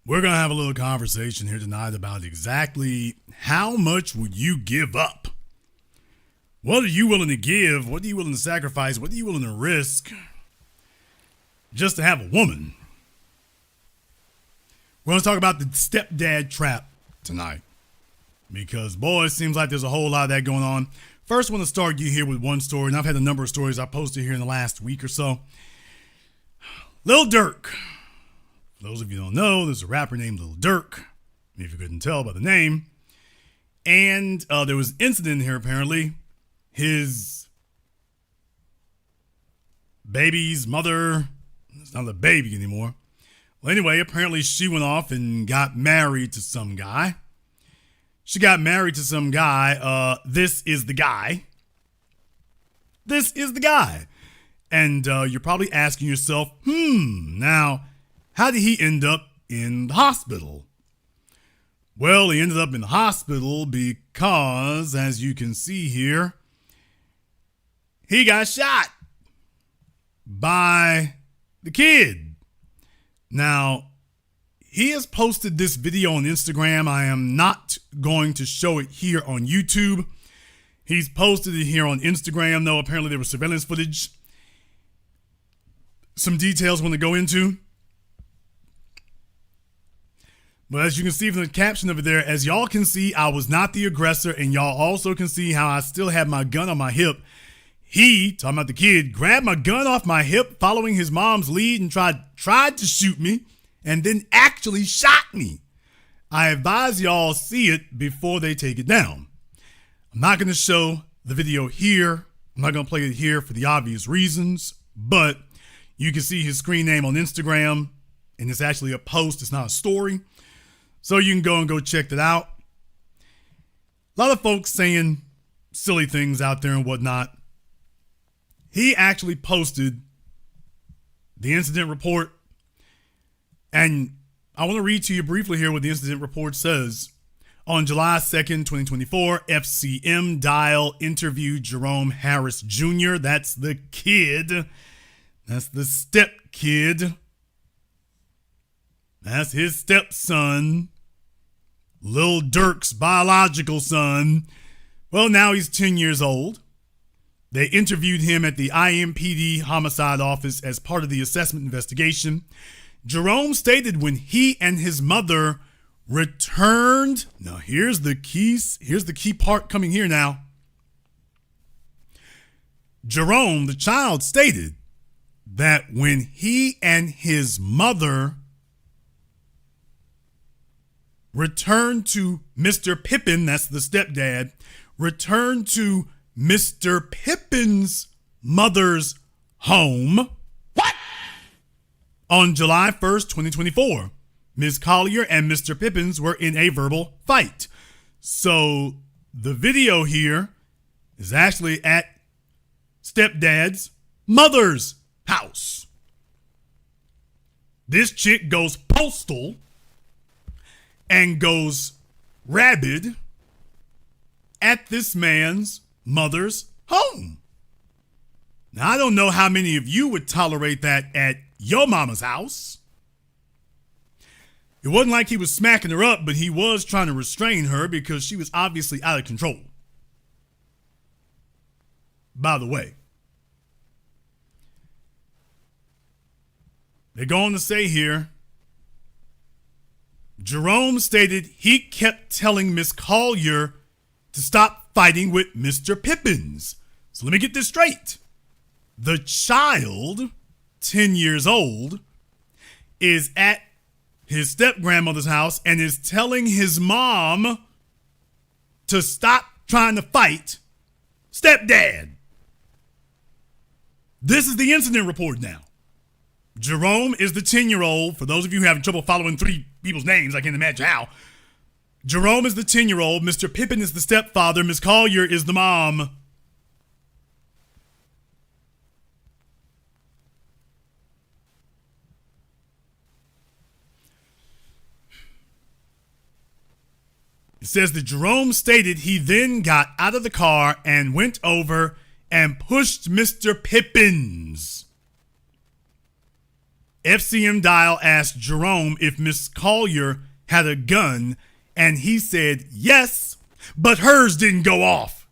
We're going to have a little conversation here tonight about exactly how much would you give up? What are you willing to give? What are you willing to sacrifice? What are you willing to risk just to have a woman? We're going to talk about the Stepdad Trap tonight because, boy, it seems like there's a whole lot of that going on. First, I want to start you here with one story, and I've had a number of stories I posted here in the last week or so. Lil Durk. For those of you who don't know, there's a rapper named Lil Durk, if you couldn't tell by the name. And there was an incident here, apparently. His baby's mother, it's not a baby anymore. Well, anyway, apparently she went off and got married to some guy. She got married to some guy. This is the guy. This is the guy. And you're probably asking yourself, now, how did he end up in the hospital? Well, he ended up in the hospital because, as you can see here, he got shot by the kid. Now, he has posted this video on Instagram. I am not going to show it here on YouTube. He's posted it here on Instagram, though apparently there was surveillance footage. Some details I want to go into. But as you can see from the caption over there, as y'all can see, I was not the aggressor, and y'all also can see how I still had my gun on my hip. He, talking about the kid, grabbed my gun off my hip following his mom's lead and tried to shoot me and then actually shot me. I advise y'all see it before they take it down. I'm not going to show the video here. I'm not going to play it here for the obvious reasons, but you can see his screen name on Instagram, and it's actually a post. It's not a story. So you can go and go check that out. A lot of folks saying silly things out there and whatnot. He actually posted the incident report. And I want to read to you briefly here what the incident report says. On July 2nd, 2024, FCM Dial interviewed Jerome Harris Jr. That's the kid. That's the step kid. That's his stepson, Lil Durk's biological son. Well, now he's 10 years old. They interviewed him at the IMPD homicide office as part of the assessment investigation. Jerome stated when he and his mother returned. Now, here's the key part coming here now. Jerome, the child, stated that when he and his mother returned to Mr. Pippin, that's the stepdad, returned to Mr. Pippin's mother's home. What? On July 1st, 2024, Ms. Collier and Mr. Pippins were in a verbal fight. So the video here is actually at stepdad's mother's house. This chick goes postal and goes rabid at this man's mother's home. Now, I don't know how many of you would tolerate that at your mama's house. It wasn't like he was smacking her up, but he was trying to restrain her because she was obviously out of control. By the way, they go on to say here, Jerome stated he kept telling Miss Collier to stop fighting with Mr. Pippins. So let me get this straight. The child, 10 years old, is at his step-grandmother's house and is telling his mom to stop trying to fight stepdad. This is the incident report now. Jerome is the 10-year-old. For those of you who having trouble following three people's names, I can't imagine how. Jerome is the 10-year-old. Mr. Pippin is the stepfather. Miss Collier is the mom. It says that Jerome stated he then got out of the car and went over and pushed Mr. Pippins FCM Dial asked Jerome if Miss Collier had a gun, and he said yes, but hers didn't go off.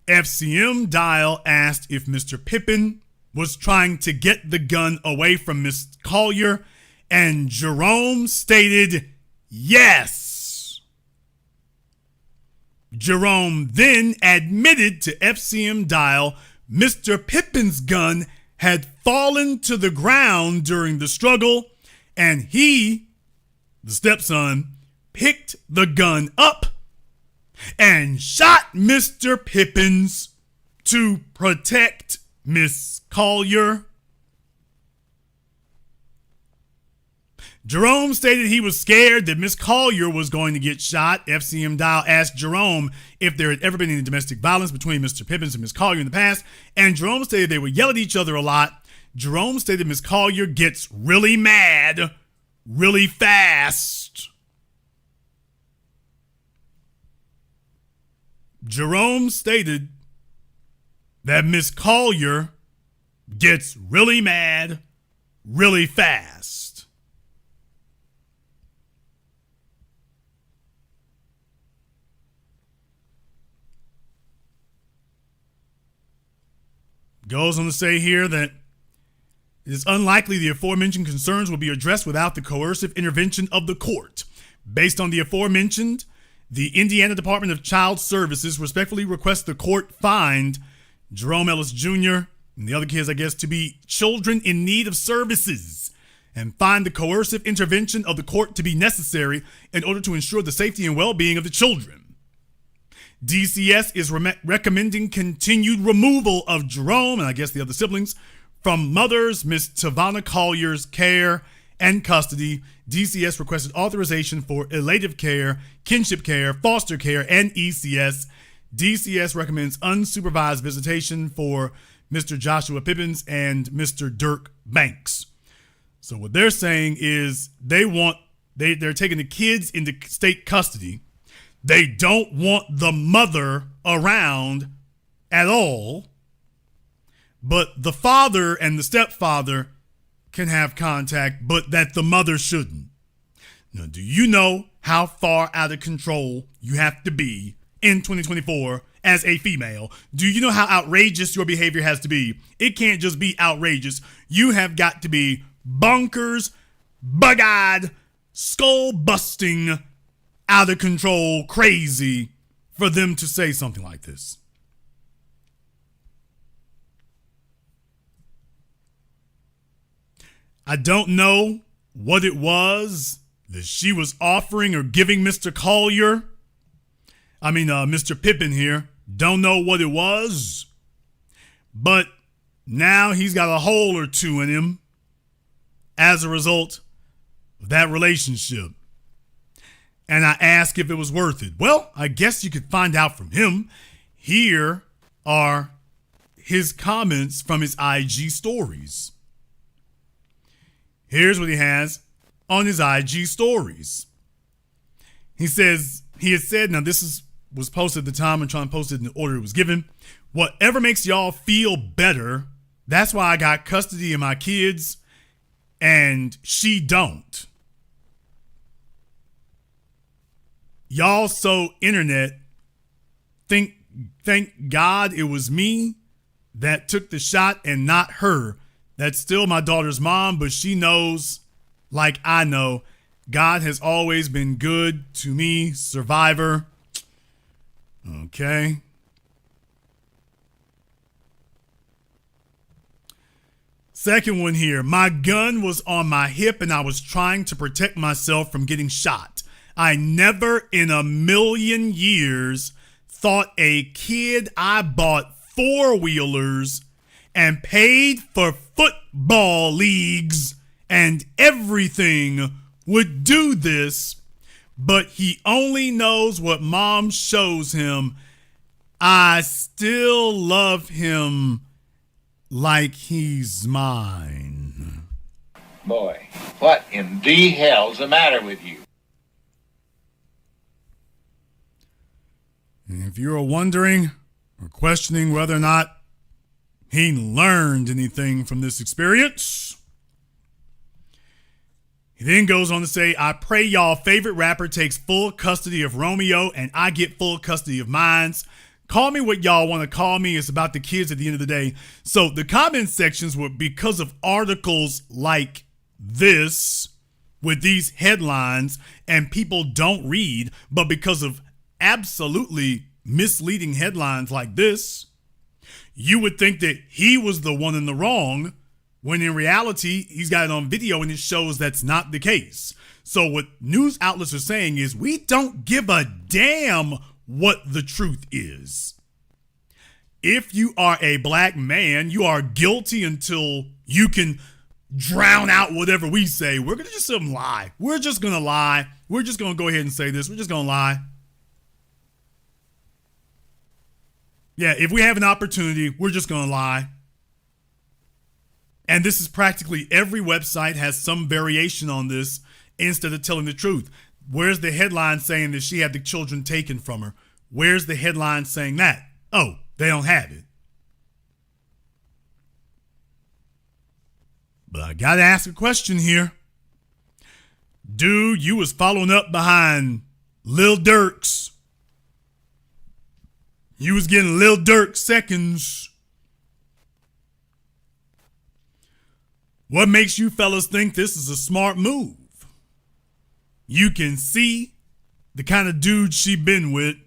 FCM Dial asked if Mr. Pippin was trying to get the gun away from Miss Collier, and Jerome stated yes. Jerome then admitted to FCM Dial Mr. Pippin's gun had fallen to the ground during the struggle, and he, the stepson, picked the gun up and shot Mr. Pippins to protect Miss Collier. Jerome stated he was scared that Miss Collier was going to get shot. FCM Dial asked Jerome if there had ever been any domestic violence between Mr. Pippins and Miss Collier in the past, and Jerome stated they would yell at each other a lot. Jerome stated Miss Collier gets really mad really fast. Jerome stated that Miss Collier gets really mad really fast. Goes on to say here that it is unlikely the aforementioned concerns will be addressed without the coercive intervention of the court. Based on the aforementioned, the Indiana Department of Child Services respectfully requests the court find Jerome Ellis Jr. and the other kids, I guess, to be children in need of services, and find the coercive intervention of the court to be necessary in order to ensure the safety and well-being of the children. DCS is recommending continued removal of Jerome, and I guess the other siblings, from mothers Miss Tavana Collier's care and custody. DCS requested authorization for elative care, kinship care, foster care, and ECS. DCS recommends unsupervised visitation for Mr. Joshua Pippins and Mr. Dirk Banks. So what they're saying is they're taking the kids into state custody. They don't want the mother around at all, but the father and the stepfather can have contact, but that the mother shouldn't. Now, do you know how far out of control you have to be in 2024 as a female? Do you know how outrageous your behavior has to be? It can't just be outrageous. You have got to be bonkers, bug-eyed, skull-busting, out of control, crazy for them to say something like this. I don't know what it was that she was offering or giving Mr. Collier. Mr. Pippin here. Don't know what it was. But now he's got a hole or two in him as a result of that relationship. And I asked if it was worth it. Well, I guess you could find out from him. Here are his comments from his IG stories. Here's what he has on his IG stories. He says, he has said, now this was posted at the time. I'm trying to post it in the order it was given. Whatever makes y'all feel better, that's why I got custody of my kids and she don't. Y'all so internet, thank God it was me that took the shot and not her. That's still my daughter's mom, but she knows, like I know, God has always been good to me, survivor. Okay. Second one here. My gun was on my hip and I was trying to protect myself from getting shot. I never in a million years thought a kid I bought four-wheelers and paid for football leagues and everything would do this, but he only knows what mom shows him. I still love him like he's mine. Boy, what in the hell's the matter with you? And if you're wondering or questioning whether or not He learned anything from this experience. He then goes on to say, I pray y'all favorite rapper takes full custody of Romeo and I get full custody of mines. Call me what y'all want to call me. It's about the kids at the end of the day. So the comment sections were because of articles like this with these headlines, and people don't read, but because of absolutely misleading headlines like this, you would think that he was the one in the wrong, when in reality, he's got it on video and it shows that's not the case. So what news outlets are saying is, we don't give a damn what the truth is. If you are a black man, you are guilty until you can drown out whatever we say. We're going to just lie. We're just going to lie. We're just going to go ahead and say this. We're just going to lie. Yeah, if we have an opportunity, we're just going to lie. And this is practically every website has some variation on this instead of telling the truth. Where's the headline saying that she had the children taken from her? Where's the headline saying that? Oh, they don't have it. But I got to ask a question here. Dude, you was following up behind Lil Durk's. You was getting Lil Durk seconds. What makes you fellas think this is a smart move? You can see the kind of dude she been with.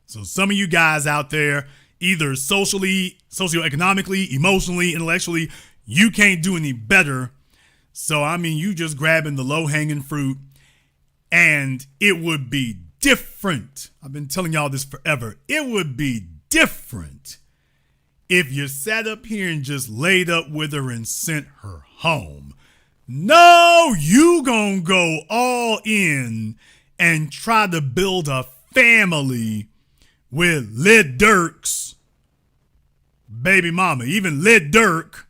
So some of you guys out there, either socially, socioeconomically, emotionally, intellectually, you can't do any better. So, I mean, you just grabbing the low-hanging fruit, and it would be different. I've been telling y'all this forever. It would be different if you sat up here and just laid up with her and sent her home. No, you gonna go all in and try to build a family with Lil Durk's baby mama. Even Lil Durk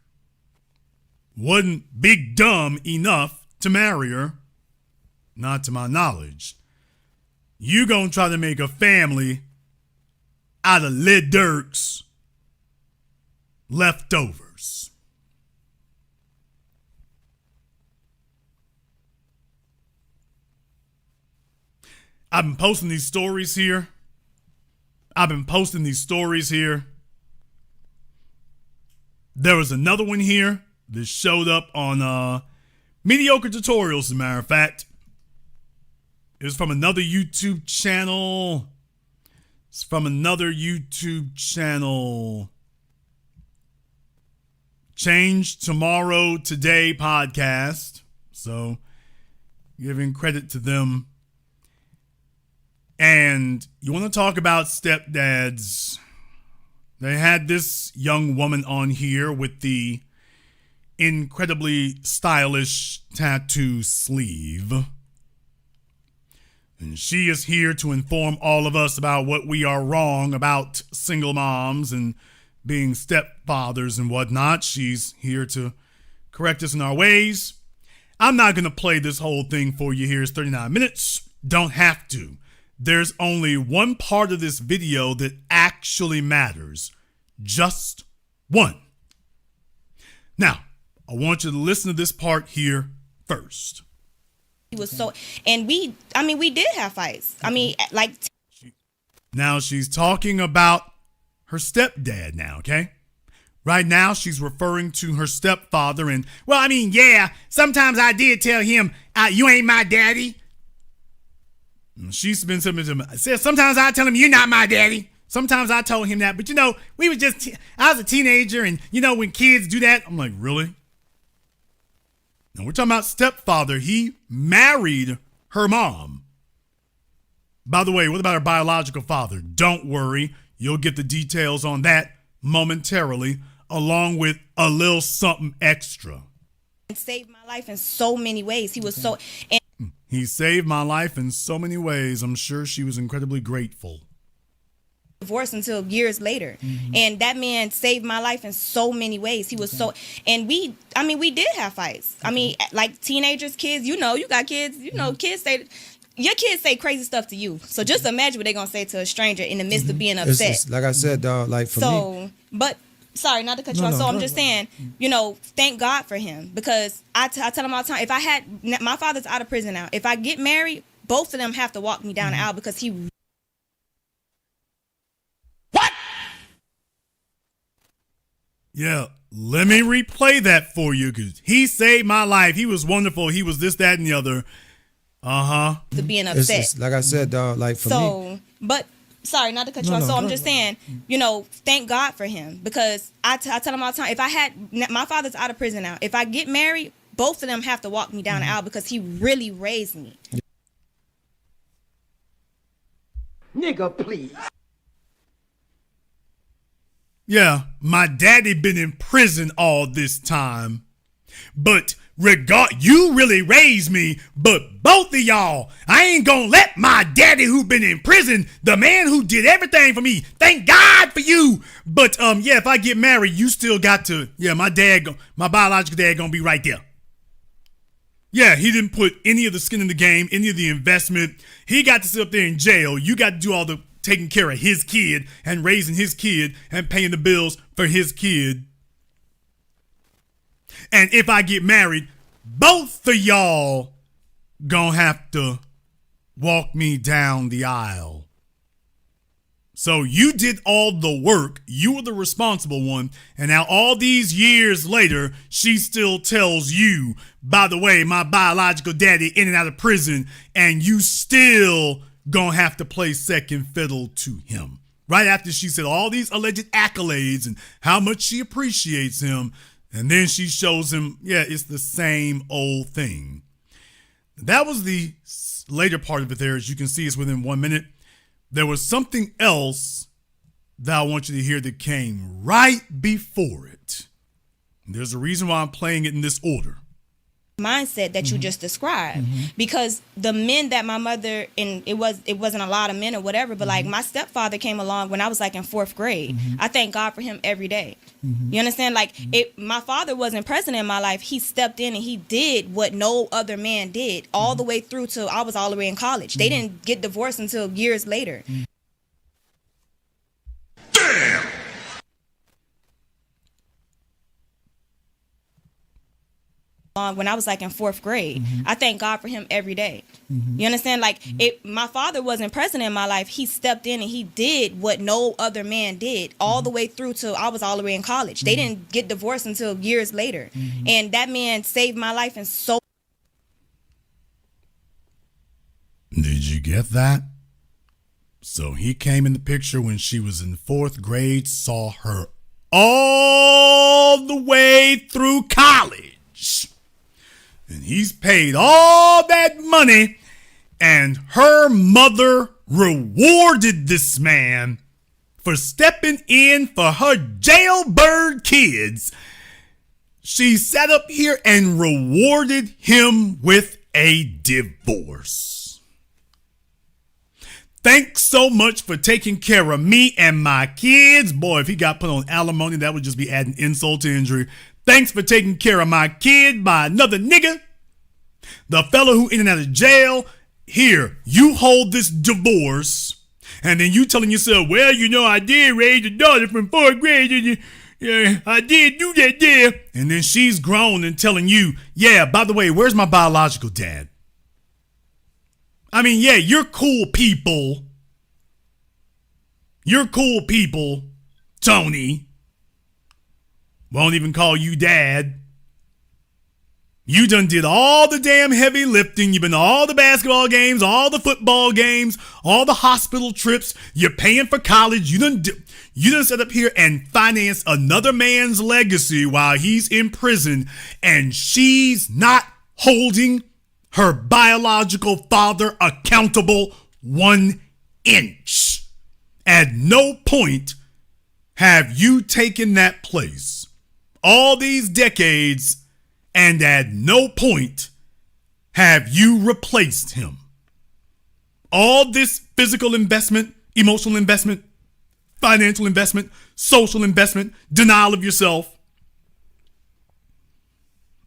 wasn't big dumb enough to marry her, not to my knowledge. You gonna try to make a family out of Lil Durk's leftovers. I've been posting these stories here. There was another one here that showed up on Mediocre Tutorials, as a matter of fact. It was from another YouTube channel. Change Tomorrow Today podcast. So, giving credit to them. And you want to talk about stepdads. They had this young woman on here with the incredibly stylish tattoo sleeve. And she is here to inform all of us about what we are wrong about single moms and being stepfathers and whatnot. She's here to correct us in our ways. I'm not going to play this whole thing for you here. It's 39 minutes. Don't have to. There's only one part of this video that actually matters. Just one. Now, I want you to listen to this part here first. He was so, and we did have fights. Now she's talking about her stepdad now, okay? Right now she's referring to her stepfather and, sometimes I did tell him, you ain't my daddy. She's been something to me. Says sometimes I tell him you're not my daddy. Sometimes I told him that, but I was a teenager, and when kids do that, I'm like, really? Now we're talking about stepfather. He married her mom. By the way, what about her biological father? Don't worry, you'll get the details on that momentarily, along with a little something extra. And saved my life in so many ways. He was so. He saved my life in so many ways. I'm sure she was incredibly grateful. Divorced until years later. Mm-hmm. And that man saved my life in so many ways. He was so, and we did have fights. Like teenagers, kids, you got kids, kids say, your kids say crazy stuff to you. So just imagine what they're going to say to a stranger in the midst of being upset. It's like I said, dog, like for me. But sorry, not to cut you off. So I'm just saying, thank God for him, because I tell him all the time, if I had, my father's out of prison now. If I get married, both of them have to walk me down the aisle, because he. What? Yeah, let me replay that for you, because he saved my life. He was wonderful. He was this, that, and the other. To being upset. It's like I said, dog, like for me. But sorry, not to cut you off. So I'm just saying, thank God for him, because I tell him all the time, if I had, my father's out of prison now. If I get married, both of them have to walk me down the aisle, because he really raised me. Nigga, please. Yeah, my daddy been in prison all this time. But you really raised me, but both of y'all, I ain't gonna let my daddy who been in prison, the man who did everything for me, thank God for you. But yeah, if I get married, you still got to, my biological dad gonna be right there. Yeah, he didn't put any of the skin in the game, any of the investment. He got to sit up there in jail. You got to do all the taking care of his kid and raising his kid and paying the bills for his kid. And if I get married, both of y'all gonna have to walk me down the aisle. So you did all the work. You were the responsible one. And now all these years later, she still tells you, by the way, my biological daddy in and out of prison, and you still gonna have to play second fiddle to him. Right after she said all these alleged accolades and how much she appreciates him. And then she shows him, it's the same old thing. That was the later part of it there. As you can see, it's within 1 minute. There was something else that I want you to hear that came right before it. There's a reason why I'm playing it in this order. Mindset that you just described, because the men that my mother, and it wasn't a lot of men or whatever, but like my stepfather came along when I was like in 4th grade. I thank God for him every day. You understand? Like my father wasn't present in my life. He stepped in and he did what no other man did all the way through till I was all the way in college. They didn't get divorced until years later. Damn! When I was like in 4th grade. I thank God for him every day. You understand? Like my father wasn't present in my life. He stepped in and he did what no other man did all the way through till I was all the way in college. They didn't get divorced until years later. And that man saved my life in so. Did you get that? So he came in the picture when she was in 4th grade, saw her all the way through college. And he's paid all that money, and her mother rewarded this man for stepping in for her jailbird kids. She sat up here and rewarded him with a divorce. Thanks so much for taking care of me and my kids. Boy, if he got put on alimony, that would just be adding insult to injury. Thanks for taking care of my kid by another nigga. The fellow who in and out of jail. Here, you hold this divorce. And then you telling yourself, well, I did raise a daughter from 4th grade. And, I did do that there. And then she's grown and telling you, by the way, where's my biological dad? I mean, you're cool people. You're cool people, Tony. Won't even call you dad. You done did all the damn heavy lifting. You've been to all the basketball games, all the football games, all the hospital trips. You're paying for college. You done sit up here and finance another man's legacy while he's in prison, and she's not holding her biological father accountable 1 inch. At no point have you taken that place all these decades, and at no point have you replaced him. All this physical investment, emotional investment, financial investment, social investment, denial of yourself.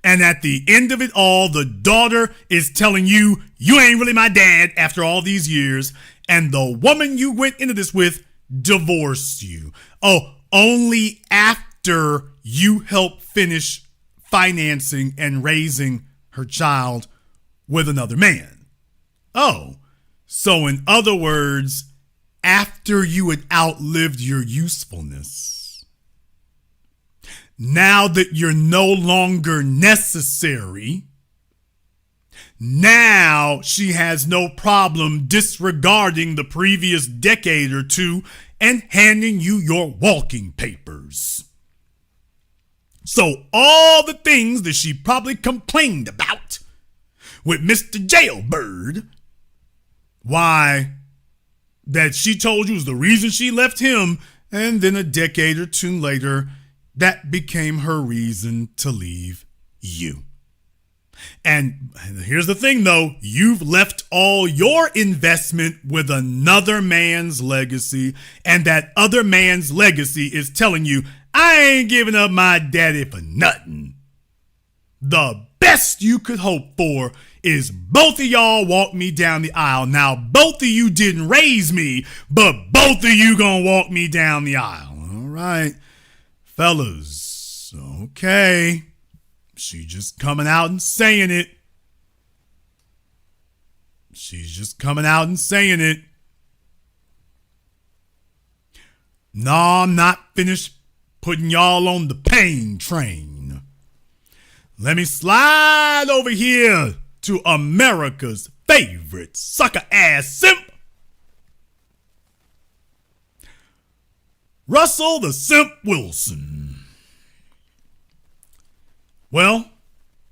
And at the end of it all, the daughter is telling you, you ain't really my dad after all these years. And the woman you went into this with divorced you. Oh, only after after you help finish financing and raising her child with another man. Oh, so in other words, after you had outlived your usefulness, now that you're no longer necessary, now she has no problem disregarding the previous decade or two and handing you your walking papers. So all the things that she probably complained about with Mr. Jailbird, why, that she told you was the reason she left him, and then a decade or two later, that became her reason to leave you. And here's the thing though, you've left all your investment with another man's legacy, and that other man's legacy is telling you, I ain't giving up my daddy for nothing. The best you could hope for is both of y'all walk me down the aisle. Now, both of you didn't raise me, but both of you gonna walk me down the aisle. All right, fellas, okay. She's just coming out and saying it. She's just coming out and saying it. No, I'm not finished putting y'all on the pain train. Let me slide over here to America's favorite sucker ass simp, Russell the Simp Wilson. Well,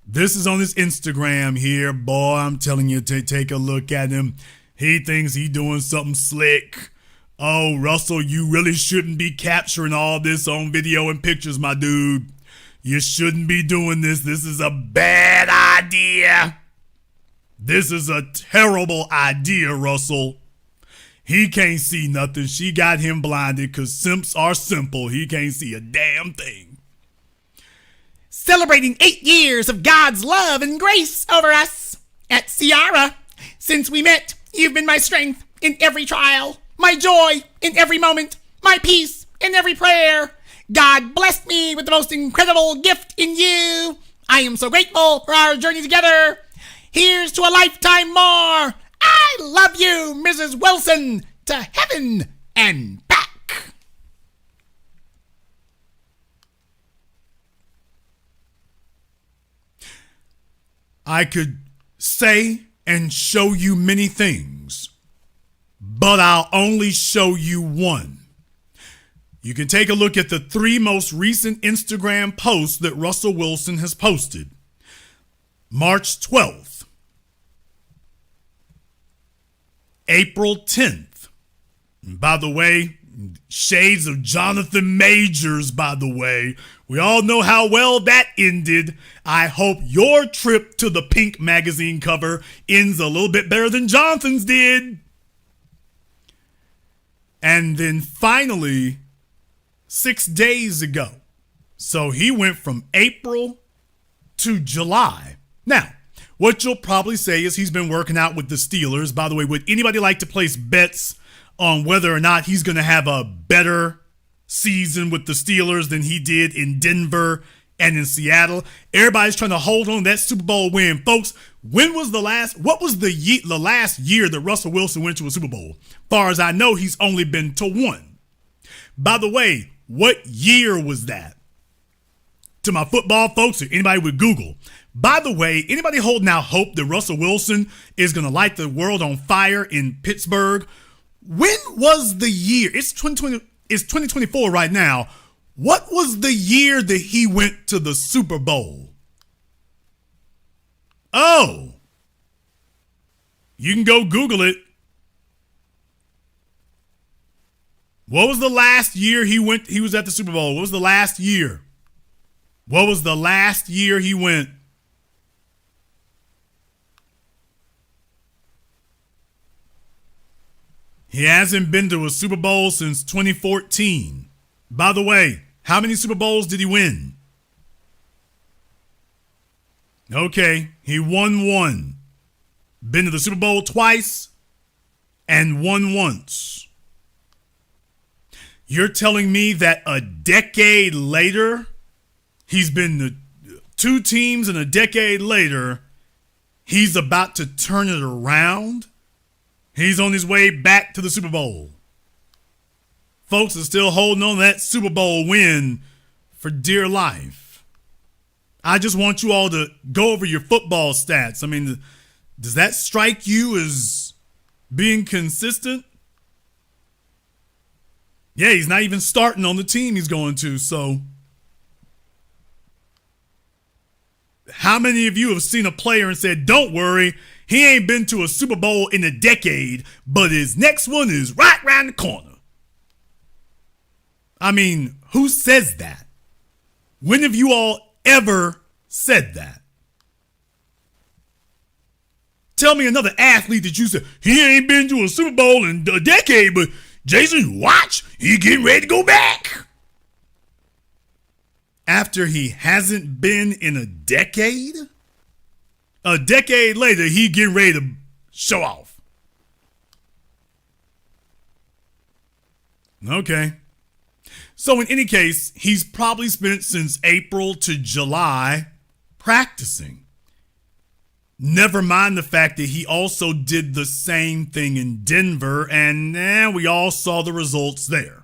this is on his Instagram here. Boy, I'm telling you, take a look at him. He thinks he doing something slick. Oh, Russell, you really shouldn't be capturing all this on video and pictures, my dude. You shouldn't be doing this. This is a bad idea. This is a terrible idea, Russell. He can't see nothing. She got him blinded because simps are simple. He can't see a damn thing. Celebrating 8 years of God's love and grace over us. At Ciara, since we met, you've been my strength in every trial, my joy in every moment, my peace in every prayer. God blessed me with the most incredible gift in you. I am so grateful for our journey together. Here's to a lifetime more. I love you, Mrs. Wilson, to heaven and back. I could say and show you many things, but I'll only show you one. You can take a look at the 3 most recent Instagram posts that Russell Wilson has posted. March 12th, April 10th. And by the way, shades of Jonathan Majors, by the way. We all know how well that ended. I hope your trip to the Pink magazine cover ends a little bit better than Jonathan's did. And then finally, 6 days ago. So he went from April to July. Now, what you'll probably say is he's been working out with the Steelers. By the way, would anybody like to place bets on whether or not he's going to have a better season with the Steelers than he did in Denver and in Seattle? Everybody's trying to hold on to that Super Bowl win. Folks, what was the last year that Russell Wilson went to a Super Bowl? Far as I know, he's only been to one. By the way, what year was that? To my football folks or anybody with Google. By the way, anybody holding out hope that Russell Wilson is going to light the world on fire in Pittsburgh? When was the year? It's 2024 right now. What was the year that he went to the Super Bowl? Oh, you can go Google it. What was the last year he was at the Super Bowl? What was the last year? What was the last year he went? He hasn't been to a Super Bowl since 2014. By the way, how many Super Bowls did he win? Okay, he won one. Been to the Super Bowl twice and won once. You're telling me that a decade later, he's been to 2 teams, and a decade later, he's about to turn it around? He's on his way back to the Super Bowl. Folks are still holding on to that Super Bowl win for dear life. I just want you all to go over your football stats. I mean, does that strike you as being consistent? Yeah, he's not even starting on the team he's going to, so how many of you have seen a player and said, don't worry, he ain't been to a Super Bowl in a decade, but his next one is right around the corner? I mean, who says that? When have you all ever said that? Tell me another athlete that you said, he ain't been to a Super Bowl in a decade, but Jason, watch, he getting ready to go back. After he hasn't been in a decade? A decade later, he getting ready to show off. Okay. So in any case, he's probably spent since April to July practicing. Never mind the fact that he also did the same thing in Denver, and we all saw the results there.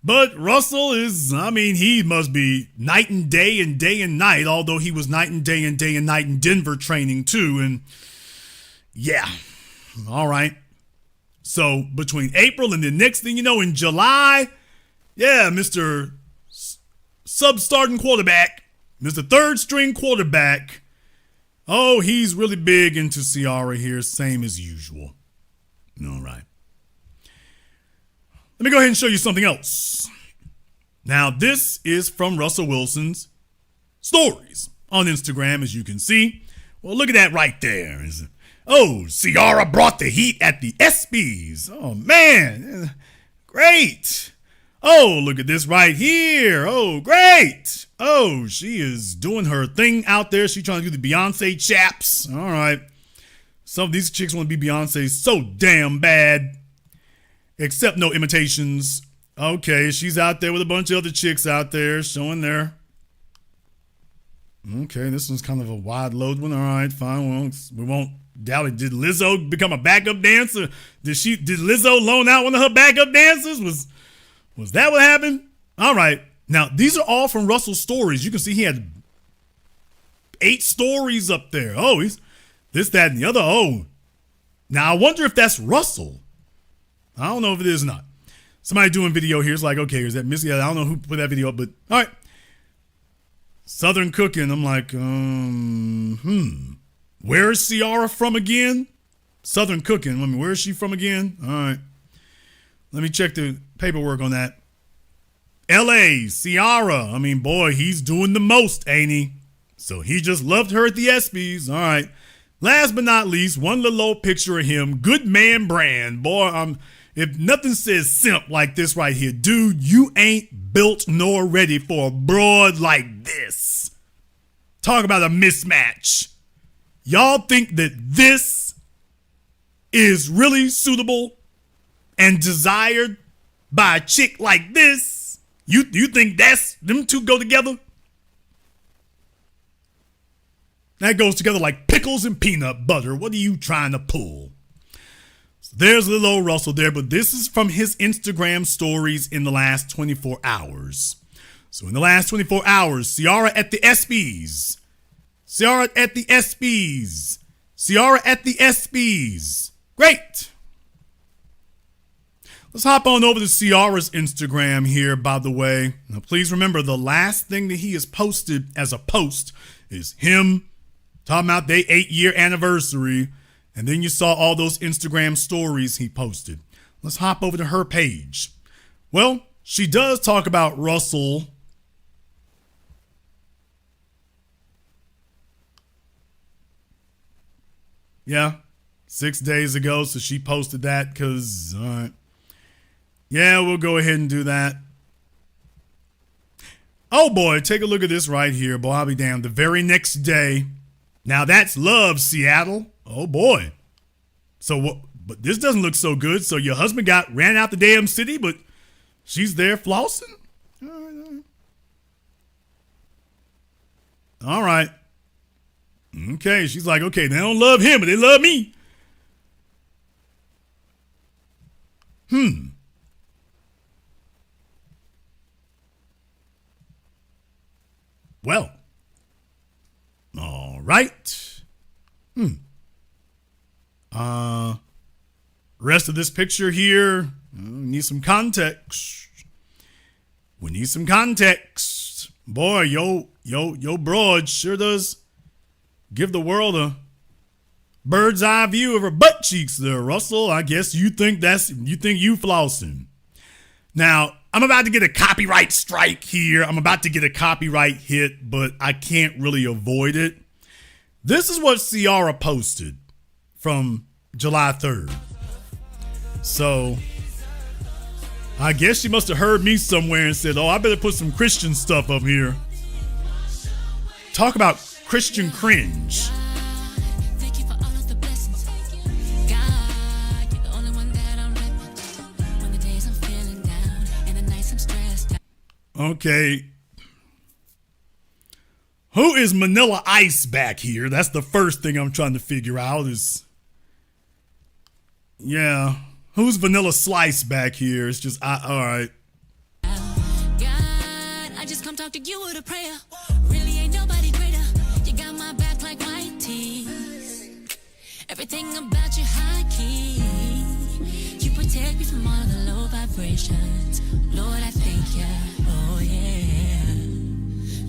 But Russell he must be night and day and night, although he was night and day and night in Denver training too. And yeah, all right. So between April and the next thing you know, in July, yeah, Mr. Sub-starting quarterback, Mr. Third string quarterback, oh, he's really big into Ciara here, same as usual. All right. Let me go ahead and show you something else. Now, this is from Russell Wilson's stories on Instagram, as you can see. Well, look at that right there. Oh, Ciara brought the heat at the ESPYs. Oh, man. Great. Oh, look at this right here. Oh, great. Oh, she is doing her thing out there. She's trying to do the Beyonce chaps. All right. Some of these chicks want to be Beyonce so damn bad. Except no imitations. Okay, she's out there with a bunch of other chicks out there showing their... Okay, this one's kind of a wide load one. All right, fine. We won't doubt it. Did Lizzo become a backup dancer? Did Lizzo loan out one of her backup dancers? Was that what happened? All right. Now, these are all from Russell's stories. You can see he had 8 stories up there. Oh, he's this, that, and the other. Oh. Now, I wonder if that's Russell. I don't know if it is or not. Somebody doing video here is like, okay, is that Missy? I don't know who put that video up, but all right. Southern Cooking. I'm like, where is Ciara from again? Southern Cooking. I mean, where is she from again? All right. Let me check the paperwork on that. L.A., Ciara. I mean, boy, he's doing the most, ain't he? So he just loved her at the ESPYs. All right. Last but not least, one little old picture of him. Good man brand. Boy, if nothing says simp like this right here, dude, you ain't built nor ready for a broad like this. Talk about a mismatch. Y'all think that this is really suitable and desired by a chick like this? You think them two go together? That goes together like pickles and peanut butter. What are you trying to pull? So there's little old Russell there, but this is from his Instagram stories in the last 24 hours. So in the last 24 hours, Ciara at the ESPYs. Ciara at the ESPYs. Ciara at the ESPYs. Great. Let's hop on over to Ciara's Instagram here, by the way. Now, please remember, the last thing that he has posted as a post is him talking about their 8-year anniversary. And then you saw all those Instagram stories he posted. Let's hop over to her page. Well, she does talk about Russell. Yeah, 6 days ago. So she posted that because, all right. Yeah, we'll go ahead and do that. Oh boy, take a look at this right here. Boy, I'll be damned. The very next day. Now that's love, Seattle. Oh boy. So what? But this doesn't look so good. So your husband ran out the damn city, but She's there flossing? All right. Okay, she's like, okay, they don't love him, but they love me. Well. All right. Rest of this picture here, we need some context. We need some context. Boy, yo broad sure does give the world a bird's eye view of her butt cheeks there, Russell. I guess you think you flossing. Now, I'm about to get a copyright strike here. I'm about to get a copyright hit, but I can't really avoid it. This is what Ciara posted from July 3rd. So, I guess she must have heard me somewhere and said, oh, I better put some Christian stuff up here. Talk about Christian cringe. Okay. Who is Manila Ice back here? That's the first thing I'm trying to figure out is... Yeah. Who's Vanilla Slice back here? It's just, all right. God, I just come talk to you with a prayer. Really ain't nobody greater. You got my back like white tees. Everything about you high key. You protect me from all the low vibrations. Lord, I thank you. Oh, yeah.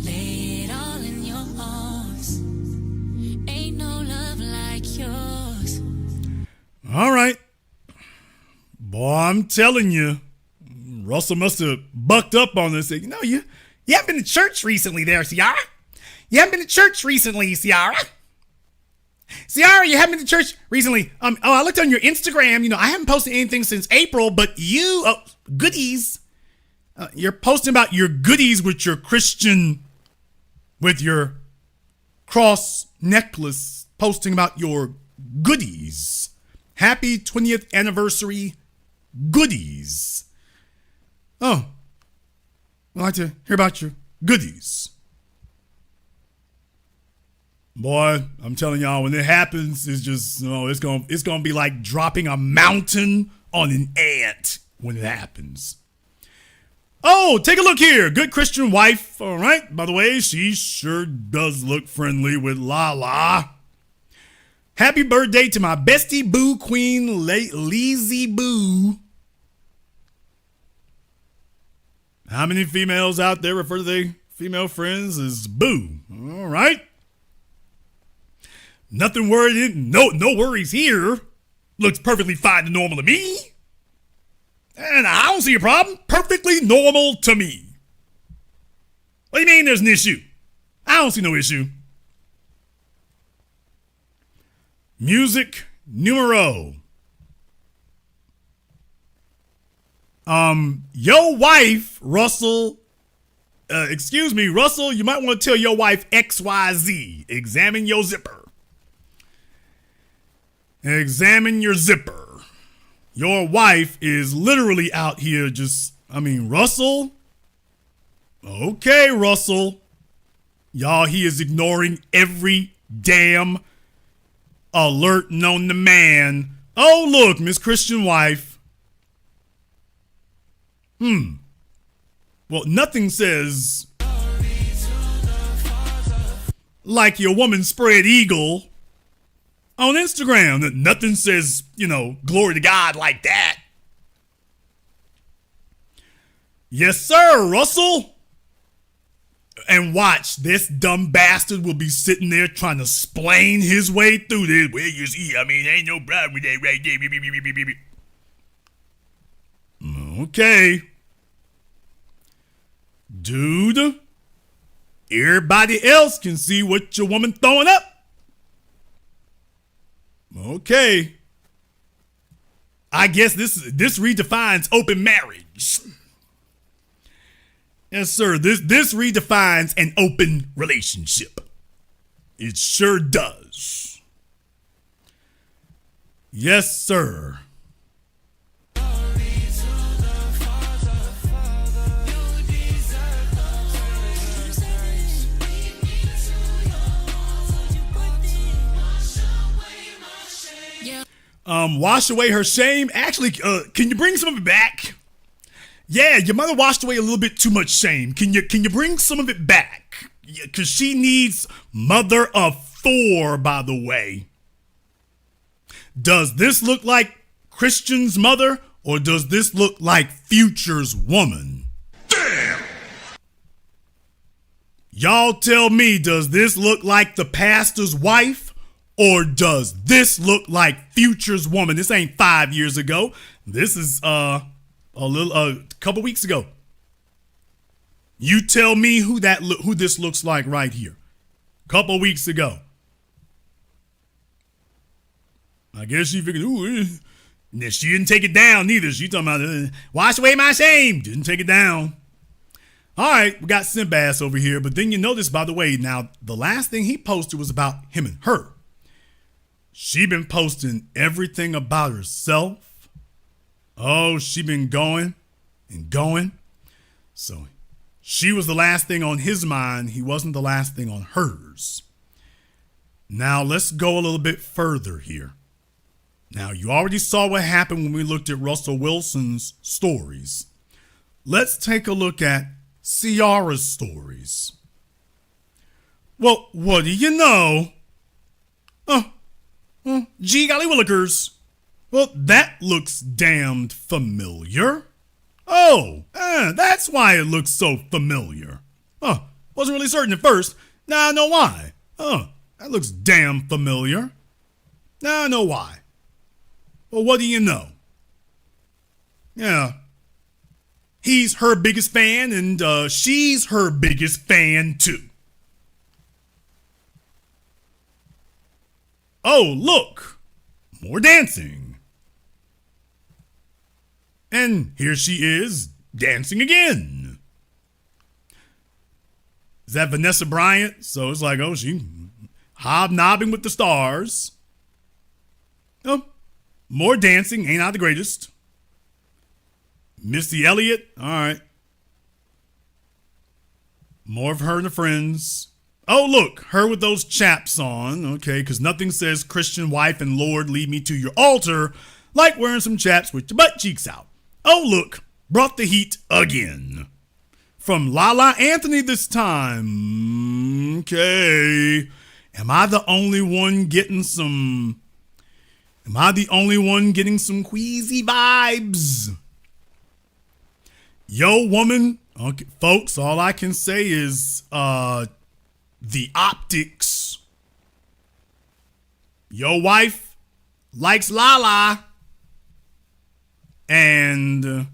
Lay it all in your arms. Ain't no love like yours. All right. Boy, I'm telling you, Russell must have bucked up on this. You know, you haven't been to church recently there, Ciara. You haven't been to church recently, Ciara. Ciara, you haven't been to church recently. I looked on your Instagram. You know, I haven't posted anything since April, but goodies. You're posting about your goodies with your cross necklace, posting about your goodies. Happy 20th anniversary goodies. Oh, I'd like to hear about your goodies. Boy, I'm telling y'all, when it happens, it's just, it's gonna be like dropping a mountain on an ant when it happens. Oh, take a look here. Good Christian wife. All right. By the way, she sure does look friendly with Lala. Happy birthday to my bestie boo queen, Lazy Boo. How many females out there refer to their female friends as boo? All right. Nothing worried. No worries here. Looks perfectly fine and normal to me. And I don't see a problem. Perfectly normal to me. What do you mean there's an issue? I don't see no issue. Music numero. Your wife, Russell, Russell, you might want to tell your wife XYZ. Examine your zipper. Examine your zipper. Your wife is literally out here Russell. Okay, Russell. Y'all, he is ignoring every damn alert known to man. Oh, look, Miss Christian wife. Well, nothing says like your woman spread eagle on Instagram. Nothing says, glory to God like that. Yes, sir, Russell. And watch, this dumb bastard will be sitting there trying to splain his way through this. Well, you see, ain't no problem with that right there. Okay. Dude, everybody else can see what your woman throwing up. Okay. I guess this redefines open marriage. Yes, sir. This redefines an open relationship. It sure does. Yes, sir. Wash away her shame. Actually, can you bring some of it back? Yeah, your mother washed away a little bit too much shame. Can you bring some of it back? Because she needs mother of 4, by the way. Does this look like Christian's mother, or does this look like Future's woman? Damn! Y'all tell me, does this look like the pastor's wife, or does this look like Future's woman? This ain't 5 years ago. This is a couple weeks ago. You tell me who this looks like right here. Couple weeks ago. I guess she figured, she didn't take it down neither. She talking about, wash away my shame. Didn't take it down. All right, we got Simp Ass over here. But then you notice, by the way, now the last thing he posted was about him and her. She been posting everything about herself. Oh, she been going and going. So she was the last thing on his mind. He wasn't the last thing on hers. Now let's go a little bit further here. Now, you already saw what happened when we looked at Russell Wilson's stories. Let's take a look at Ciara's stories. Well, what do you know? Gee golly willikers. Well, that looks damned familiar. Oh, that's why it looks so familiar. Wasn't really certain at first. Now I know why. That looks damn familiar. Now I know why. Well, what do you know? Yeah. He's her biggest fan, and she's her biggest fan, too. Oh, look. More dancing. And here she is, dancing again. Is that Vanessa Bryant? So it's like, oh, she hobnobbing with the stars. Oh. More dancing, ain't I the greatest? Missy Elliott, all right. More of her and the friends. Oh, look, her with those chaps on. Okay, because nothing says Christian wife and Lord lead me to your altar like wearing some chaps with your butt cheeks out. Oh, look, brought the heat again. From Lala Anthony this time. Okay. Am I the only one getting some queasy vibes? Yo, woman. Okay, folks, all I can say is the optics. Your wife likes Lala. And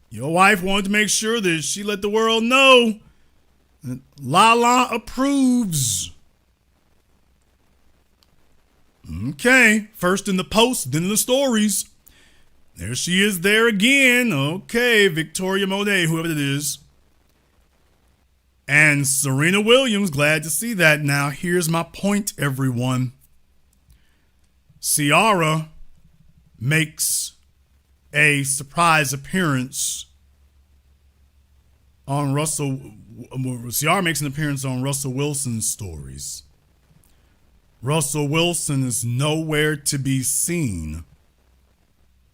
your wife wanted to make sure that she let the world know that Lala approves. Okay, first in the post, then in the stories. There she is there again. Okay, Victoria Monet, whoever it is. And Serena Williams, glad to see that. Now, here's my point, everyone. Ciara makes a surprise appearance on Ciara makes an appearance on Russell Wilson's stories. Russell Wilson is nowhere to be seen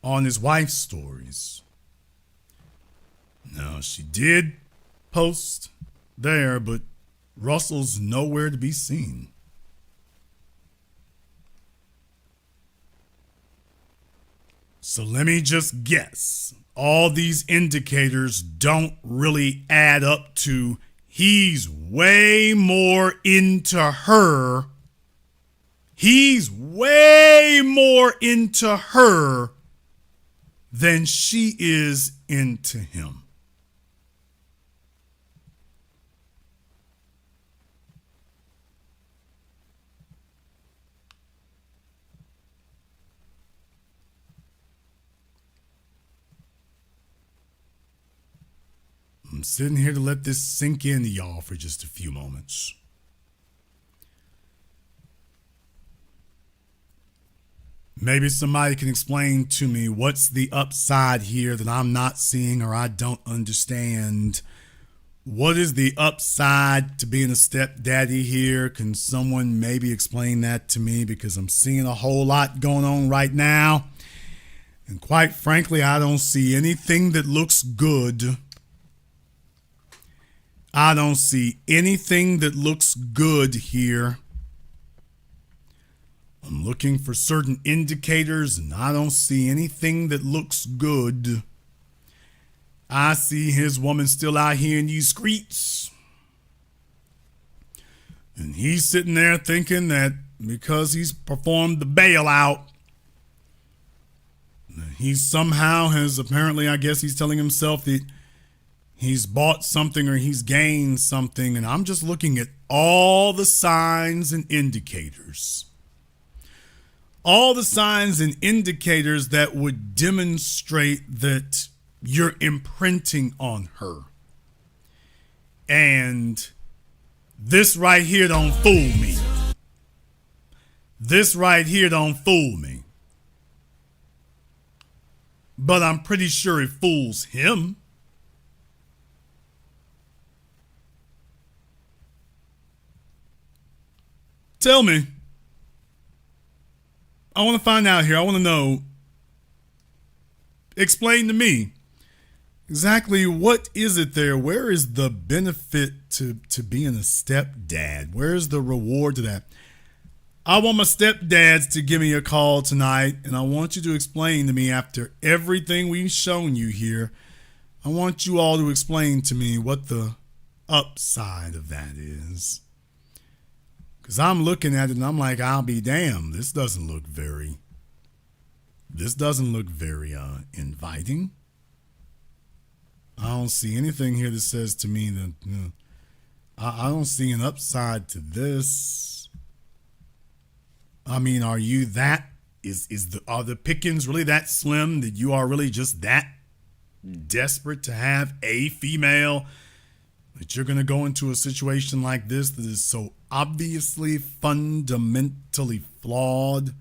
on his wife's stories. Now, she did post there, but Russell's nowhere to be seen. So let me just guess. All these indicators don't really add up to he's way more into her. He's way more into her than she is into him. I'm sitting here to let this sink into y'all for just a few moments. Maybe somebody can explain to me what's the upside here that I'm not seeing or I don't understand. What is the upside to being a stepdaddy here? Can someone maybe explain that to me? Because I'm seeing a whole lot going on right now. And quite frankly, I don't see anything that looks good. I don't see anything that looks good here. I'm looking for certain indicators and I don't see anything that looks good. I see his woman still out here in these streets. And he's sitting there thinking that because he's performed the bailout, he somehow has apparently, I guess he's telling himself that he's bought something or he's gained something. And I'm just looking at all the signs and indicators. All the signs and indicators that would demonstrate that you're imprinting on her. And this right here don't fool me. This right here don't fool me. But I'm pretty sure it fools him. Tell me. I want to find out here. I want to know. Explain to me. Exactly what is it there? Where is the benefit to being a stepdad? Where is the reward to that? I want my stepdads to give me a call tonight, and I want you to explain to me after everything we've shown you here. I want you all to explain to me what the upside of that is. Because I'm looking at it and I'm like, I'll be damned. This doesn't look very inviting. I don't see anything here that says to me that I don't see an upside to this. I mean, are you that are the pickings really that slim that you are really just that desperate to have a female that you're going to go into a situation like this that is so obviously fundamentally flawed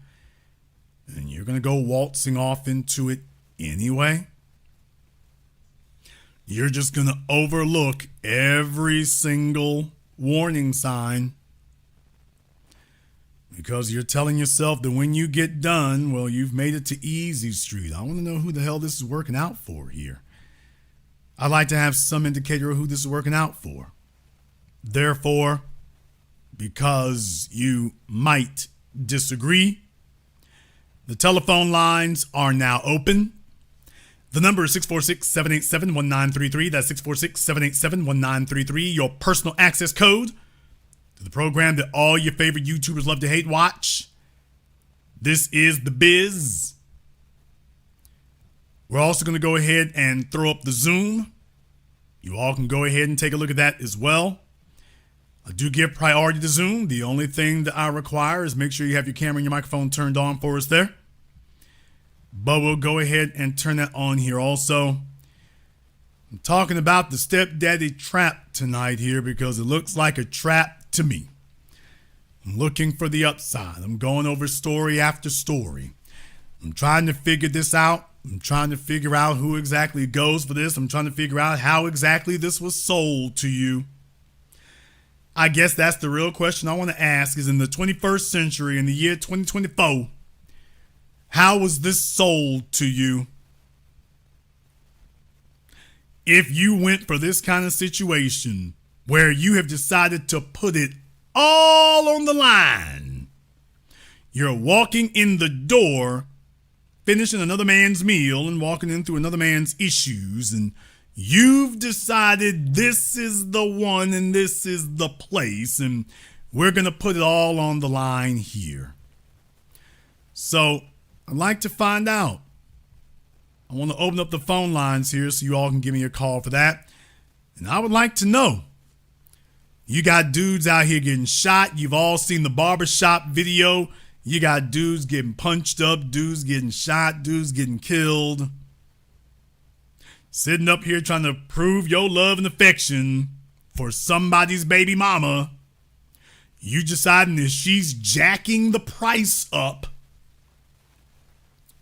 and you're going to go waltzing off into it anyway? You're just going to overlook every single warning sign because you're telling yourself that when you get done, well, you've made it to easy street. I want to know who the hell this is working out for here. I'd like to have some indicator of who this is working out for. Therefore, because you might disagree, the telephone lines are now open. The number is 646-787-1933. That's 646-787-1933. Your personal access code to the program that all your favorite YouTubers love to hate watch. This is The Biz. We're also going to go ahead and throw up the Zoom. You all can go ahead and take a look at that as well. I do give priority to Zoom. The only thing that I require is make sure you have your camera and your microphone turned on for us there. But we'll go ahead and turn that on here also. I'm talking about the Stepdaddy Trap tonight here because it looks like a trap to me. I'm looking for the upside. I'm going over story after story. I'm trying to figure this out. I'm trying to figure out who exactly goes for this. I'm trying to figure out how exactly this was sold to you. I guess that's the real question I want to ask is in the 21st century, in the year 2024, how was this sold to you? If you went for this kind of situation where you have decided to put it all on the line, you're walking in the door, finishing another man's meal and walking in through another man's issues, and you've decided this is the one and this is the place, and we're going to put it all on the line here. So I'd like to find out. I want to open up the phone lines here so you all can give me a call for that. And I would like to know, you got dudes out here getting shot. You've all seen the barbershop video. You got dudes getting punched up, dudes getting shot, dudes getting killed. Sitting up here trying to prove your love and affection for somebody's baby mama. You deciding that she's jacking the price up.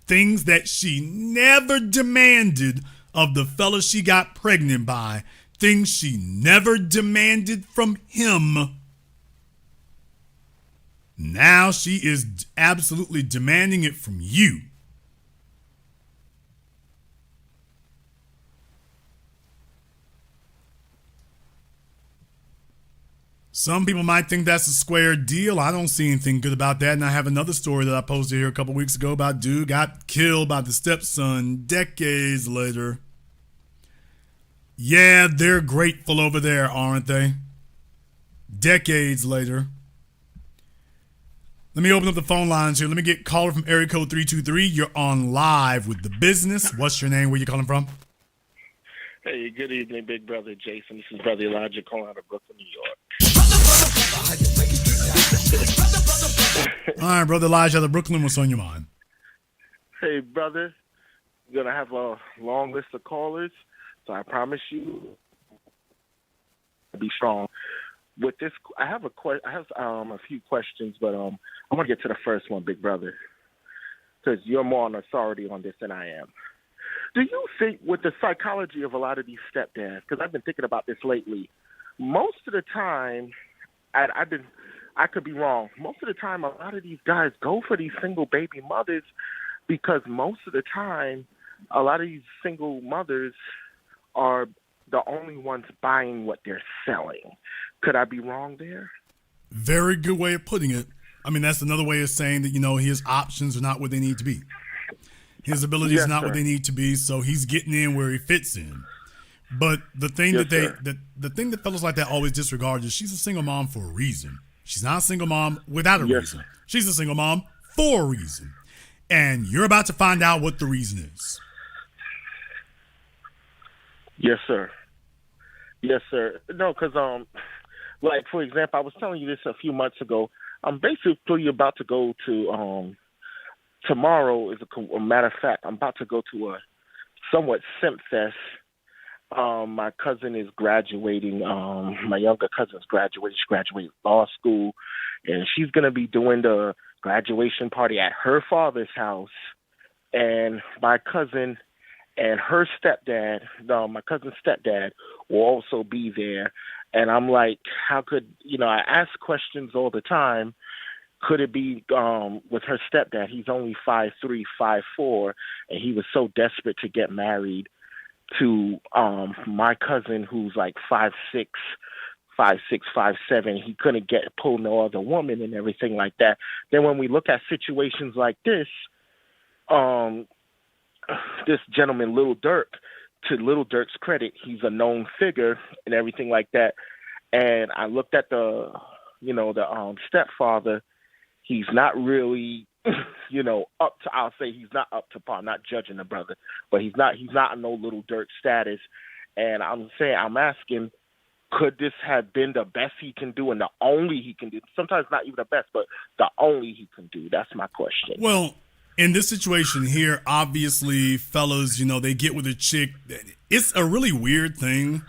Things that she never demanded of the fella she got pregnant by. things she never demanded from him, now she is absolutely demanding it from you. Some people might think that's a square deal. I don't see anything good about that. And I have another story that I posted here a couple weeks ago about dude got killed by the stepson decades later. Yeah, they're grateful over there, aren't they? Decades later. Let me open up the phone lines here. Let me get caller from area code 323. You're on live with The Business. What's your name? Where you calling from? Hey, good evening, Big Brother Jason. This is Brother Elijah calling out of Brooklyn, New York. All right, Brother Elijah out of Brooklyn. What's on your mind? Hey, brother. We're going to have a long list of callers, so I promise you be strong. With this, I have a few questions, but I'm going to get to the first one, Big Brother, because you're more on authority on this than I am. Do you think with the psychology of a lot of these stepdads, because I've been thinking about this lately, most of the time, I could be wrong, most of the time a lot of these guys go for these single baby mothers because most of the time a lot of these single mothers are the only ones buying what they're selling. Could I be wrong there? Very good way of putting it. I mean, that's another way of saying that, his options are not what they need to be. His abilities Yes, are not sir. what they need to be, so he's getting in where he fits in. But the thing Yes, the thing that fellas like that always disregard is she's a single mom for a reason. She's not a single mom without a Yes. reason. She's a single mom for a reason. And you're about to find out what the reason is. Yes, sir. Yes, sir. No, because, like, for example, I was telling you this a few months ago. I'm basically about to go to, tomorrow is a matter of fact, I'm about to go to a somewhat simp fest. My cousin is graduating. My younger cousin's graduating. She graduated law school, and she's going to be doing the graduation party at her father's house. And my cousin and her stepdad, my cousin's stepdad, will also be there. And I'm like, how could, I ask questions all the time. Could it be with her stepdad? He's only 5'3", 5'4", and he was so desperate to get married to my cousin who's like 5'6", 5'7". He couldn't pull no other woman and everything like that. Then when we look at situations like this, this gentleman, Little Dirk, to Little Dirk's credit, he's a known figure and everything like that. And I looked at the stepfather. He's not really, up to, I'll say he's not up to par. I'm not judging the brother, but he's not a no Little Dirk status. And I'm asking, could this have been the best he can do and the only he can do? Sometimes not even the best, but the only he can do. That's my question. Well, in this situation here, obviously, fellas, they get with a chick. It's a really weird thing.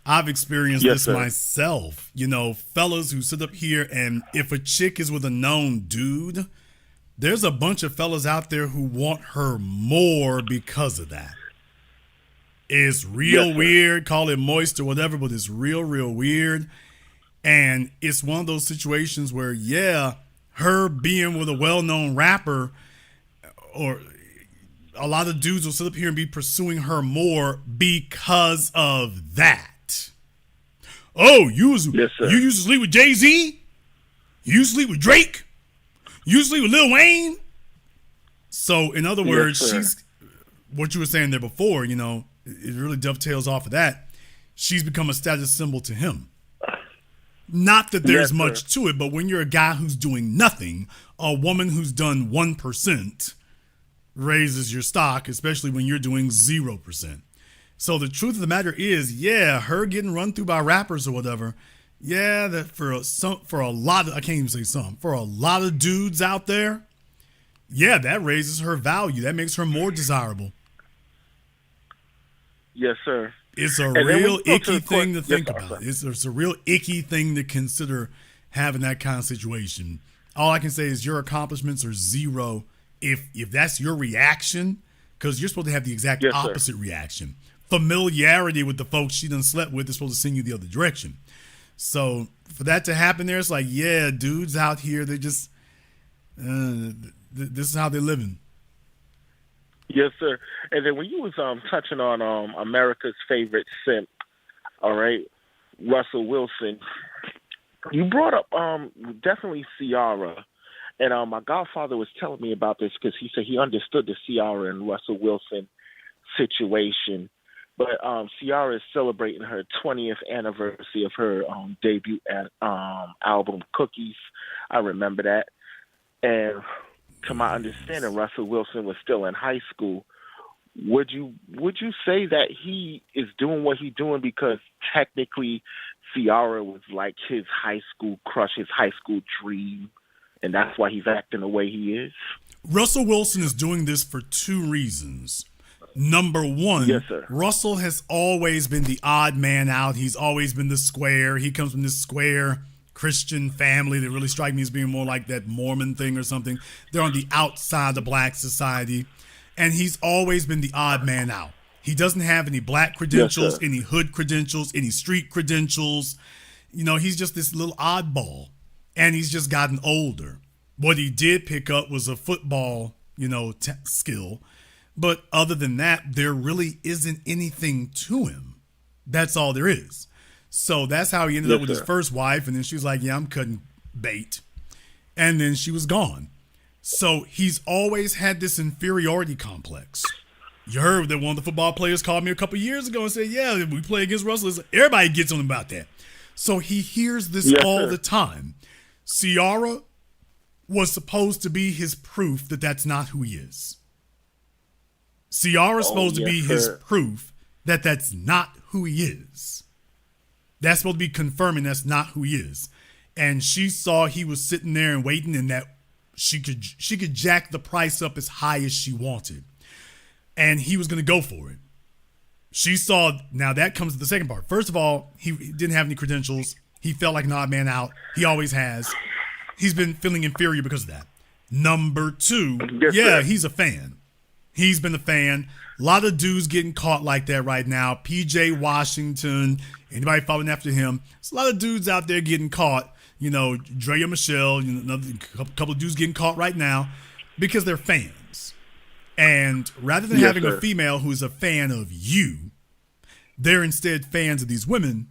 I've experienced this myself. Fellas who sit up here, and if a chick is with a known dude, there's a bunch of fellas out there who want her more because of that. It's real weird. Call it moist or whatever, but it's real, real weird. And it's one of those situations where, her being with a well-known rapper, or a lot of dudes will sit up here and be pursuing her more because of that. Oh, you used to sleep with Jay-Z? You used to sleep with Drake? You used to sleep with Lil Wayne? So, in other words, she's what you were saying there before, it really dovetails off of that. She's become a status symbol to him. Not that there's much to it, but when you're a guy who's doing nothing, a woman who's done 1% raises your stock, especially when you're doing 0%. So the truth of the matter is, her getting run through by rappers or whatever, that for a lot of, I can't even say some, for a lot of dudes out there, that raises her value. That makes her more desirable. Yes, sir. It's a real icky thing to think about. It's a real icky thing to consider having that kind of situation. All I can say is your accomplishments are zero if that's your reaction, because you're supposed to have the exact opposite reaction. familiarity with the folks she done slept with is supposed to send you the other direction. So for that to happen there, it's like, yeah, dudes out here, they just, this is how they're living. Yes, sir. And then when you was touching on America's favorite simp, all right, Russell Wilson, you brought up definitely Ciara. And my godfather was telling me about this because he said he understood the Ciara and Russell Wilson situation. But Ciara is celebrating her 20th anniversary of her debut album, Cookies. I remember that. And to my understanding, Russell Wilson was still in high school. Would you say that he is doing what he's doing because technically Ciara was like his high school crush, his high school dream, and that's why he's acting the way he is? Russell Wilson is doing this for two reasons. Number one, yes, sir. Russell has always been the odd man out. He's always been the square. He comes from this square Christian family that really strike me as being more like that Mormon thing or something. They're on the outside of black society. And he's always been the odd man out. He doesn't have any black credentials, yes, any hood credentials, any street credentials. You know, he's just this little oddball. And he's just gotten older. What he did pick up was a football, skill. But other than that, there really isn't anything to him. That's all there is. So that's how he ended up with his first wife. And then she was like, yeah, I'm cutting bait. And then she was gone. So he's always had this inferiority complex. You heard that one of the football players called me a couple years ago and said, yeah, we play against Russell. Everybody gets on him about that. So he hears this all the time. Ciara was supposed to be his proof that that's not who he is. Ciara's supposed to be his proof that that's not who he is. That's supposed to be confirming that's not who he is. And she saw he was sitting there and waiting, and that she could jack the price up as high as she wanted. And he was going to go for it. She saw, now that comes to the second part. First of all, he didn't have any credentials. He felt like an odd man out. He always has. He's been feeling inferior because of that. Number two, he's a fan. He's been a fan. A lot of dudes getting caught like that right now. PJ Washington, anybody following after him. There's a lot of dudes out there getting caught. Drea Michelle, another couple of dudes getting caught right now because they're fans. And rather than having a female who's a fan of you, they're instead fans of these women.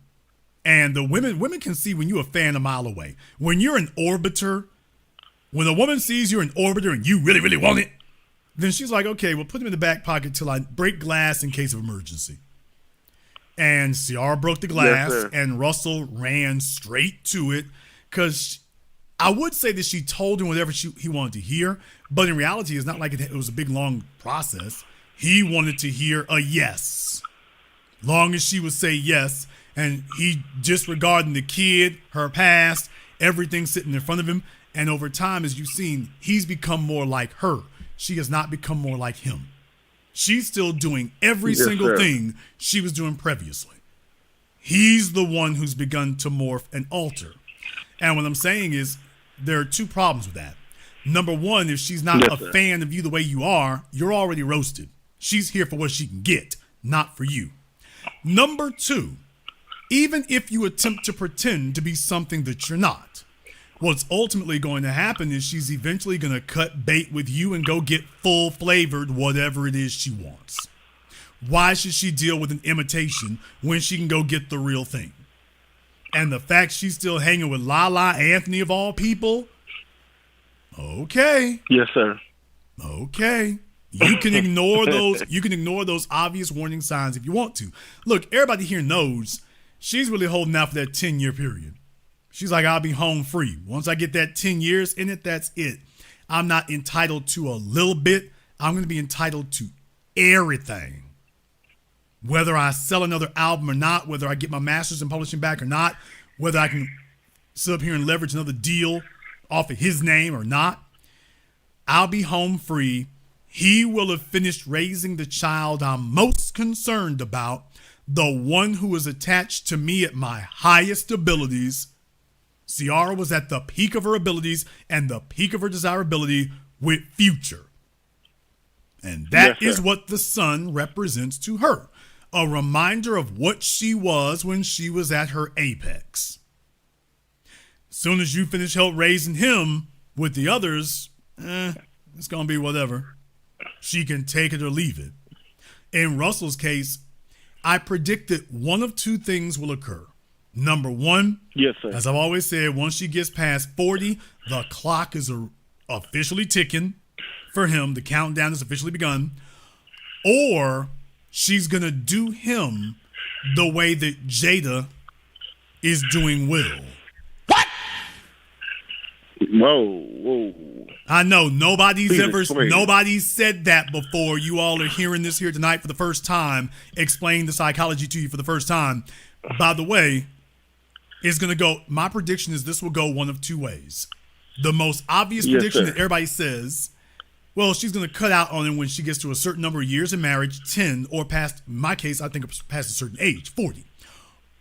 And the women can see when you're a fan a mile away. When you're an orbiter, when a woman sees you're an orbiter and you really, really want it, then she's like, okay, well, put them in the back pocket till I break glass in case of emergency. And Ciara broke the glass, and Russell ran straight to it because I would say that she told him whatever he wanted to hear, but in reality, it's not like it was a big, long process. He wanted to hear a yes. Long as she would say yes, and he disregarding the kid, her past, everything sitting in front of him, and over time, as you've seen, he's become more like her. She has not become more like him. She's still doing every single thing she was doing previously. He's the one who's begun to morph and alter. And what I'm saying is there are two problems with that. Number one, if she's not a fan of you the way you are, you're already roasted. She's here for what she can get, not for you. Number two, even if you attempt to pretend to be something that you're not, what's ultimately going to happen is she's eventually going to cut bait with you and go get full flavored whatever it is she wants. Why should she deal with an imitation when she can go get the real thing? And the fact she's still hanging with Lala Anthony of all people, okay. Yes, sir. Okay. You can ignore those. You can ignore those obvious warning signs if you want to. Look, everybody here knows she's really holding out for that 10-year period. She's like, I'll be home free. Once I get that 10 years in it, that's it. I'm not entitled to a little bit. I'm going to be entitled to everything. Whether I sell another album or not, whether I get my master's in publishing back or not, whether I can sit up here and leverage another deal off of his name or not, I'll be home free. He will have finished raising the child I'm most concerned about, the one who is attached to me at my highest abilities. Ciara was at the peak of her abilities and the peak of her desirability with Future. And that is what the son represents to her. a reminder of what she was when she was at her apex. Soon as you finish help raising him with the others, it's going to be whatever. She can take it or leave it. In Russell's case, I predict that one of two things will occur. Number one, yes, sir. As I've always said, once she gets past 40, the clock is officially ticking for him. The countdown has officially begun. Or she's going to do him the way that Jada is doing Will. What? Whoa. I know nobody's said that before. You all are hearing this here tonight for the first time, explain the psychology to you for the first time. By the way, my prediction is this will go one of two ways. The most obvious prediction that everybody says, well, she's going to cut out on him when she gets to a certain number of years in marriage, 10, or past, in my case, I think past a certain age, 40.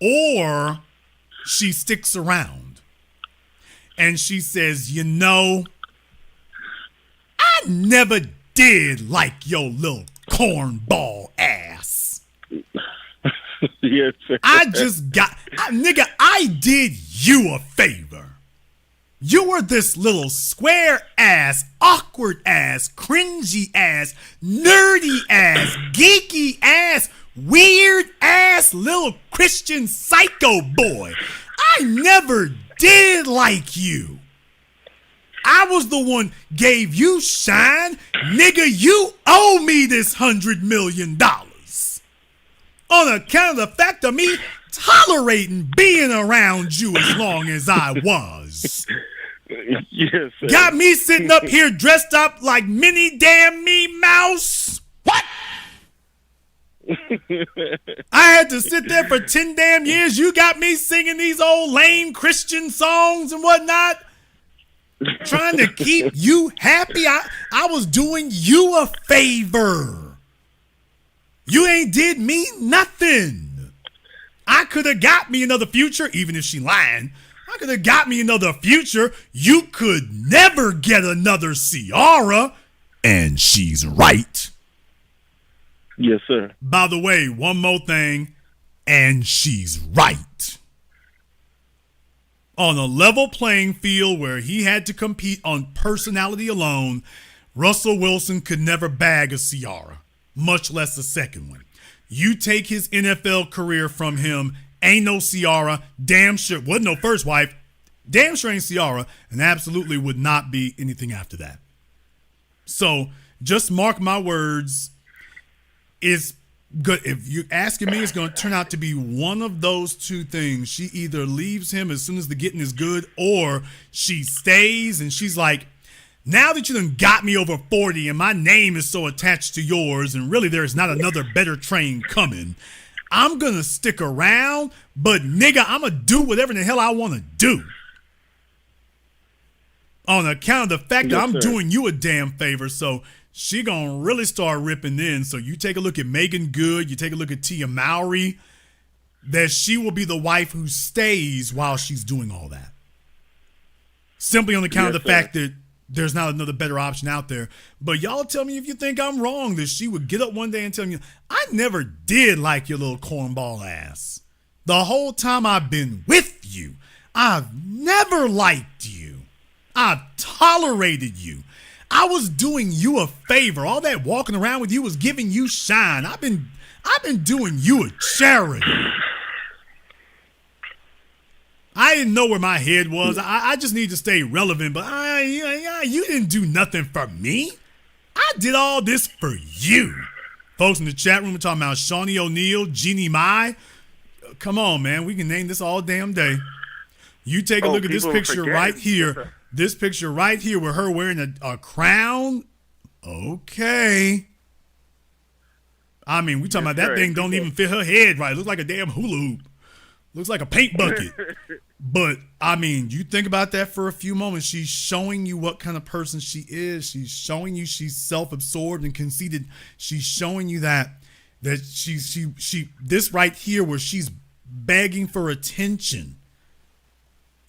Or she sticks around and she says, I never did like your little cornball ass. Yes, sir. I did you a favor. You were this little square ass, awkward ass, cringy ass, nerdy ass, geeky ass, weird ass little Christian psycho boy. I never did like you. I was the one gave you shine. Nigga, you owe me this $100 million. On account of the fact of me tolerating being around you as long as I was. Yes, sir. Got me sitting up here dressed up like Minnie damn me mouse. What? I had to sit there for 10 damn years. You got me singing these old lame Christian songs and whatnot. Trying to keep you happy. I was doing you a favor. You ain't did me nothing. I could have got me another future, even if she lying. I could have got me another future. You could never get another Ciara. And she's right. Yes, sir. By the way, one more thing. And she's right. On a level playing field where he had to compete on personality alone, Russell Wilson could never bag a Ciara, much less a second one. You take his NFL career from him, ain't no Ciara, damn sure, wasn't no first wife, damn sure ain't Ciara, and absolutely would not be anything after that. So just mark my words, it's good. If you're asking me, it's going to turn out to be one of those two things. She either leaves him as soon as the getting is good, or she stays and she's like, now that you done got me over 40 and my name is so attached to yours and really there's not another better train coming, I'm going to stick around, but nigga, I'm going to do whatever the hell I want to do. On account of the fact that I'm doing you a damn favor, so she gonna really start ripping in. So you take a look at Megan Good, you take a look at Tia Mowry, that she will be the wife who stays while she's doing all that. Simply on account of the fact that there's not another better option out there. But y'all tell me if you think I'm wrong, that she would get up one day and tell me, I never did like your little cornball ass. The whole time I've been with you, I've never liked you. I've tolerated you. I was doing you a favor. All that walking around with you was giving you shine. I've been doing you a charity. I didn't know where my head was. I just need to stay relevant. But you didn't do nothing for me. I did all this for you. Folks in the chat room are talking about Shawnee O'Neal, Jeannie Mai. Come on, man. We can name this all damn day. You take a look at this picture right here. This picture right here with her wearing a crown. Okay. I mean, we talking about that thing don't even fit her head right. It looks like a damn hula hoop. Looks like a paint bucket. But, I mean, you think about that for a few moments. She's showing you what kind of person she is. She's showing you she's self-absorbed and conceited. She's showing you that she this right here where she's begging for attention.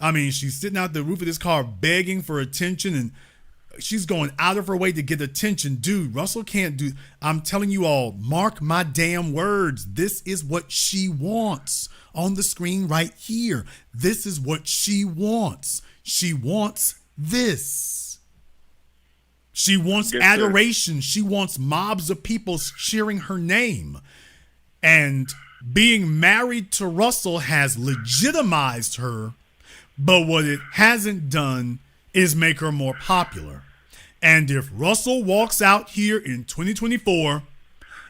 I mean, she's sitting out the roof of this car begging for attention, and She's going out of her way to get attention. Dude, Russell can't do. I'm telling you all, mark my damn words. This is what she wants on the screen right here. This is what she wants. She wants this. She wants adoration. She wants mobs of people cheering her name. And being married to Russell has legitimized her, but what it hasn't done is make her more popular. And if Russell walks out here in 2024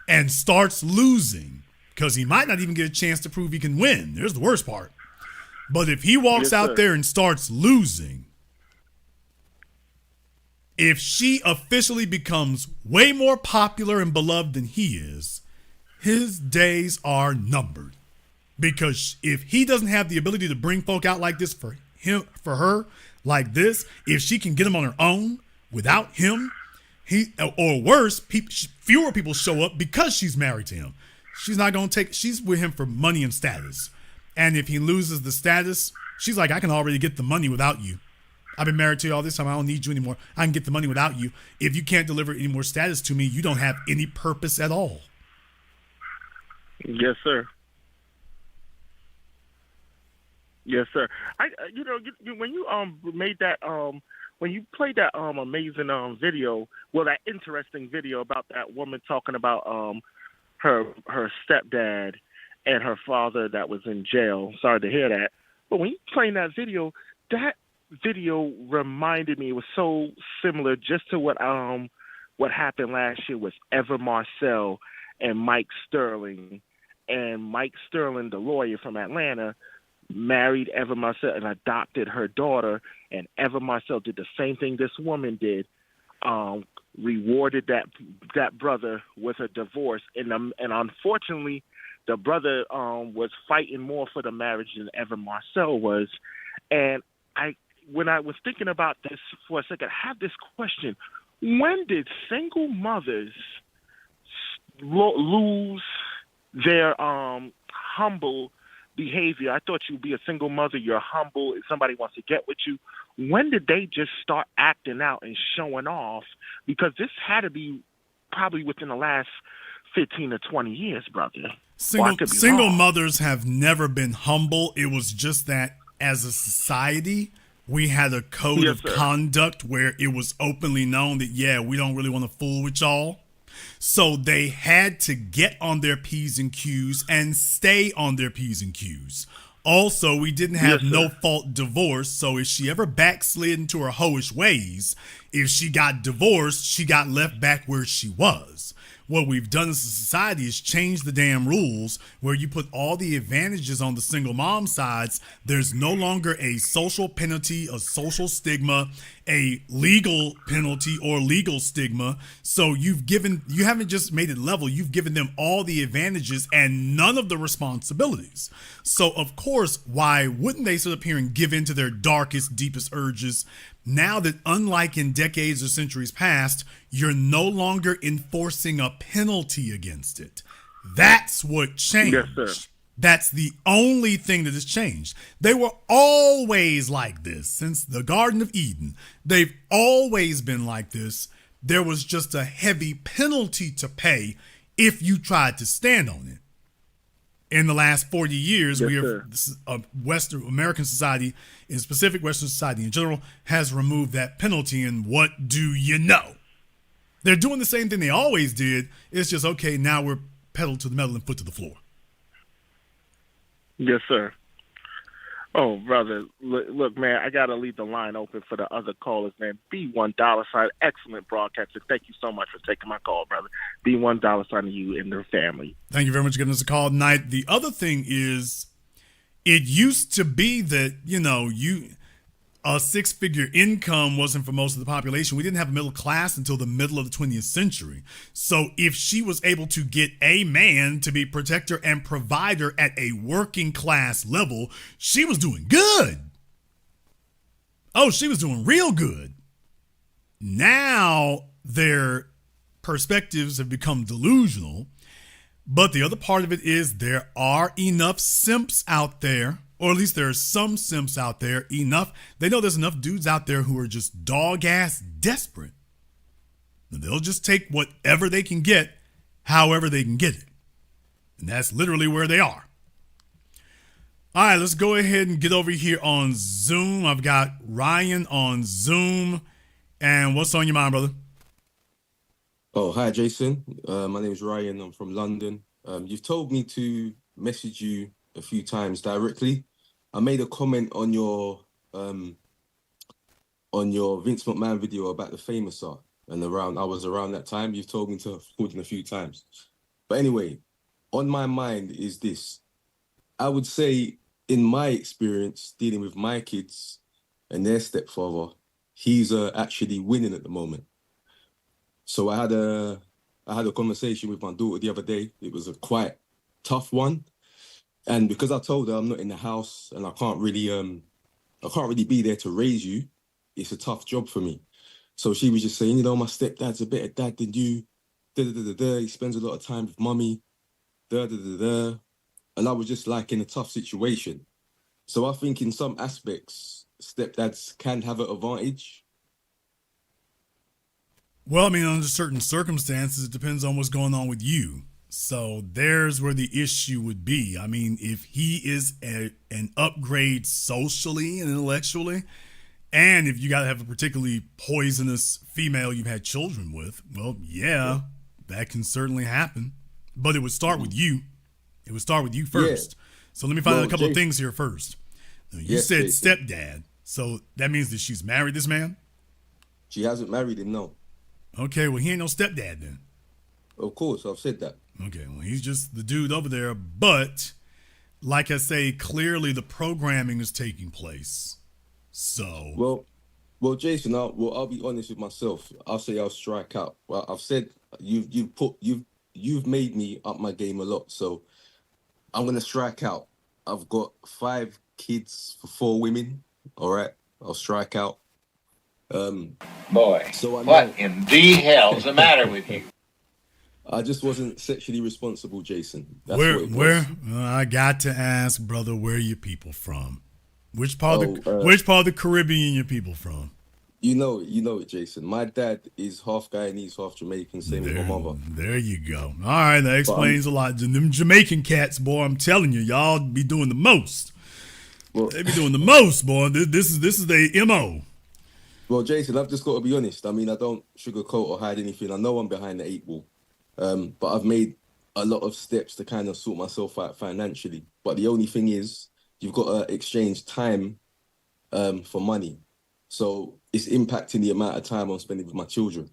and starts losing, because he might not even get a chance to prove he can win, there's the worst part. But if he walks out there and starts losing, if she officially becomes way more popular and beloved than he is, his days are numbered. Because if he doesn't have the ability to bring folk out like this for her, like this, if she can get him on her own without him, or worse, fewer people show up because she's married to him. She's not going to she's with him for money and status. And if he loses the status, she's like, I can already get the money without you. I've been married to you all this time. I don't need you anymore. I can get the money without you. If you can't deliver any more status to me, you don't have any purpose at all. Yes, sir. Yes, sir. When you made that when you played that amazing video, that interesting video about that woman talking about her stepdad and her father that was in jail. Sorry to hear that. But when you played that video reminded me, it was so similar just to what happened last year with Ever Marcel and Mike Sterling. And Mike Sterling, the lawyer from Atlanta, married Ever Marcel and adopted her daughter. And Ever Marcel did the same thing this woman did, rewarded that brother with a divorce. And unfortunately, the brother was fighting more for the marriage than Ever Marcel was. And when I was thinking about this for a second, I have this question. When did single mothers lose their humble behavior? I thought you'd be a single mother, you're humble, if somebody wants to get with you. When did they just start acting out and showing off? Because this had to be probably within the last 15 to 20 years, brother. Single mothers have never been humble. It was just that as a society, we had a code of conduct where it was openly known that, we don't really want to fool with y'all. So they had to get on their P's and Q's and stay on their P's and Q's. Also, we didn't have no-fault divorce, so if she ever backslid into her hoish ways, if she got divorced, she got left back where she was. What we've done as a society is change the damn rules where you put all the advantages on the single mom sides. There's no longer a social penalty, a social stigma, a legal penalty or legal stigma. So you haven't just made it level, you've given them all the advantages and none of the responsibilities. So of course, why wouldn't they sit up here and give in to their darkest, deepest urges? Now that, unlike in decades or centuries past, you're no longer enforcing a penalty against it. That's what changed. Yes, sir. That's the only thing that has changed. They were always like this since the Garden of Eden. They've always been like this. There was just a heavy penalty to pay if you tried to stand on it. In the last 40 years, Western American society, in specific Western society in general, has removed that penalty. And what do you know? They're doing the same thing they always did. It's just, okay, now we're pedal to the metal and foot to the floor. Yes, sir. Oh, brother, look, man, I got to leave the line open for the other callers, man. $B1, excellent broadcaster. Thank you so much for taking my call, brother. $B1 to you and their family. Thank you very much for giving us a call tonight. The other thing is, it used to be that, a six-figure income wasn't for most of the population. We didn't have a middle class until the middle of the 20th century. So if she was able to get a man to be protector and provider at a working class level, she was doing good. Oh, she was doing real good. Now their perspectives have become delusional. But the other part of it is there are enough simps out there Or at least there are some simps out there enough. They know there's enough dudes out there who are just dog ass desperate. They'll just take whatever they can get, however they can get it. And that's literally where they are. All right, let's go ahead and get over here on Zoom. I've got Ryan on Zoom. And what's on your mind, brother? Oh, hi, Jason. My name is Ryan. I'm from London. You've told me to message you a few times directly. I made a comment on your Vince McMahon video about the famous art, and I was around that time. You've told me to call in a few times. But anyway, on my mind is this. I would say, in my experience dealing with my kids and their stepfather, he's actually winning at the moment. So I had a conversation with my daughter the other day. It was a quite tough one, and because I told her I'm not in the house and I can't really be there to raise you, it's a tough job for me. So she was just saying, my stepdad's a better dad than you. He spends a lot of time with mummy. And I was just like in a tough situation. So I think in some aspects, stepdads can have an advantage. Well, I mean, under certain circumstances, it depends on what's going on with you. So there's where the issue would be. I mean, if he is an upgrade socially and intellectually, and if you got to have a particularly poisonous female you've had children with, well, yeah, that can certainly happen. But it would start with you. It would start with you first. Yeah. So let me find out a couple of things here first. You said stepdad. So that means that she's married this man? She hasn't married him, no. Okay, well, he ain't no stepdad then. Of course, I've said that. Okay, well, he's just the dude over there. But, like I say, clearly the programming is taking place. So... Well, Jason, I'll be honest with myself. I'll say I'll strike out. Well, I've said you've made me up my game a lot, so I'm gonna strike out. I've got 5 kids for 4 women. All right, I'll strike out. Boy, so what in the hell's the matter with you? I just wasn't sexually responsible, Jason. That's where I got to ask, brother, where are your people from? Which part of the Caribbean your people from? You know it, Jason. My dad is half Guyanese, half Jamaican, same with my mother. There you go. All right, that explains a lot. Them Jamaican cats, boy, I'm telling you, y'all be doing the most. Well, they be doing the most, boy. This is their MO. Well, Jason, I've just got to be honest. I mean, I don't sugarcoat or hide anything. I know I'm behind the 8 ball. But I've made a lot of steps to kind of sort myself out financially. But the only thing is, you've got to exchange time for money. So it's impacting the amount of time I'm spending with my children.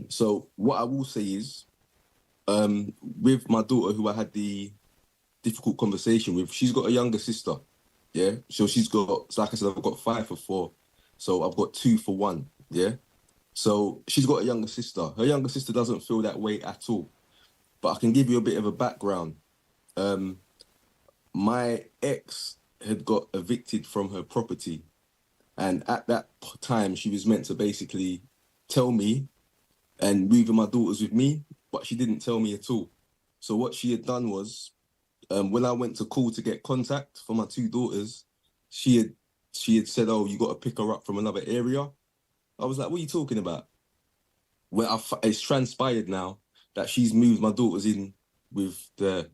So what I will say is, with my daughter, who I had the difficult conversation with, she's got a younger sister. Yeah. So she's got, like I said, I've got 5 for 4. So I've got 2 for 1. Yeah. So she's got a younger sister. Her younger sister doesn't feel that way at all. But I can give you a bit of a background. My ex had got evicted from her property. And at that time, she was meant to basically tell me and move my daughters with me, but she didn't tell me at all. So what she had done was, when I went to call to get contact for my 2 daughters, she had said, "Oh, you got to pick her up from another area." I was like, "What are you talking about?" Well, it's transpired now that she's moved my daughters in with the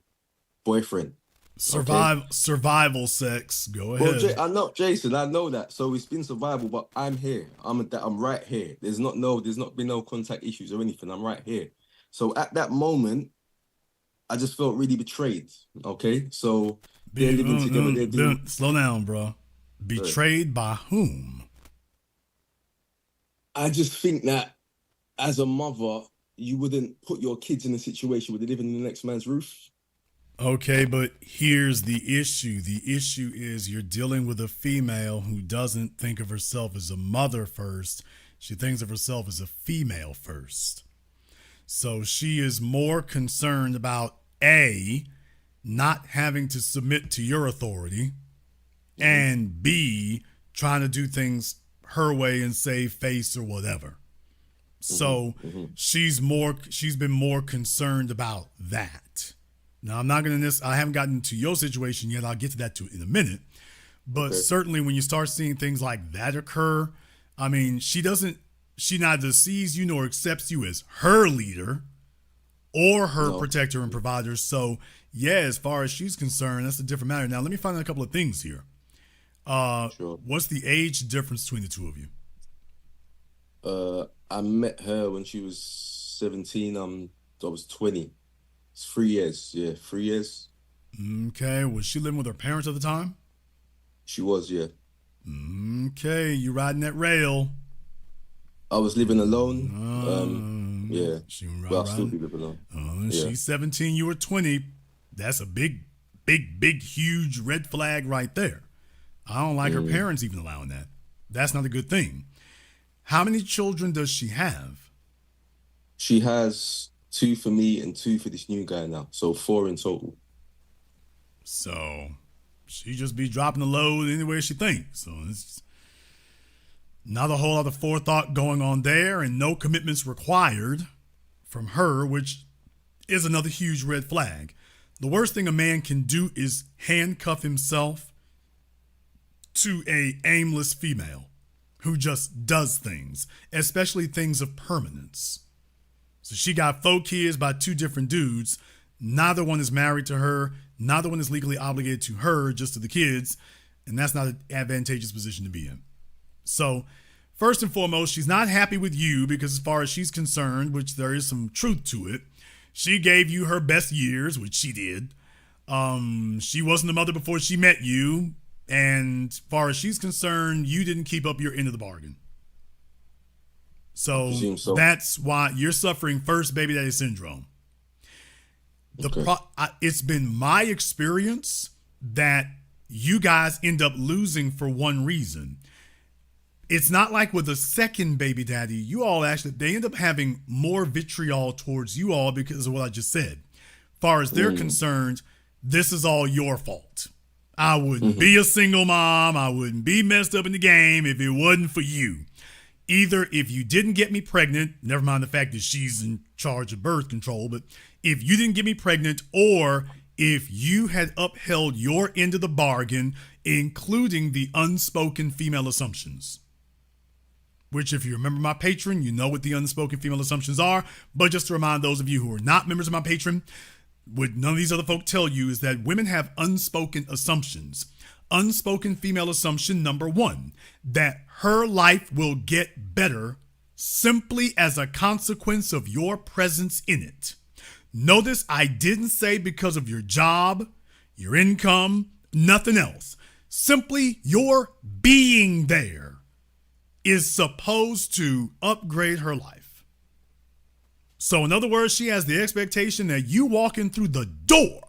boyfriend. Survival sex. Go ahead. Well, I know, Jason. I know that. So it's been survival, but I'm here. I'm right here. There's not been no contact issues or anything. I'm right here. So at that moment, I just felt really betrayed. Okay, so they're living together. Slow down, bro. Betrayed by whom? I just think that as a mother, you wouldn't put your kids in a situation where they're living in the next man's roof. Okay, but here's the issue. The issue is you're dealing with a female who doesn't think of herself as a mother first. She thinks of herself as a female first. So she is more concerned about A, not having to submit to your authority, and B, trying to do things her way and save face or whatever. So she's been more concerned about that. Now, I'm not going to I haven't gotten to your situation yet. I'll get to that in a minute. But certainly when you start seeing things like that occur, I mean, she neither sees you nor accepts you as her leader or her protector and provider. So, yeah, as far as she's concerned, that's a different matter. Now, let me find out a couple of things here. Sure. What's the age difference between the two of you? I met her when she was 17. I was 20. It's 3 years. Yeah, 3 years. Okay. Was she living with her parents at the time? She was, yeah. Okay. You riding that rail? I was living alone. Yeah. But I'll still be living alone. She's 17. You were 20. That's a big, huge red flag right there. I don't like her parents even allowing that. That's not a good thing. How many children does she have? She has 2 for me and 2 for this new guy now. So 4 in total. So she just be dropping the load anywhere she thinks. So it's not a whole lot of forethought going on there and no commitments required from her, which is another huge red flag. The worst thing a man can do is handcuff himself to a aimless female who just does things, especially things of permanence. So she got 4 kids by 2 different dudes. Neither one is married to her. Neither one is legally obligated to her, just to the kids. And that's not an advantageous position to be in. So first and foremost, she's not happy with you because as far as she's concerned, which there is some truth to it, she gave you her best years, which she did. She wasn't a mother before she met you. And as far as she's concerned, you didn't keep up your end of the bargain. So that's why you're suffering first baby daddy syndrome. It's been my experience that you guys end up losing for one reason. It's not like with a second baby daddy, you all they end up having more vitriol towards you all because of what I just said. As far as they're concerned, this is all your fault. I wouldn't be a single mom. I wouldn't be messed up in the game if it wasn't for you. Either if you didn't get me pregnant, never mind the fact that she's in charge of birth control, but if you didn't get me pregnant or if you had upheld your end of the bargain, including the unspoken female assumptions. Which, if you remember my Patreon, you know what the unspoken female assumptions are. But just to remind those of you who are not members of my Patreon, what none of these other folk tell you is that women have unspoken assumptions. Unspoken female assumption number 1, that her life will get better simply as a consequence of your presence in it. Notice I didn't say because of your job, your income, nothing else. Simply your being there is supposed to upgrade her life. So in other words, she has the expectation that you walking through the door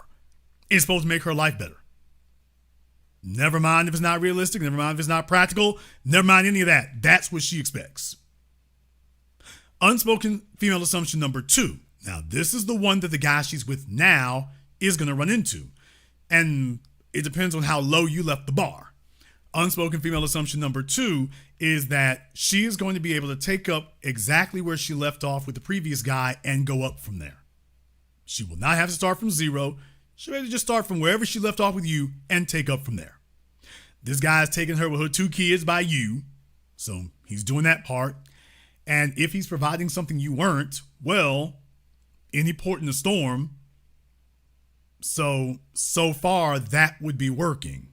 is supposed to make her life better. Never mind if it's not realistic, never mind if it's not practical, never mind any of that. That's what she expects. Unspoken female assumption number 2. Now, this is the one that the guy she's with now is going to run into. And it depends on how low you left the bar. Unspoken female assumption number 2 is that she is going to be able to take up exactly where she left off with the previous guy and go up from there. She will not have to start from 0. She'll be able to just start from wherever she left off with you and take up from there. This guy's taking her with her 2 kids by you. So he's doing that part. And if he's providing something you weren't, well, any port in the storm. So far that would be working.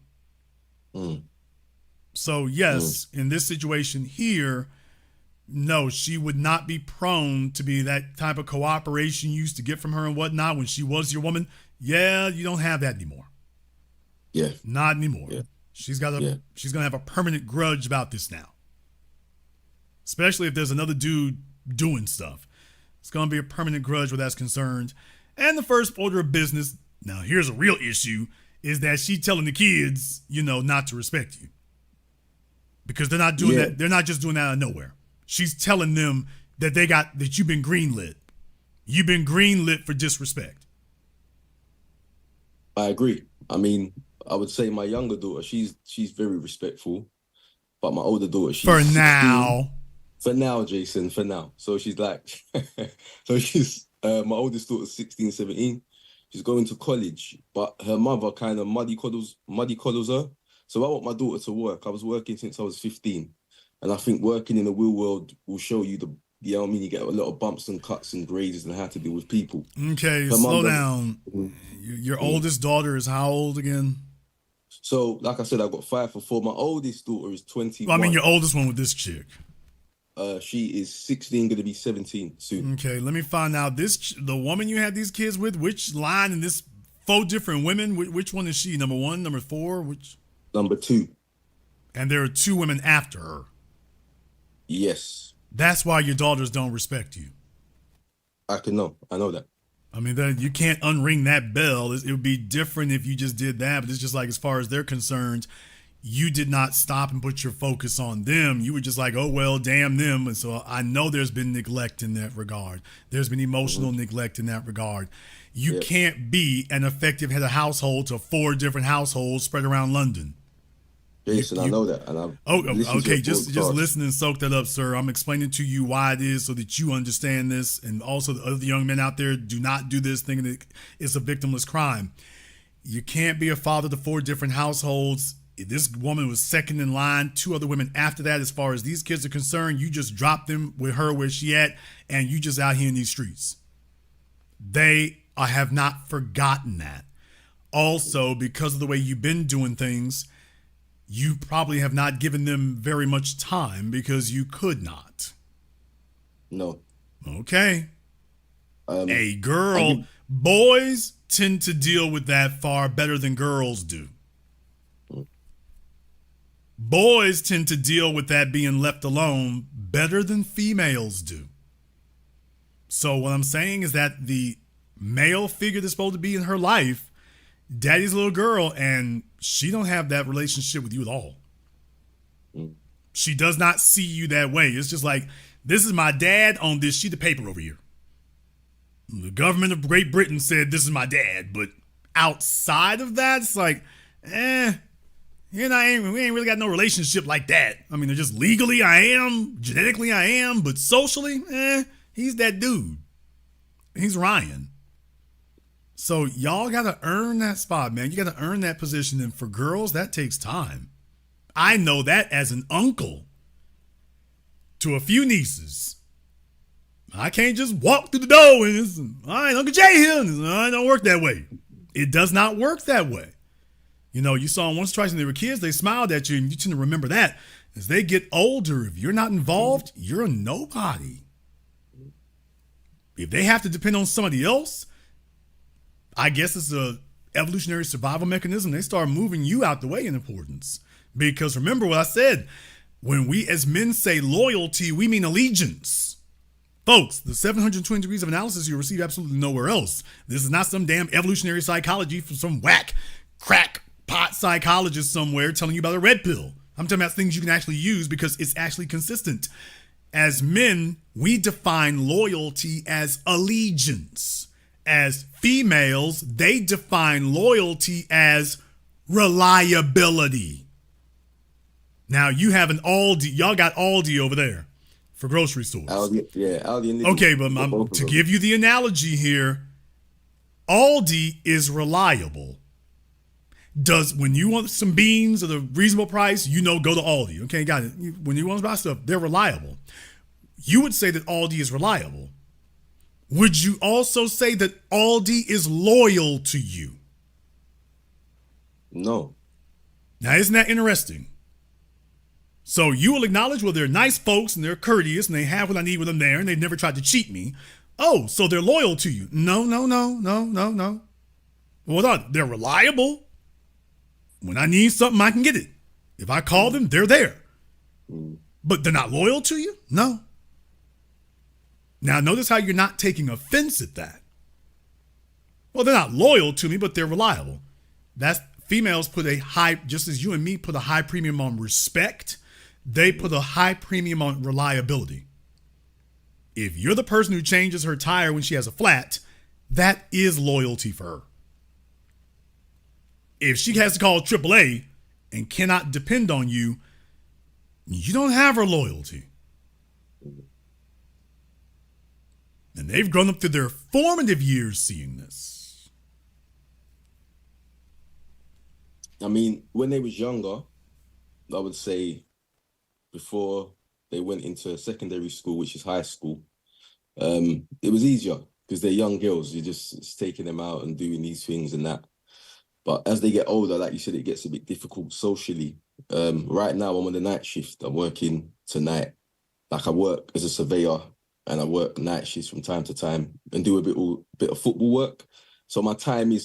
So yes, in this situation here, no, she would not be prone to be that type of cooperation you used to get from her and whatnot when she was your woman. Yeah, you don't have that anymore. Yeah. Not anymore. Yeah. She's gonna have a permanent grudge about this now. Especially if there's another dude doing stuff. It's gonna be a permanent grudge where that's concerned. And the first order of business, now here's a real issue, is that she's telling the kids, not to respect you. Because they're not doing that. They're not just doing that out of nowhere. She's telling them that that you've been greenlit. You've been greenlit for disrespect. I agree. I mean, I would say my younger daughter, she's very respectful. But my older daughter, she's for 16. now. For now, Jason, for now. So she's like, my oldest daughter's 16, 17. She's going to college, but her mother kind of muddy coddles her. So I want my daughter to work. I was working since I was 15. And I think working in the real world will show you you get a lot of bumps and cuts and grazes and how to deal with people. Okay, Her slow mum down. Your oldest daughter is how old again? So, like I said, I've got 5 for 4. My oldest daughter is 21. Well, I mean, your oldest one with this chick. She is 16, going to be 17 soon. Okay, let me find out. The woman you had these kids with, which line in this 4 different women, which one is she? Number 1, number 4? Which? Number 2. And there are 2 women after her. Yes. That's why your daughters don't respect you. I know that. I mean, you can't unring that bell. It would be different if you just did that, but it's just like, as far as they're concerned, you did not stop and put your focus on them. You were just like, oh, well, damn them. And so I know there's been neglect in that regard. There's been emotional neglect in that regard. You can't be an effective head of household to 4 different households spread around London. Jason, I know that. And okay. Just listen and soak that up, sir. I'm explaining to you why it is so that you understand this. And also the other young men out there, do not do this thinking that it's a victimless crime. You can't be a father to 4 different households. This woman was second in line, 2 other women after that. As far as these kids are concerned, you just dropped them with her where she at, and you just out here in these streets. They have not forgotten that. Also, because of the way you've been doing things, you probably have not given them very much time because you could not. No. Okay. Boys tend to deal with that far better than girls do. Boys tend to deal with that being left alone better than females do. So what I'm saying is that the male figure that's supposed to be in her life, daddy's little girl, and she don't have that relationship with you at all. She does not see you that way. It's just like, this is my dad on this sheet of paper over here. The government of Great Britain said this is my dad, but outside of that, it's like, we ain't really got no relationship like that. I mean, they're just legally I am, genetically I am, but socially, he's that dude. He's Ryan. So y'all got to earn that spot, man. You got to earn that position. And for girls, that takes time. I know that as an uncle to a few nieces. I can't just walk through the door and all right, Uncle Jay here. It don't work that way. It does not work that way. You know, you saw them once, twice when they were kids, they smiled at you, and you tend to remember that. As they get older, if you're not involved, you're a nobody. If they have to depend on somebody else, I guess it's a evolutionary survival mechanism. They start moving you out the way in importance. Because remember what I said, when we as men say loyalty, we mean allegiance. Folks, the 720 degrees of analysis you receive absolutely nowhere else. This is not some damn evolutionary psychology from some whack crackpot psychologist somewhere telling you about a red pill. I'm talking about things you can actually use because it's actually consistent. As men, we define loyalty as allegiance. As females, they define loyalty as reliability. Now you have an Aldi. Y'all got Aldi over there for grocery stores. Aldi and okay, but to give you the analogy here, Aldi is reliable. When you want some beans at a reasonable price, go to Aldi. Okay, got it. When you want to buy stuff, they're reliable. You would say that Aldi is reliable. Would you also say that Aldi is loyal to you? No. Now, isn't that interesting? So you will acknowledge, well, they're nice folks and they're courteous and they have what I need when I'm there and they've never tried to cheat me. Oh, so they're loyal to you. No. Hold on. They're reliable. When I need something, I can get it. If I call them, they're there. But they're not loyal to you? No. Now, notice how you're not taking offense at that. Well, they're not loyal to me, but they're reliable. Females put just as you and me put a high premium on respect, they put a high premium on reliability. If you're the person who changes her tire when she has a flat, that is loyalty for her. If she has to call AAA and cannot depend on you, you don't have her loyalty. And they've grown up through their formative years seeing this. I mean, when they was younger, I would say before they went into secondary school, which is high school, it was easier because they're young girls. You're just it's taking them out and doing these things and that. But as they get older, like you said, it gets a bit difficult socially. Right now, I'm on the night shift. I'm working tonight. Like I work as a surveyor and I work night shifts from time to time and do a bit of football work. So my time is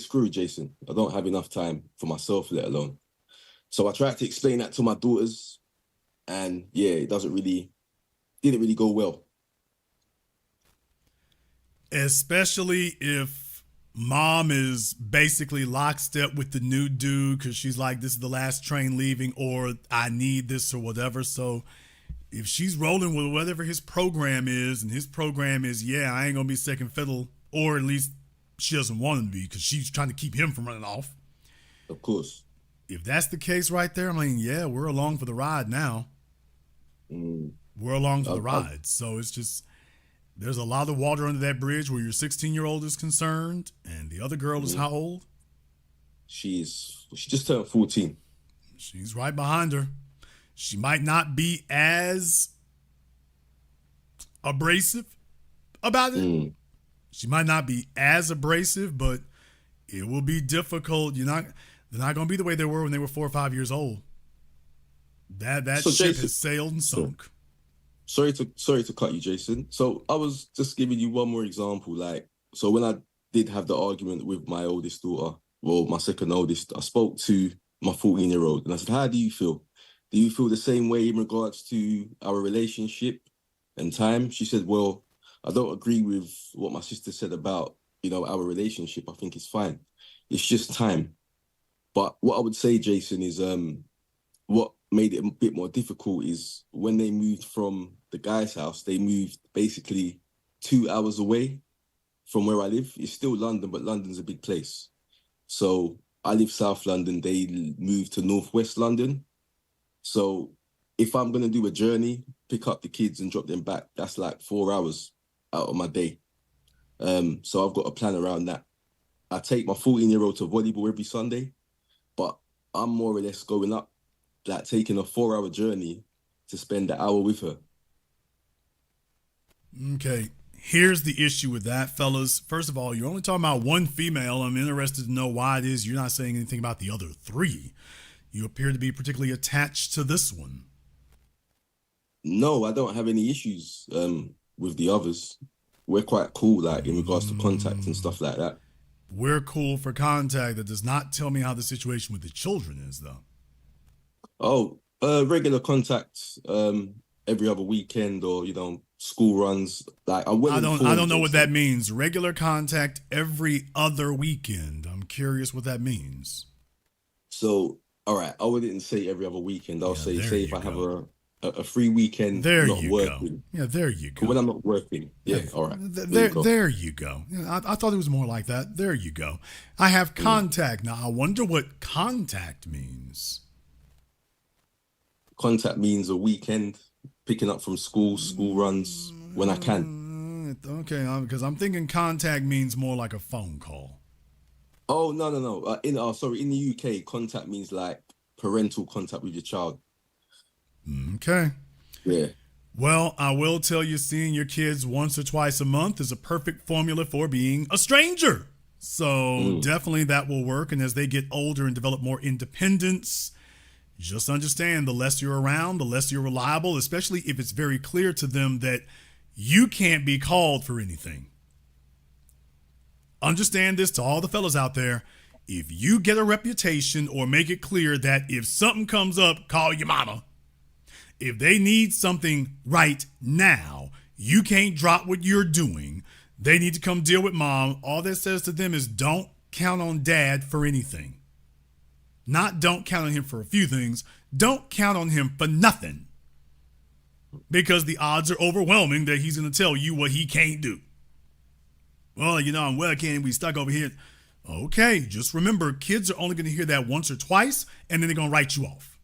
screwed, Jason. I don't have enough time for myself, let alone. So I tried to explain that to my daughters, and yeah, didn't really go well. Especially if mom is basically lockstep with the new dude because she's like, this is the last train leaving, or I need this or whatever. So if she's rolling with whatever his program is, and his program is, yeah, I ain't gonna be second fiddle, or at least she doesn't want him to be because she's trying to keep him from running off. Of course. If that's the case right there, I mean, yeah, we're along for the ride now. We're along for the ride. So it's just, there's a lot of water under that bridge where your 16-year-old is concerned, and the other girl is how old? She just turned 14. She's right behind her. She might not be as abrasive about it. She might not be as abrasive, but it will be difficult. They're not going to be the way they were when they were 4 or 5 years old. That ship Jason, has sailed and sunk. Sorry to cut you, Jason. So I was just giving you one more example. Like, so when I did have the argument with my oldest daughter, well, my second oldest, I spoke to my 14-year-old and I said, how do you feel? Do you feel the same way in regards to our relationship and time? She said, well, I don't agree with what my sister said about, our relationship. I think it's fine. It's just time. But what I would say, Jason, is what made it a bit more difficult is when they moved from the guy's house, they moved basically 2 hours away from where I live. It's still London, but London's a big place. So I live South London. They moved to Northwest London. So if I'm going to do a journey, pick up the kids and drop them back, that's like 4 hours out of my day. So I've got a plan around that. I take my 14-year-old to volleyball every Sunday, but I'm more or less going up, like taking a 4-hour journey to spend an hour with her. Okay, here's the issue with that, fellas. First of all, you're only talking about one female. I'm interested to know why it is you're not saying anything about the other 3. You appear to be particularly attached to this one. No, I don't have any issues with the others. We're quite cool, like in regards to contact and stuff like that. We're cool for contact. That does not tell me how the situation with the children is, though. Oh, regular contact every other weekend, or school runs. Like I don't know what that means. Regular contact every other weekend. I'm curious what that means. So, all right, I wouldn't say every other weekend. I'll say if I have a free weekend, there not you working. Go. Yeah, there you go. When I'm not working, all right. There you go. I thought it was more like that. There you go. I have contact now. I wonder what contact means. Contact means a weekend, picking up from school runs when I can. Okay, because I'm thinking contact means more like a phone call. Oh, no. In the UK, contact means like parental contact with your child. Okay. Yeah. Well, I will tell you, seeing your kids once or twice a month is a perfect formula for being a stranger. So definitely that will work. And as they get older and develop more independence, just understand the less you're around, the less you're reliable, especially if it's very clear to them that you can't be called for anything. Understand this to all the fellas out there. If you get a reputation or make it clear that if something comes up, call your mama. If they need something right now, you can't drop what you're doing. They need to come deal with mom. All that says to them is don't count on dad for anything. Not don't count on him for a few things. Don't count on him for nothing. Because the odds are overwhelming that he's going to tell you what he can't do. Well, I'm working and we stuck over here. Okay, just remember, kids are only going to hear that once or twice, and then they're going to write you off.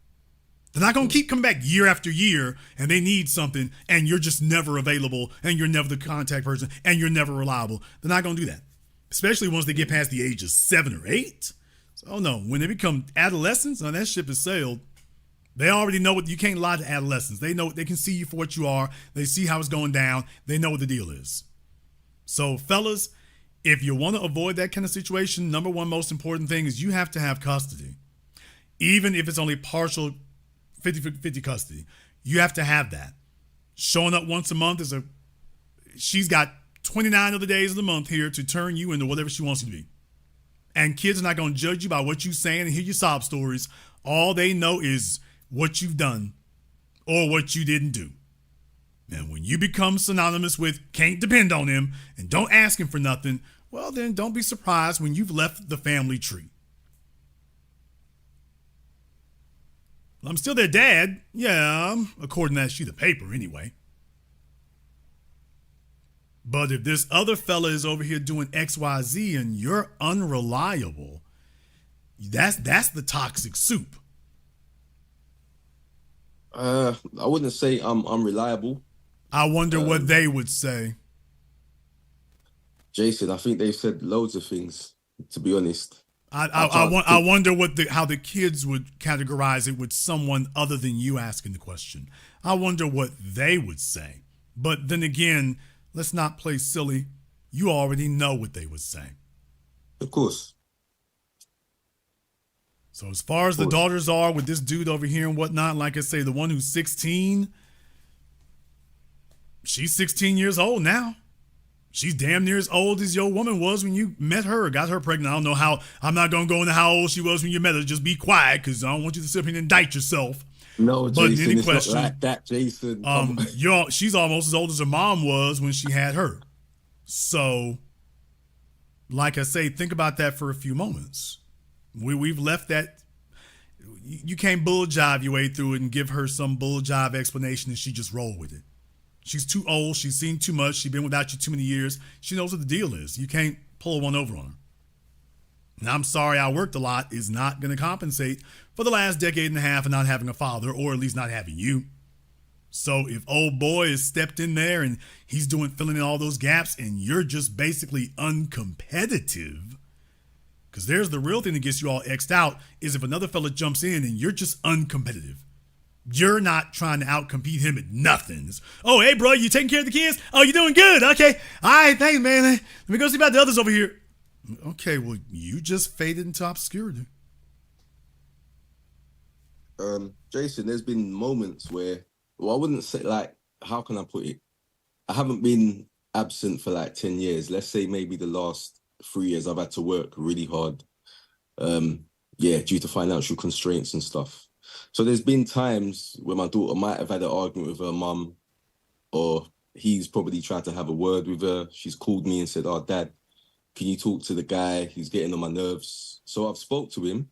They're not going to keep coming back year after year, and they need something, and you're just never available, and you're never the contact person, and you're never reliable. They're not going to do that, especially once they get past the age of 7 or 8. Oh no, when they become adolescents, that ship has sailed. They already know what you can't lie to adolescents. They know they can see you for what you are. They see how it's going down. They know what the deal is. So, fellas, if you want to avoid that kind of situation, number one most important thing is you have to have custody. Even if it's only partial 50-50 custody, you have to have that. Showing up once a month she's got 29 of the days of the month here to turn you into whatever she wants you to be. And kids are not going to judge you by what you're saying and hear your sob stories. All they know is what you've done or what you didn't do. And when you become synonymous with can't depend on him and don't ask him for nothing, well, then don't be surprised when you've left the family tree. I'm still their dad. Yeah, according to that sheet of paper anyway. But if this other fella is over here doing XYZ and you're unreliable, that's the toxic soup. I wouldn't say I'm unreliable. I wonder what they would say. Jason, I think they've said loads of things, to be honest. I wonder how the kids would categorize it with someone other than you asking the question. I wonder what they would say. But then again, let's not play silly. You already know what they would say. Of course. So as far as the daughters are with this dude over here and whatnot, like I say, the one who's 16, she's 16 years old now. She's damn near as old as your woman was when you met her or got her pregnant. I don't know how. I'm not going to go into how old she was when you met her. Just be quiet because I don't want you to sit here and indict yourself. No, but Jason, any it's question, not like that, Jason. She's almost as old as her mom was when she had her. So, like I say, think about that for a few moments. We've left that. You can't bull jive your way through it and give her some bull jive explanation and she just roll with it. She's too old. She's seen too much. She's been without you too many years. She knows what the deal is. You can't pull one over on her. And I'm sorry I worked a lot is not going to compensate for the last decade and a half of not having a father, or at least not having you. So if old boy has stepped in there and he's filling in all those gaps and you're just basically uncompetitive, because there's the real thing that gets you all X'd out is if another fella jumps in and you're just uncompetitive. You're not trying to outcompete him at nothing. It's, oh, hey, bro, you taking care of the kids? Oh, you doing good? Okay. All right, thanks, man. Let me go see about the others over here. Okay, well, you just faded into obscurity. Jason, there's been moments where, I wouldn't say, how can I put it? I haven't been absent for 10 years. Let's say maybe the last 3 years I've had to work really hard. Due to financial constraints and stuff. So there's been times where my daughter might have had an argument with her mum, or he's probably tried to have a word with her. She's called me and said, "Oh, Dad, can you talk to the guy? He's getting on my nerves." So I've spoke to him.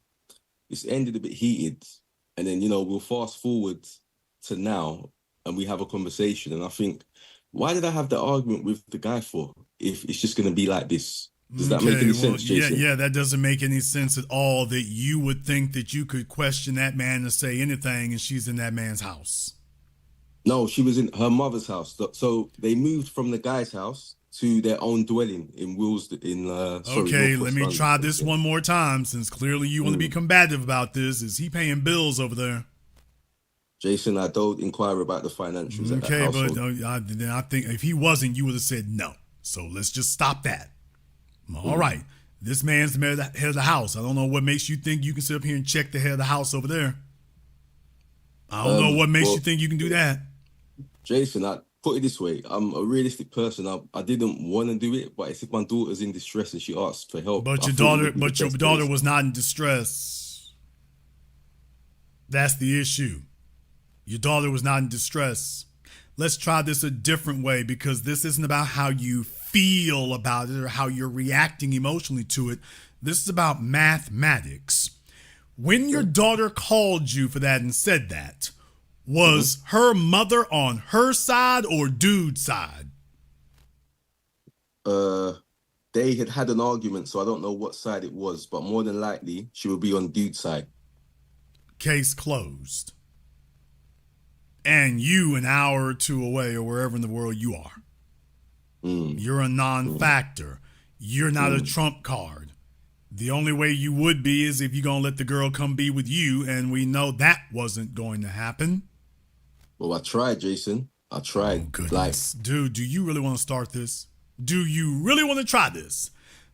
It's ended a bit heated. And then, we'll fast forward to now and we have a conversation. And I think, why did I have the argument with the guy for if it's just going to be like this? Does that make any sense, Jason? Yeah, that doesn't make any sense at all that you would think that you could question that man to say anything and she's in that man's house. No, she was in her mother's house. So they moved from the guy's house to their own dwelling in Okay, let me try this one more time since clearly you want to be combative about this. Is he paying bills over there? Jason, I don't inquire about the financials at that household. But I think if he wasn't, you would have said no. So let's just stop that. All right. This man's the head of the house. I don't know what makes you think you can sit up here and check the head of the house over there. I don't know what makes you think you can do that. Jason, I put it this way. I'm a realistic person. I didn't want to do it, but it's if my daughter's in distress and she asks for help. But your daughter was not in distress. That's the issue. Your daughter was not in distress. Let's try this a different way because this isn't about how you feel about it or how you're reacting emotionally to it. This is about mathematics. When your daughter called you for that and said that, was her mother on her side or dude's side? They had an argument, so I don't know what side it was, but more than likely she would be on dude's side. Case closed. And you an hour or two away or wherever in the world you are. You're a non-factor. You're not a trump card. The only way you would be is if you're going to let the girl come be with you, and we know that wasn't going to happen. Well, I tried, Jason. I tried. Oh, goodness. Dude, do you really want to start this? Do you really want to try this?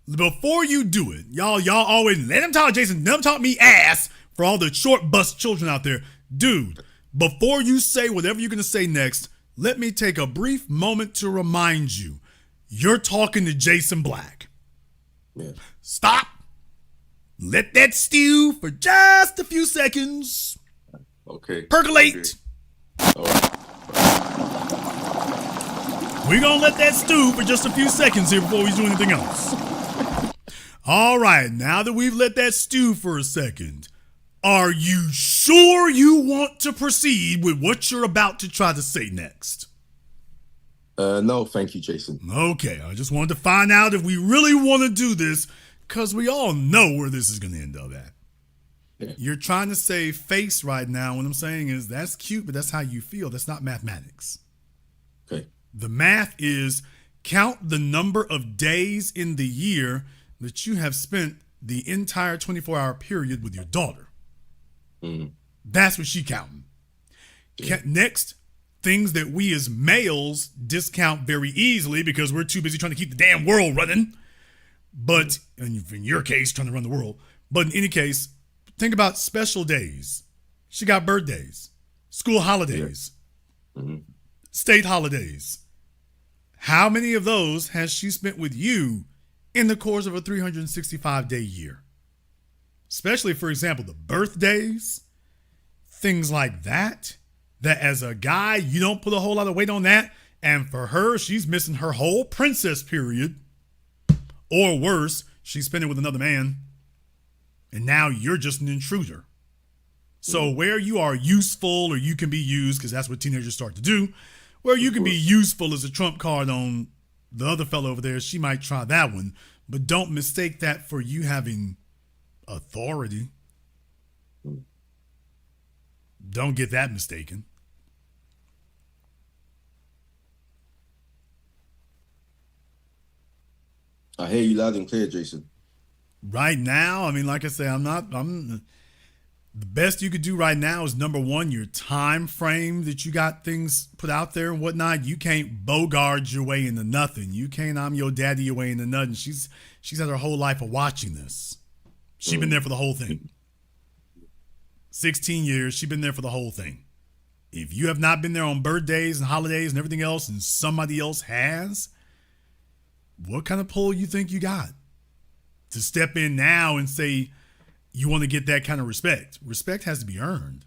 Before you do it, y'all always let him talk, Jason. Let him talk me ass for all the short bus children out there. Dude, before you say whatever you're going to say next, let me take a brief moment to remind you, you're talking to Jason Black. Yeah. Stop. Let that stew for just a few seconds. Okay. Percolate. Okay. All right. We're going to let that stew for just a few seconds here before we do anything else. All right, now that we've let that stew for a second, are you sure you want to proceed with what you're about to try to say next? No, thank you, Jason. Okay, I just wanted to find out if we really want to do this, because we all know where this is going to end up at. Yeah. You're trying to save face right now. What I'm saying is that's cute, but that's how you feel. That's not mathematics. Okay. The math is count the number of days in the year that you have spent the entire 24-hour period with your daughter. Mm-hmm. That's what she counting. Yeah. Next, things that we as males discount very easily because we're too busy trying to keep the damn world running. But in your case, trying to run the world. But in any case, think about special days. She got birthdays, school holidays, state holidays. How many of those has she spent with you in the course of a 365-day year? Especially, for example, the birthdays, things like that as a guy, you don't put a whole lot of weight on that. And for her, she's missing her whole princess period. Or worse, she's spending with another man. And now you're just an intruder. So where you are useful, or you can be used, because that's what teenagers start to do, where you can be useful as a trump card on the other fellow over there, she might try that one. But don't mistake that for you having authority. Don't get that mistaken. I hear you loud and clear, Jason. Right now, I mean, like I say, the best you could do right now is, number one, your time frame that you got things put out there and whatnot. You can't bogart your way into nothing. You can't I'm your daddy your way into nothing. She's had her whole life of watching this. She's been there for the whole thing. 16 years, she's been there for the whole thing. If you have not been there on birthdays and holidays and everything else, and somebody else has, what kind of pull you think you got to step in now and say you want to get that kind of respect? Respect has to be earned.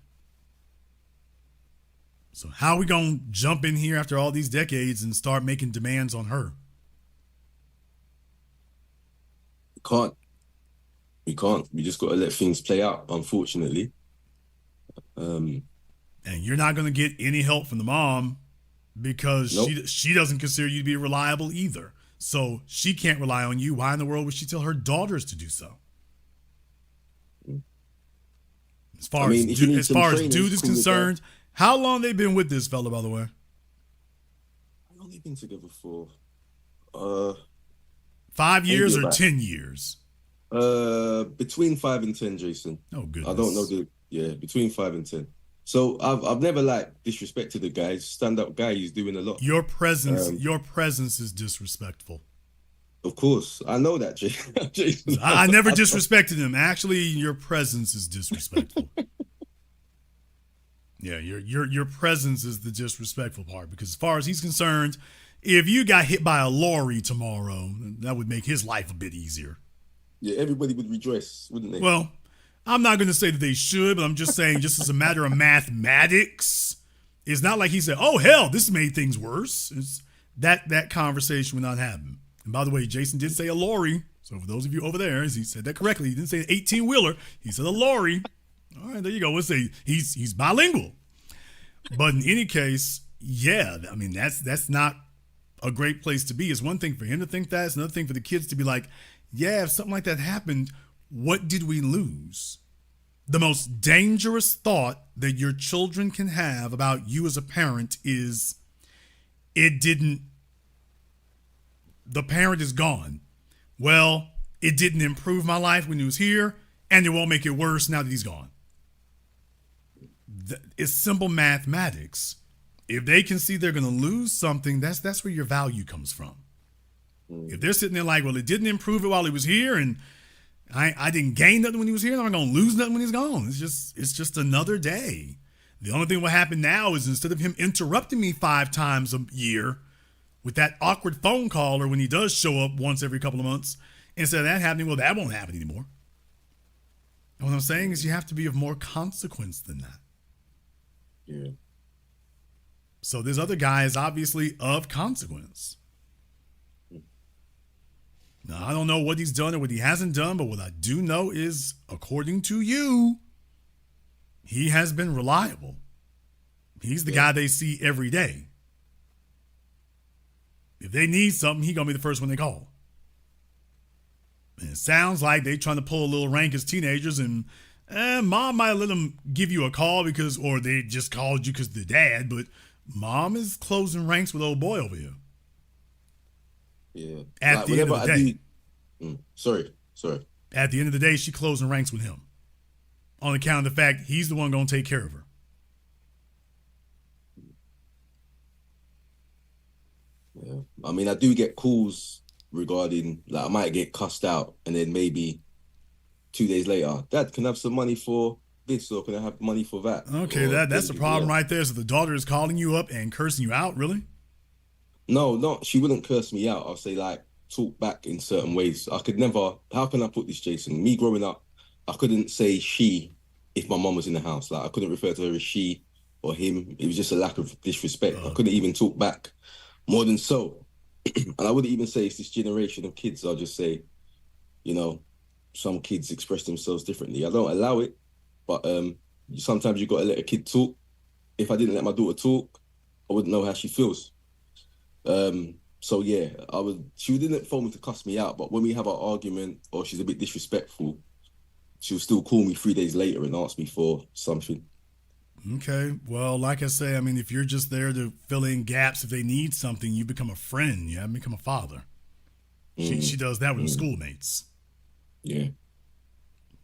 So how are we going to jump in here after all these decades and start making demands on her? We can't. We just got to let things play out, unfortunately. And you're not going to get any help from the mom because Nope. she doesn't consider you to be reliable either. So she can't rely on you. Why in the world would she tell her daughters to do so? As far as dude is concerned, how long they been with this fella, by the way? How long they been together for? 5 years maybe or about- 10 years? Between 5 and 10, Jason. Oh, goodness. I don't know between 5 and 10. So I've never disrespected the guy. He's a stand-up guy. He's doing a lot. Your presence is disrespectful. Of course, I know that, Jason. I never disrespected him. Actually, your presence is disrespectful. Yeah, your presence is the disrespectful part, because as far as he's concerned, if you got hit by a lorry tomorrow, that would make his life a bit easier. Yeah, everybody would rejoice, wouldn't they? Well, I'm not going to say that they should, but I'm just saying, just as a matter of mathematics, it's not like he said, oh, hell, this made things worse. It's that conversation we're not having. And by the way, Jason did say a lorry. So for those of you over there, he said that correctly. He didn't say an 18-wheeler. He said a lorry. All right, there you go. Let's say he's bilingual. But in any case, yeah, I mean, that's not a great place to be. It's one thing for him to think that. It's another thing for the kids to be like, yeah, if something like that happened, what did we lose? The most dangerous thought that your children can have about you as a parent is the parent is gone. Well, it didn't improve my life when he was here, and it won't make it worse now that he's gone. It's simple mathematics. If they can see they're going to lose something, that's where your value comes from. If they're sitting there like, well, it didn't improve it while he was here, and I didn't gain nothing when he was here, and I'm not going to lose nothing when he's gone. It's just another day. The only thing what happened now is instead of him interrupting me 5 times a year with that awkward phone call, or when he does show up once every couple of months, instead of that happening, well, that won't happen anymore. And what I'm saying is you have to be of more consequence than that. Yeah. So this other guy is obviously of consequence. Now, I don't know what he's done or what he hasn't done, but what I do know is, according to you, he has been reliable. He's the guy they see every day. If they need something, he gonna be the first one they call. And it sounds like they trying to pull a little rank as teenagers, and mom might let them give you a call or they just called you because they're dad, but mom is closing ranks with old boy over here. Yeah. At the end of the day. Sorry. At the end of the day, she closing ranks with him. On account of the fact he's the one going to take care of her. Yeah. I mean, I do get calls regarding, like, I might get cussed out, and then maybe 2 days later, Dad, can I have some money for this, or can I have money for that? Okay, that's the problem right there. So the daughter is calling you up and cursing you out, really? No, she wouldn't curse me out. I'll say, like, talk back in certain ways. I could never, how can I put this, Jason? Me growing up, I couldn't say she if my mum was in the house. Like, I couldn't refer to her as she or him. It was just a lack of disrespect. I couldn't even talk back more than so. And I wouldn't even say it's this generation of kids. I'll just say, you know, some kids express themselves differently. I don't allow it, but sometimes you got to let a kid talk. If I didn't let my daughter talk, I wouldn't know how she feels. So yeah, she didn't phone me to cuss me out, but when we have an argument or she's a bit disrespectful, she'll still call me 3 days later and ask me for something. Okay. Well, like I say, I mean, if you're just there to fill in gaps, if they need something, you become a friend. You haven't become a father. She does that with her schoolmates. Yeah.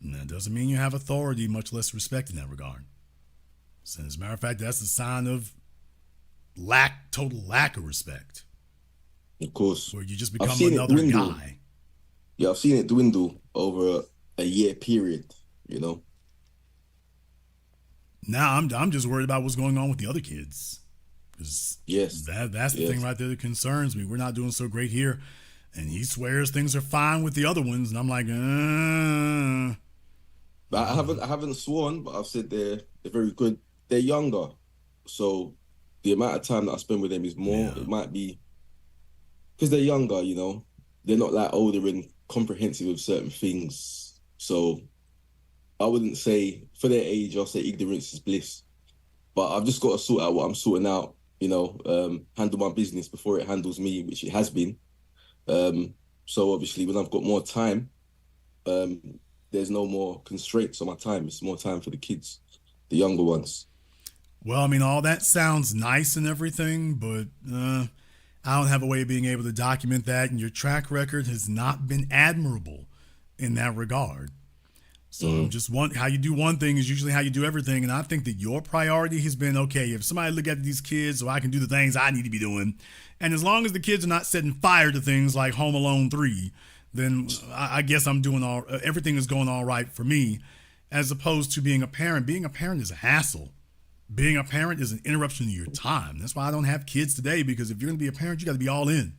And that doesn't mean you have authority, much less respect in that regard. So as a matter of fact, that's a sign of total lack of respect. Of course. Where you just become another guy. Yeah, I've seen it dwindle over a year period, you know. Now I'm just worried about what's going on with the other kids. Because that's the thing right there that concerns me. We're not doing so great here. And he swears things are fine with the other ones, and I'm like, I haven't sworn, but I've said they're very good. They're younger, so the amount of time that I spend with them is more. Yeah. It might be because they're younger, you know. They're not like older and comprehensive of certain things. So I wouldn't say for their age, I'll say ignorance is bliss. But I've just got to sort out what I'm sorting out, you know, handle my business before it handles me, which it has been. So obviously when I've got more time, there's no more constraints on my time. It's more time for the kids, the younger ones. Well, I mean, all that sounds nice and everything, but I don't have a way of being able to document that, and your track record has not been admirable in that regard. So how you do one thing is usually how you do everything, and I think that your priority has been, okay, if somebody look at these kids so I can do the things I need to be doing, and as long as the kids are not setting fire to things like Home Alone 3, then I guess I'm doing everything is going all right for me, as opposed to being a parent. Being a parent is a hassle. Being a parent is an interruption of your time. That's why I don't have kids today, because if you're going to be a parent, you got to be all in.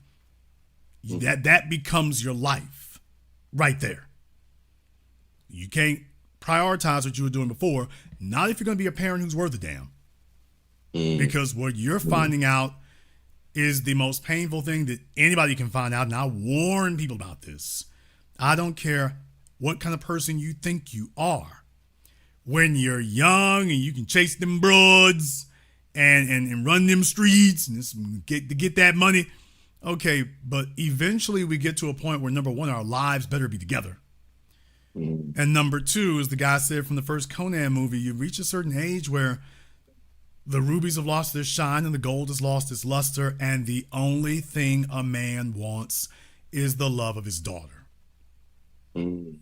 That becomes your life right there. You can't prioritize what you were doing before, not if you're going to be a parent who's worth a damn. Because what you're finding out is the most painful thing that anybody can find out, and I warn people about this. I don't care what kind of person you think you are. When you're young and you can chase them broads and run them streets and get that money, okay, but eventually we get to a point where, number one, our lives better be together. And number two, as the guy said from the first Conan movie, you reach a certain age where the rubies have lost their shine and the gold has lost its luster, and the only thing a man wants is the love of his daughter. Mm.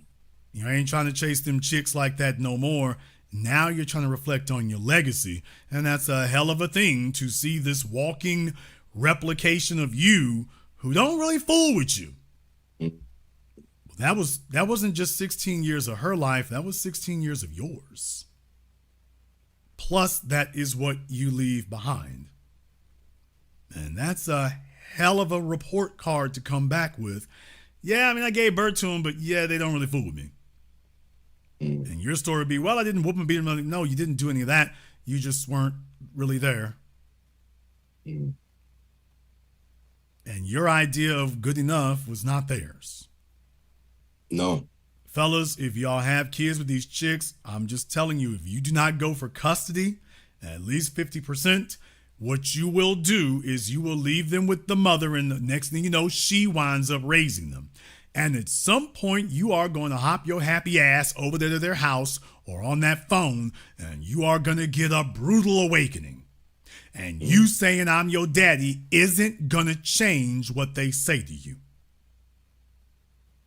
You ain't trying to chase them chicks like that no more. Now you're trying to reflect on your legacy. And that's a hell of a thing to see this walking replication of you who don't really fool with you. Mm. That wasn't just 16 years of her life. That was 16 years of yours. Plus, that is what you leave behind. And that's a hell of a report card to come back with. Yeah, I mean, I gave birth to him, but yeah, they don't really fool with me. Mm. And your story would be, well, I didn't whoop him, beat him. No, you didn't do any of that. You just weren't really there. Mm. And your idea of good enough was not theirs. No. Fellas, if y'all have kids with these chicks, I'm just telling you, if you do not go for custody, at least 50%, what you will do is you will leave them with the mother, and the next thing you know, she winds up raising them. And at some point, you are going to hop your happy ass over there to their house or on that phone, and you are going to get a brutal awakening. And you saying I'm your daddy isn't going to change what they say to you.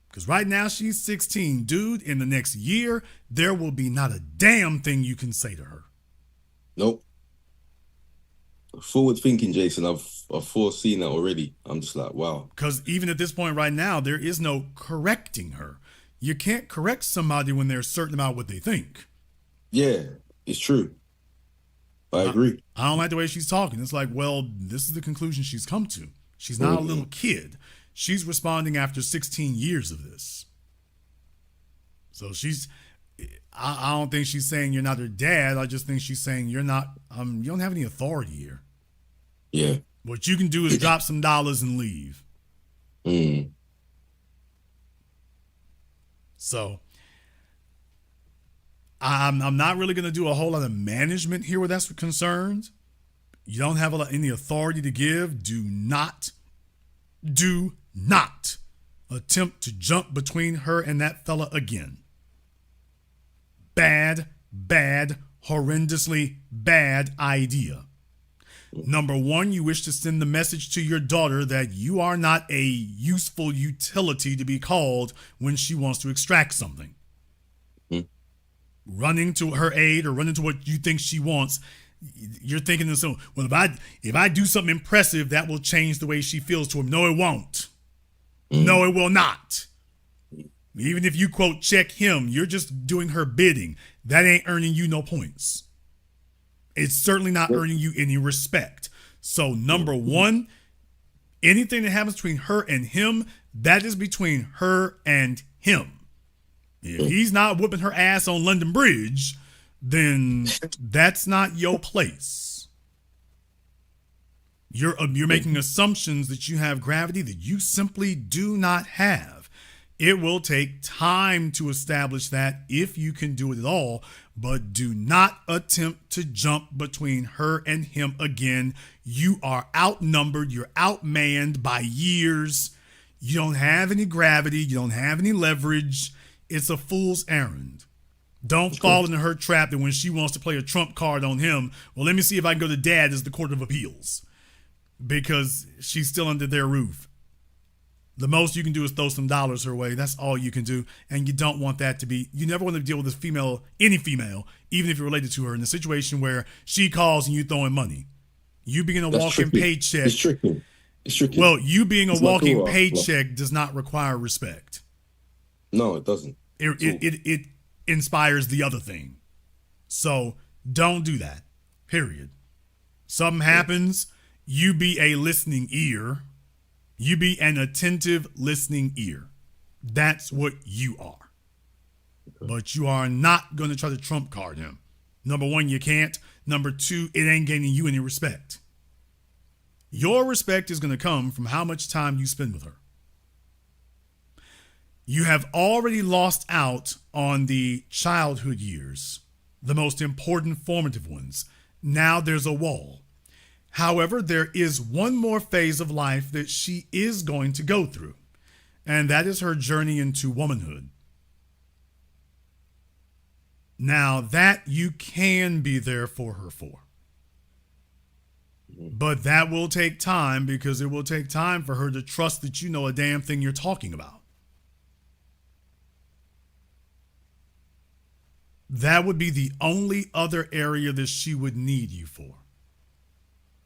Because right now she's 16. Dude, in the next year, there will be not a damn thing you can say to her. Nope. Forward thinking, Jason. I've foreseen that already. I'm just like, wow. Because even at this point right now, there is no correcting her. You can't correct somebody when they're certain about what they think. Yeah, it's true. I agree. I don't like the way she's talking. It's like, well, this is the conclusion she's come to. She's not a little kid. She's responding after 16 years of this. So I don't think she's saying you're not her dad. I just think she's saying you're not, you don't have any authority here. Yeah. What you can do is drop some dollars and leave. Mm. So I'm not really going to do a whole lot of management here where that's concerned. You don't have any authority to give. Do not attempt to jump between her and that fella again. Bad, horrendously bad idea. Number one, you wish to send the message to your daughter that you are not a useful utility to be called when she wants to extract something. Running to her aid or running to what you think she wants, you're thinking this, well, if I do something impressive, that will change the way she feels to him. No, it won't. No, it will not. Even if you, quote, check him, you're just doing her bidding. That ain't earning you no points. It's certainly not earning you any respect. So number one, anything that happens between her and him, that is between her and him. If he's not whooping her ass on London Bridge, then that's not your place. You're making assumptions that you have gravity that you simply do not have. It will take time to establish that if you can do it at all, but do not attempt to jump between her and him again. You are outnumbered. You're outmanned by years. You don't have any gravity. You don't have any leverage. It's a fool's errand. Don't fall into her trap that when she wants to play a trump card on him, well, let me see if I can go to dad as the court of appeals because she's still under their roof. The most you can do is throw some dollars her way. That's all you can do. And you don't want that to be, you never want to deal with this female, any female, even if you're related to her, in a situation where she calls and you throwing money. You being a walking paycheck. It's tricky. It's tricky. Well, you being a walking paycheck does not require respect. No, it doesn't. It inspires the other thing. So don't do that. Period. Something happens, you be a listening ear. You be an attentive listening ear. That's what you are. But you are not going to try to trump card him. Number one, you can't. Number two, it ain't gaining you any respect. Your respect is going to come from how much time you spend with her. You have already lost out on the childhood years, the most important formative ones. Now there's a wall. However, there is one more phase of life that she is going to go through, and that is her journey into womanhood. Now, that you can be there for her for. But that will take time because it will take time for her to trust that you know a damn thing you're talking about. that would be the only other area that she would need you for.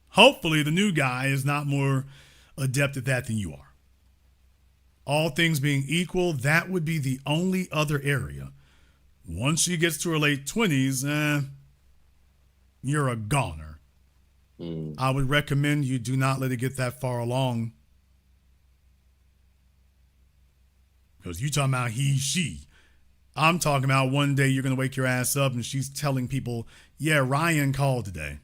Hopefully, the new guy is not more adept at that than you are. All things being equal, that would be the only other area. Once she gets to her late 20s, you're a goner. I would recommend you do not let it get that far along. Because you talking about he, she. I'm talking about one day you're going to wake your ass up and she's telling people, yeah, Ryan called today.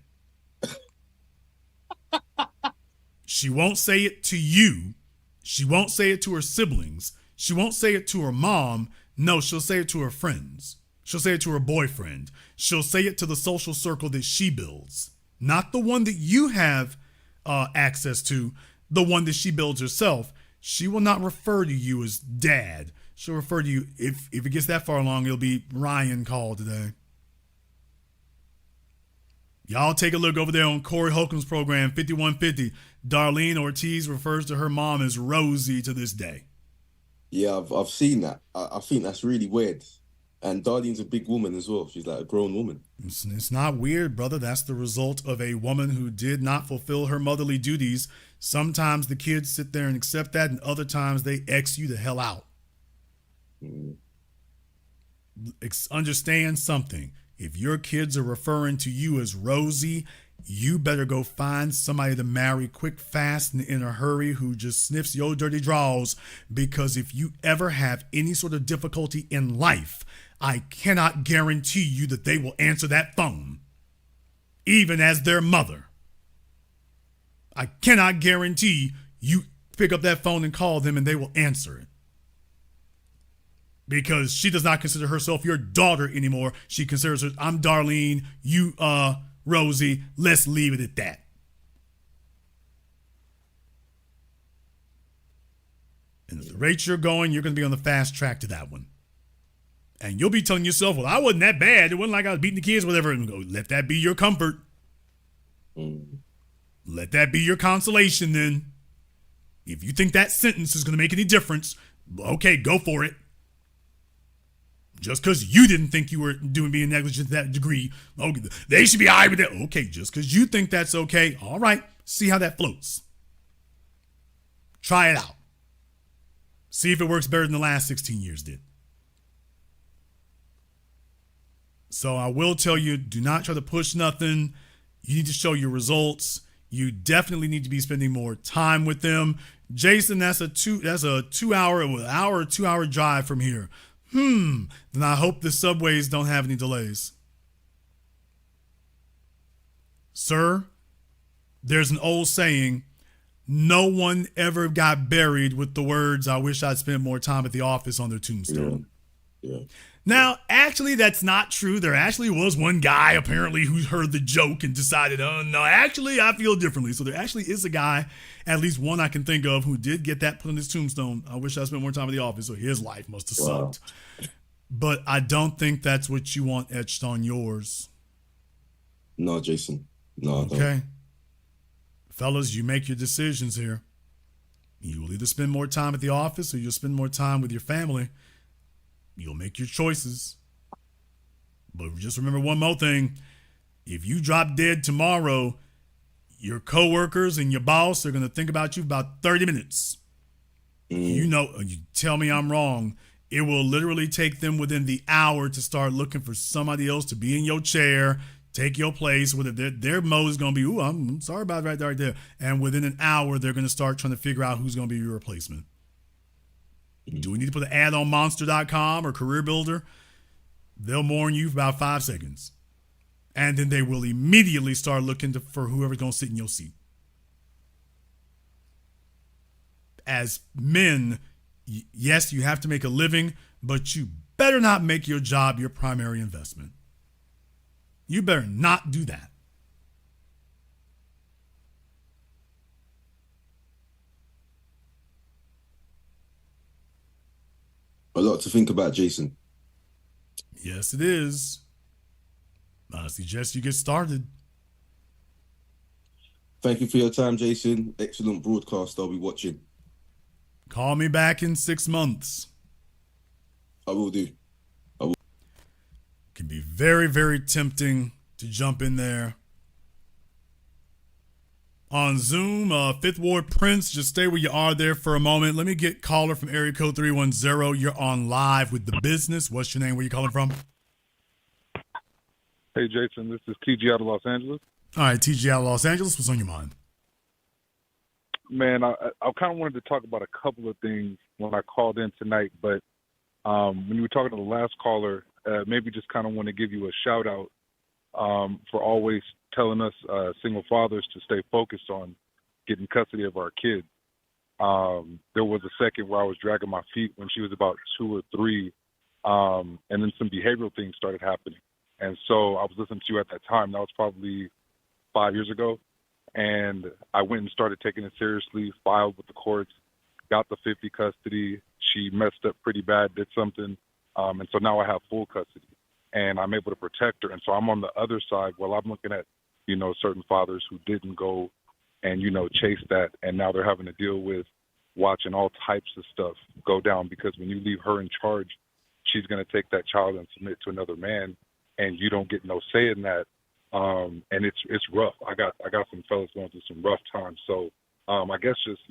She won't say it to you. She won't say it to her siblings. She won't say it to her mom. No, she'll say it to her friends. She'll say it to her boyfriend. She'll say it to the social circle that she builds. Not the one that you have access to, the one that she builds herself. She will not refer to you as dad. She'll refer to you, if it gets that far along, it'll be Ryan called today. Y'all take a look over there on Corey Holcomb's program, 5150. Darlene Ortiz refers to her mom as Rosie to this day. Yeah, I've seen that. I think that's really weird. And Darlene's a big woman as well. She's like a grown woman. It's not weird, brother. That's the result of a woman who did not fulfill her motherly duties. Sometimes the kids sit there and accept that, and other times they X you the hell out. Understand something. If your kids are referring to you as Rosie, you better go find somebody to marry quick, fast, and in a hurry who just sniffs your dirty draws. Because if you ever have any sort of difficulty in life, I cannot guarantee you that they will answer that phone, even as their mother. I cannot guarantee you pick up that phone and call them and they will answer it. Because she does not consider herself your daughter anymore. She considers her, I'm Darlene, you Rosie, let's leave it at that. And at the rate you're going, you're going to be on the fast track to that one. And you'll be telling yourself, well, I wasn't that bad. It wasn't like I was beating the kids, whatever. And go, let that be your comfort. Let that be your consolation then. If you think that sentence is going to make any difference, okay, go for it. Just because you didn't think you were being negligent to that degree, okay, they should be all right with that. Okay, just because you think that's okay, all right, see how that floats. Try it out. See if it works better than the last 16 years did. So I will tell you, do not try to push nothing. You need to show your results. You definitely need to be spending more time with them. Jason, that's a 2 hour drive from here. Then I hope the subways don't have any delays. Sir, there's an old saying, no one ever got buried with the words, I wish I'd spent more time at the office on their tombstone. Yeah. Now, actually, that's not true. There actually was one guy, apparently, who heard the joke and decided, oh, no, actually, I feel differently. So there actually is a guy, at least one I can think of, who did get that put on his tombstone. I wish I spent more time at the office, so his life must have sucked. But I don't think that's what you want etched on yours. No, Jason. No, I don't. Okay. Fellas, you make your decisions here. You will either spend more time at the office or you'll spend more time with your family. You'll make your choices. But just remember one more thing. If you drop dead tomorrow, your coworkers and your boss are going to think about you for about 30 minutes. You know, you tell me I'm wrong. It will literally take them within the hour to start looking for somebody else to be in your chair, take your place. Whether their mode is going to be, ooh, I'm sorry about it right there. And within an hour, they're going to start trying to figure out who's going to be your replacement. Do we need to put an ad on monster.com or Career Builder? They'll mourn you for about 5 seconds. And then they will immediately start looking for whoever's going to sit in your seat. As men, yes, you have to make a living, but you better not make your job your primary investment. You better not do that. A lot to think about, Jason. Yes, it is. I suggest you get started. Thank you for your time, Jason. Excellent broadcast. I'll be watching. Call me back in 6 months. I will do. Can be very, very tempting to jump in there. On Zoom, Fifth Ward Prince, just stay where you are there for a moment. Let me get caller from area code 310. You're on live with the business. What's your name? Where you calling from? Hey, Jason, this is TG out of Los Angeles. All right, TG out of Los Angeles. What's on your mind? Man, I kind of wanted to talk about a couple of things when I called in tonight, but when you were talking to the last caller, maybe just kind of want to give you a shout out for always telling us single fathers to stay focused on getting custody of our kids. There was a second where I was dragging my feet when she was about 2 or 3, and then some behavioral things started happening. And so I was listening to you at that time. That was probably 5 years ago. And I went and started taking it seriously, filed with the courts, got the 50 custody. She messed up pretty bad, did something. And so now I have full custody. And I'm able to protect her. And so I'm on the other side. Well, I'm looking at, certain fathers who didn't go and, chase that. And now they're having to deal with watching all types of stuff go down, because when you leave her in charge, she's going to take that child and submit to another man, and you don't get no say in that. And it's rough. I got some fellas going through some rough times. So I guess just,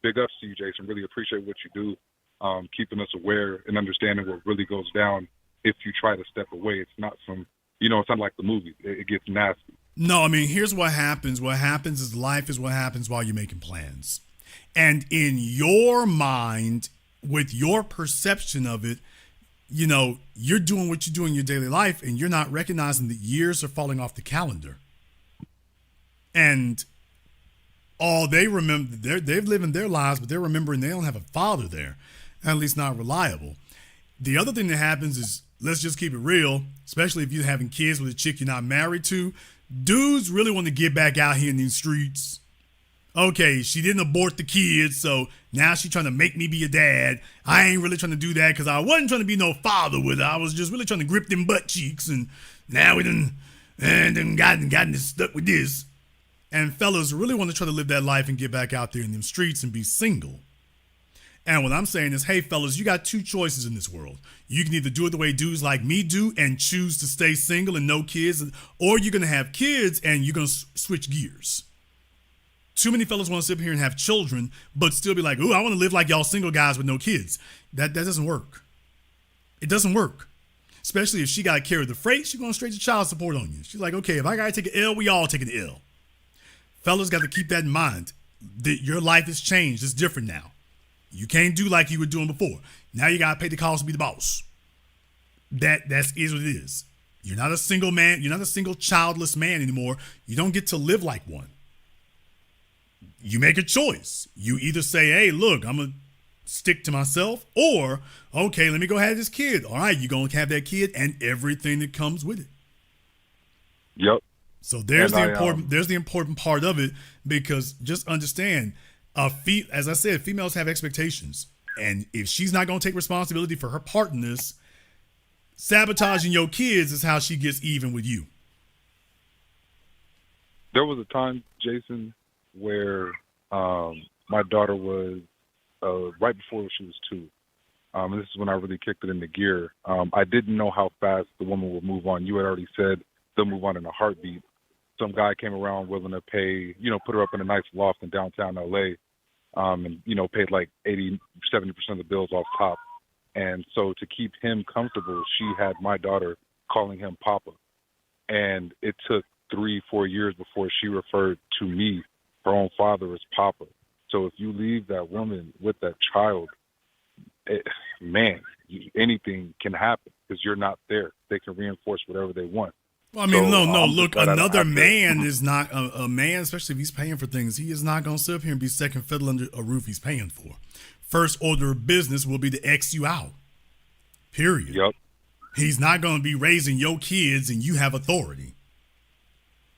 big ups to you, Jason. Really appreciate what you do, keeping us aware and understanding what really goes down if you try to step away. It's not it's not like the movie. It gets nasty. No, I mean, here's what happens. What happens is life is what happens while you're making plans. And in your mind, with your perception of it, you're doing what you do in your daily life, and you're not recognizing that years are falling off the calendar. And all they remember, they've living their lives, but they're remembering they don't have a father there, at least not reliable. The other thing that happens is, let's just keep it real, especially if you're having kids with a chick you're not married to. Dudes really want to get back out here in these streets. Okay, she didn't abort the kids, so now she's trying to make me be a dad. I ain't really trying to do that because I wasn't trying to be no father with her. I was just really trying to grip them butt cheeks, and now we done gotten stuck with this. And fellas really want to try to live that life and get back out there in them streets and be single. And what I'm saying is, hey, fellas, you got 2 choices in this world. You can either do it the way dudes like me do and choose to stay single and no kids, or you're going to have kids and you're going to switch gears. Too many fellas want to sit here and have children, but still be like, ooh, I want to live like y'all single guys with no kids. That doesn't work. It doesn't work. Especially if she got to carry the freight, she's going straight to child support on you. She's like, okay, if I got to take an L, we all take an L. Fellas got to keep that in mind. That your life has changed. It's different now. You can't do like you were doing before. Now you got to pay the cost to be the boss. That is what it is. You're not a single man. You're not a single childless man anymore. You don't get to live like one. You make a choice. You either say, hey, look, I'm going to stick to myself, or, okay, let me go have this kid. All right, you're going to have that kid and everything that comes with it. Yep. So there's the important part of it, because just understand, as I said, females have expectations. And if she's not going to take responsibility for her part in this, sabotaging your kids is how she gets even with you. There was a time, Jason, where my daughter was right before she was 2. And this is when I really kicked it into gear. I didn't know how fast the woman would move on. You had already said they'll move on in a heartbeat. Some guy came around willing to pay, put her up in a nice loft in downtown LA, and, paid like 80, 70% of the bills off top. And so to keep him comfortable, she had my daughter calling him Papa. And it took 3-4 years before she referred to me, her own father, as Papa. So if you leave that woman with that child, anything can happen because you're not there. They can reinforce whatever they want. Well, I mean, no. Look, another man is not a man, especially if he's paying for things. He is not going to sit up here and be second fiddle under a roof he's paying for. First order of business will be to X you out. Period. Yep. He's not going to be raising your kids and you have authority.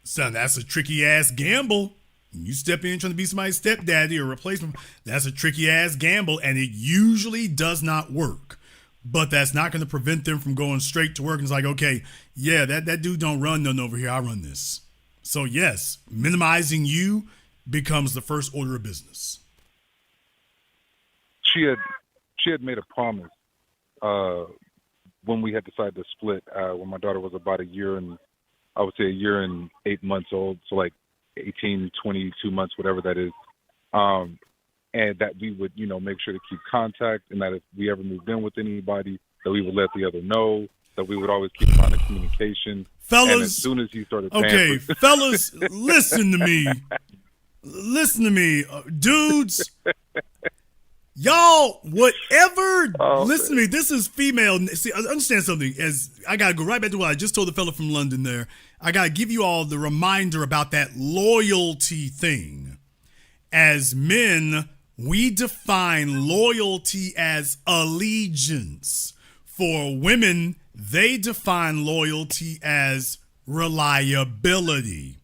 Son, that's a tricky ass gamble. You step in trying to be somebody's stepdaddy or replacement. That's a tricky ass gamble, and it usually does not work. But that's not going to prevent them from going straight to work. And it's like, okay, yeah, that dude don't run nothing over here. I run this. So yes, minimizing you becomes the first order of business. She had made a promise when we had decided to split, when my daughter was about a year and a year and 8 months old, so like 18, 22 months, whatever that is. And that we would, make sure to keep contact, and that if we ever moved in with anybody, that we would let the other know, that we would always keep a line of communication. Fellas, and as soon as he started okay, pampering, fellas, listen to me. Listen to me. Dudes, y'all, whatever, listen to me. This is female. See, understand something. As I got to go right back to what I just told the fella from London there. I got to give you all the reminder about that loyalty thing. As men, we define loyalty as allegiance. For women, they define loyalty as reliability.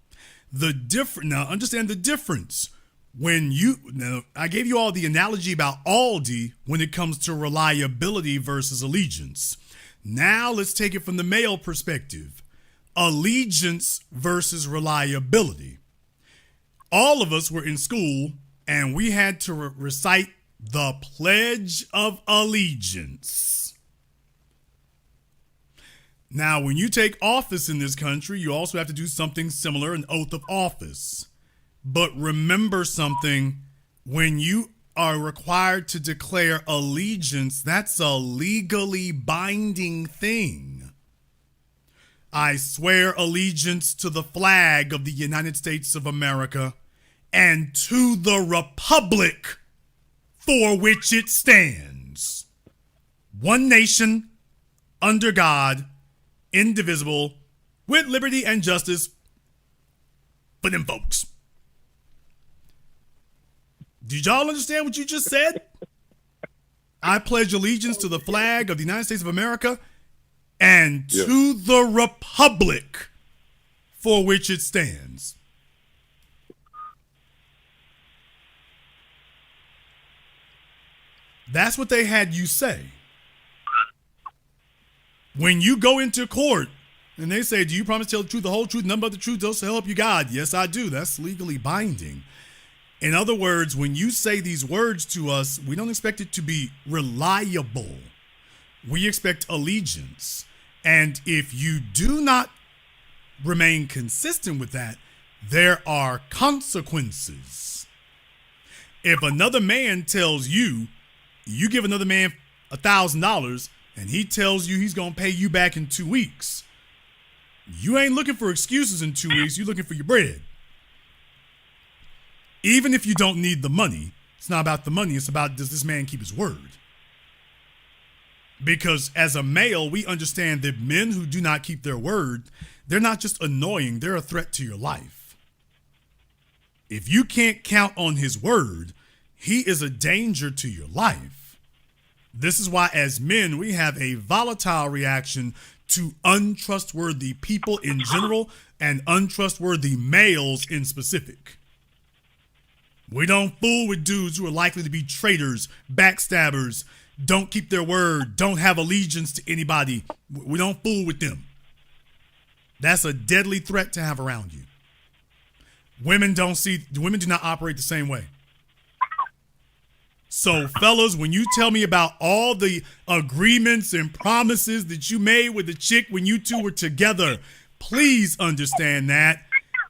Now understand the difference. Now I gave you all the analogy about Aldi when it comes to reliability versus allegiance. Now let's take it from the male perspective. Allegiance versus reliability. All of us were in school and we had to recite the Pledge of Allegiance. Now, when you take office in this country, you also have to do something similar, an oath of office. But remember something, when you are required to declare allegiance, that's a legally binding thing. I swear allegiance to the flag of the United States of America and to the republic for which it stands. One nation, under God, indivisible, with liberty and justice for them folks. Did y'all understand what you just said? I pledge allegiance to the flag of the United States of America and to the republic for which it stands. That's what they had you say. When you go into court and they say, do you promise to tell the truth, the whole truth, none but the truth, so help you God? Yes, I do. That's legally binding. In other words, when you say these words to us, we don't expect it to be reliable. We expect allegiance. And if you do not remain consistent with that, there are consequences. If another man tells you, you give another man $1,000 and he tells you he's going to pay you back in 2 weeks, you ain't looking for excuses in 2 weeks. You're looking for your bread. Even if you don't need the money, it's not about the money. It's about, does this man keep his word? Because as a male, we understand that men who do not keep their word, they're not just annoying, they're a threat to your life. If you can't count on his word, he is a danger to your life. This is why as men, we have a volatile reaction to untrustworthy people in general and untrustworthy males in specific. We don't fool with dudes who are likely to be traitors, backstabbers, don't keep their word, don't have allegiance to anybody. We don't fool with them. That's a deadly threat to have around you. Women do not operate the same way. So, fellas, when you tell me about all the agreements and promises that you made with the chick when you two were together, please understand that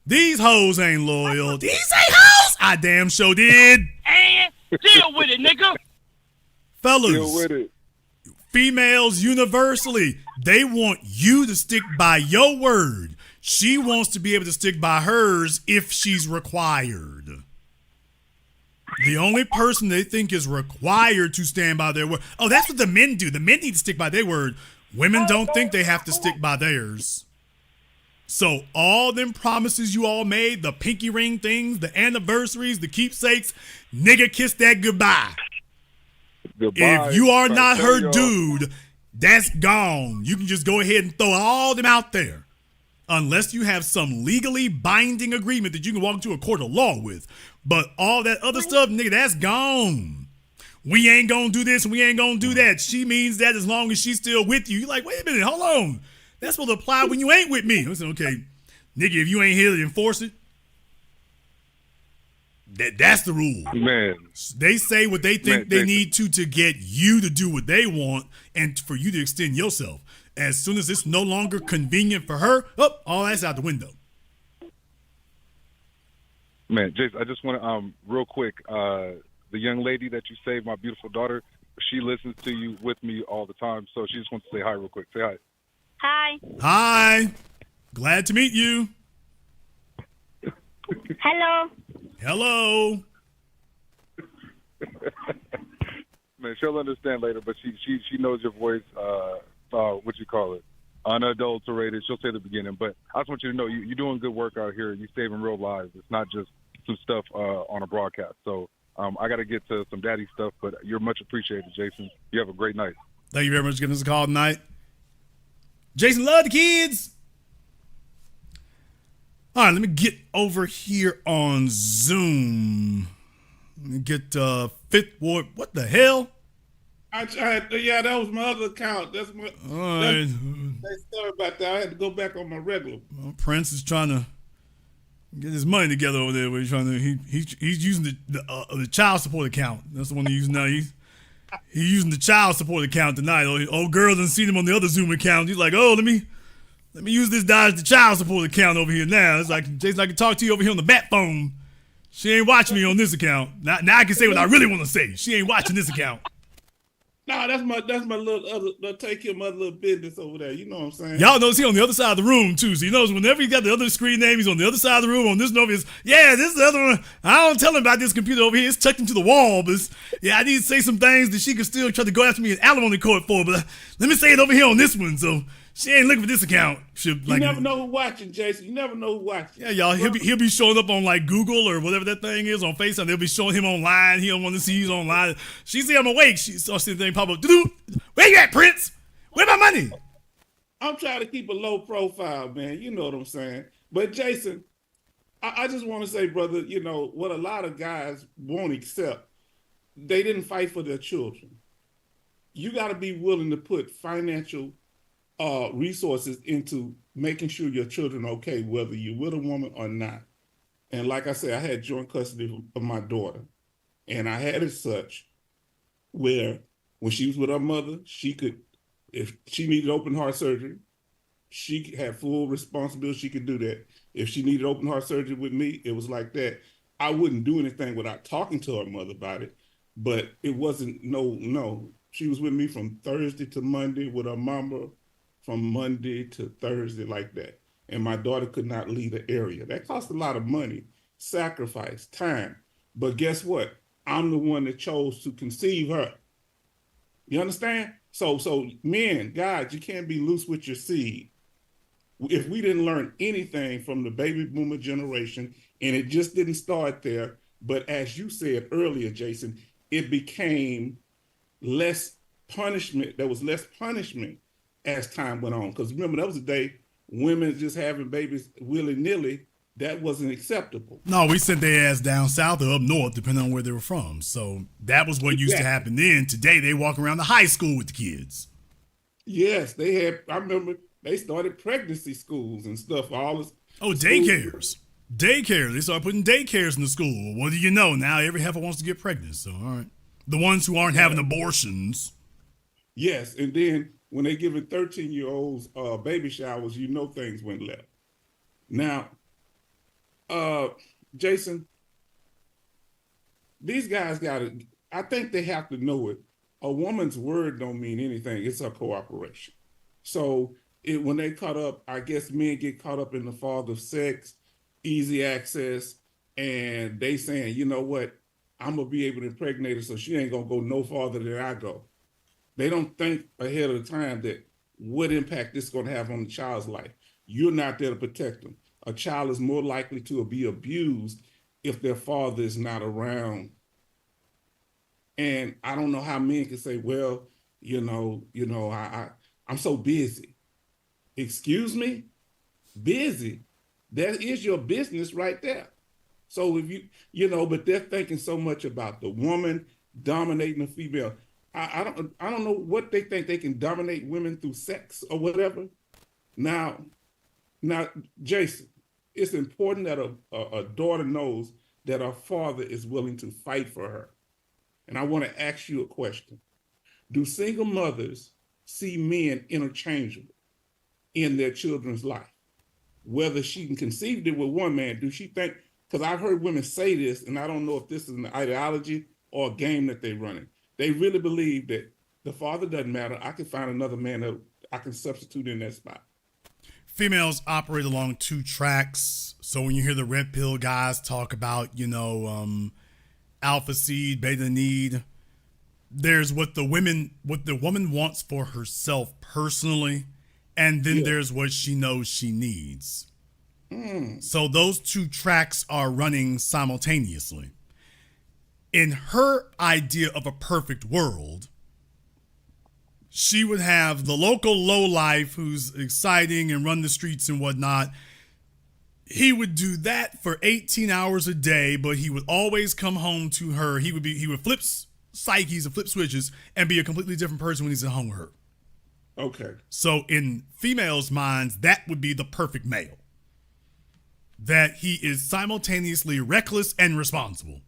these hoes ain't loyal. These ain't hoes. I damn sure did. And deal with it, nigga. Fellas, deal with it. Females universally, they want you to stick by your word. She wants to be able to stick by hers if she's required. The only person they think is required to stand by their word. Oh, that's what the men do. The men need to stick by their word. Women don't think they have to stick by theirs. So all them promises you all made, the pinky ring things, the anniversaries, the keepsakes, nigga, kiss that goodbye. Goodbye. If you are not her dude, that's gone. You can just go ahead and throw all them out there. Unless you have some legally binding agreement that you can walk into a court of law with. But all that other stuff, nigga, that's gone. We ain't gonna do this and we ain't gonna do that. She means that as long as she's still with you. You're like, wait a minute, hold on. That's supposed to apply when you ain't with me. I said, okay, nigga, if you ain't here to enforce it, That's the rule. Man. They say what they think they need to get you to do what they want and for you to extend yourself. As soon as it's no longer convenient for her, all that's out the window. Man, Jason, I just want to, real quick, the young lady that you saved, my beautiful daughter, she listens to you with me all the time, so she just wants to say hi real quick. Say hi. Hi. Hi. Glad to meet you. Hello. Hello. Man, she'll understand later, but she knows your voice, what you call it, unadulterated. She'll say at the beginning, but I just want you to know you're doing good work out here. You're saving real lives. It's not just some stuff on a broadcast. So I got to get to some daddy stuff, but you're much appreciated, Jason. You have a great night. Thank you very much for giving us a call tonight. Jason, love the kids. All right, let me get over here on Zoom. Let me get Fifth Ward. What the hell? Yeah, that was my other account. That's my. All right. Sorry about that. I had to go back on my regular. Well, Prince is trying to get his money together over there. He's trying to. He's using the child support account. That's the one he's using now. He's using the child support account tonight. Old girl done seen him on the other Zoom account. He's like, let me use this the child support account over here now. It's like, Jason, I can talk to you over here on the bat phone. She ain't watching me on this account. Now I can say what I really want to say. She ain't watching this account. No, that's my little take care of my little business over there. You know what I'm saying? Y'all knows he on the other side of the room too. So he knows whenever he got the other screen name, he's on the other side of the room. On this note, this is the other one. I don't tell him about this computer over here. It's tucked into the wall. But I need to say some things that she could still try to go after me in alimony court for. But let me say it over here on this one. So she ain't looking for this account. You never know who's watching, Jason. You never know who's watching. Yeah, y'all. He'll be showing up on like Google or whatever that thing is on FaceTime. They'll be showing him online. He don't want to see he's online. She see I'm awake. She saw the thing pop up. Where you at, Prince? Where my money? I'm trying to keep a low profile, man. You know what I'm saying. But Jason, I just want to say, brother, you know what a lot of guys won't accept. They didn't fight for their children. You got to be willing to put financial resources into making sure your children are okay, whether you're with a woman or not. And like I said, I had joint custody of my daughter, and I had it such where when she was with her mother, she could, if she needed open heart surgery, she had full responsibility. She could do that. If she needed open heart surgery with me, it was like that. I wouldn't do anything without talking to her mother about it, but it wasn't no. She was with me from Thursday to Monday, with her mama from Monday to Thursday, like that. And my daughter could not leave the area. That cost a lot of money, sacrifice, time. But guess what? I'm the one that chose to conceive her. You understand? So men, guys, you can't be loose with your seed. If we didn't learn anything from the baby boomer generation, and it just didn't start there, but as you said earlier, Jason, it became less punishment. There was less punishment as time went on. Because remember, that was a day women just having babies willy-nilly. That wasn't acceptable. No, we sent their ass down south or up north, depending on where they were from. So that was what used to happen then. Today, they walk around the high school with the kids. Yes, they had. I remember they started pregnancy schools and stuff. All this. Oh, daycares. Daycares. They started putting daycares in the school. What do you know? Now every heifer wants to get pregnant. So, all right. The ones who aren't having abortions. Yes, and then when they give it 13-year-olds baby showers, you know things went left. Now, Jason, these guys I think they have to know it. A woman's word don't mean anything. It's her cooperation. So when they caught up, I guess men get caught up in the fog of sex, easy access, and they saying, you know what, I'm going to be able to impregnate her so she ain't going to go no farther than I go. They don't think ahead of the time that what impact this is going to have on the child's life. You're not there to protect them. A child is more likely to be abused if their father is not around. And I don't know how men can say, well, I'm so busy. Excuse me? Busy? That is your business right there. So if but they're thinking so much about the woman dominating the female. I don't know what they think they can dominate women through sex or whatever. Now, Jason, it's important that a daughter knows that her father is willing to fight for her. And I want to ask you a question. Do single mothers see men interchangeable in their children's life? Whether she can conceive it with one man, do she think, because I've heard women say this, and I don't know if this is an ideology or a game that they're running. They really believe that the father doesn't matter. I can find another man that I can substitute in that spot. Females operate along two tracks. So when you hear the red pill guys talk about, alpha seed, beta need, there's what the woman wants for herself personally, and then there's what she knows she needs. So those two tracks are running simultaneously. In her idea of a perfect world, she would have the local lowlife who's exciting and run the streets and whatnot. He would do that for 18 hours a day, but he would always come home to her. He would flip psyches and flip switches and be a completely different person when he's at home with her. Okay. So in females' minds, that would be the perfect male. That he is simultaneously reckless and responsible.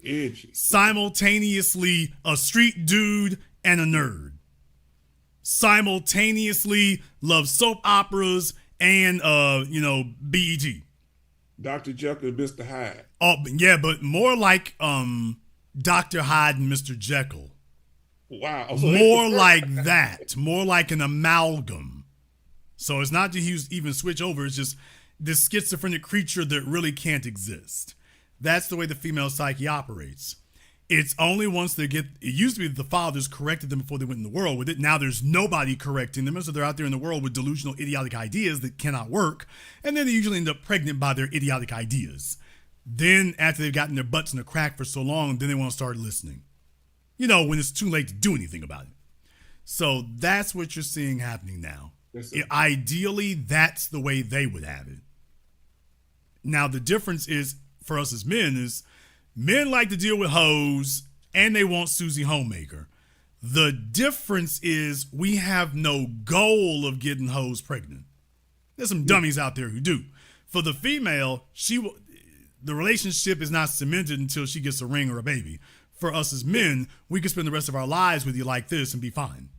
Edgy. Simultaneously a street dude and a nerd. Simultaneously loves soap operas and BET. Dr. Jekyll and Mr. Hyde. Oh yeah, but more like Dr. Hyde and Mr. Jekyll. Wow. More like that. More like an amalgam. So it's not that he was even switch over, it's just this schizophrenic creature that really can't exist. That's the way the female psyche operates. It's only once they get, it used to be that the fathers corrected them before they went in the world with it. Now there's nobody correcting them. And so they're out there in the world with delusional, idiotic ideas that cannot work. And then they usually end up pregnant by their idiotic ideas. Then after they've gotten their butts in the crack for so long, then they want to start listening. When it's too late to do anything about it. So that's what you're seeing happening now. Ideally, that's the way they would have it. Now, the difference is, for us as men, is men like to deal with hoes and they want Susie Homemaker. The difference is we have no goal of getting hoes pregnant. There's some dummies out there who do. For the female, the relationship is not cemented until she gets a ring or a baby. For us as men, we can spend the rest of our lives with you like this and be fine.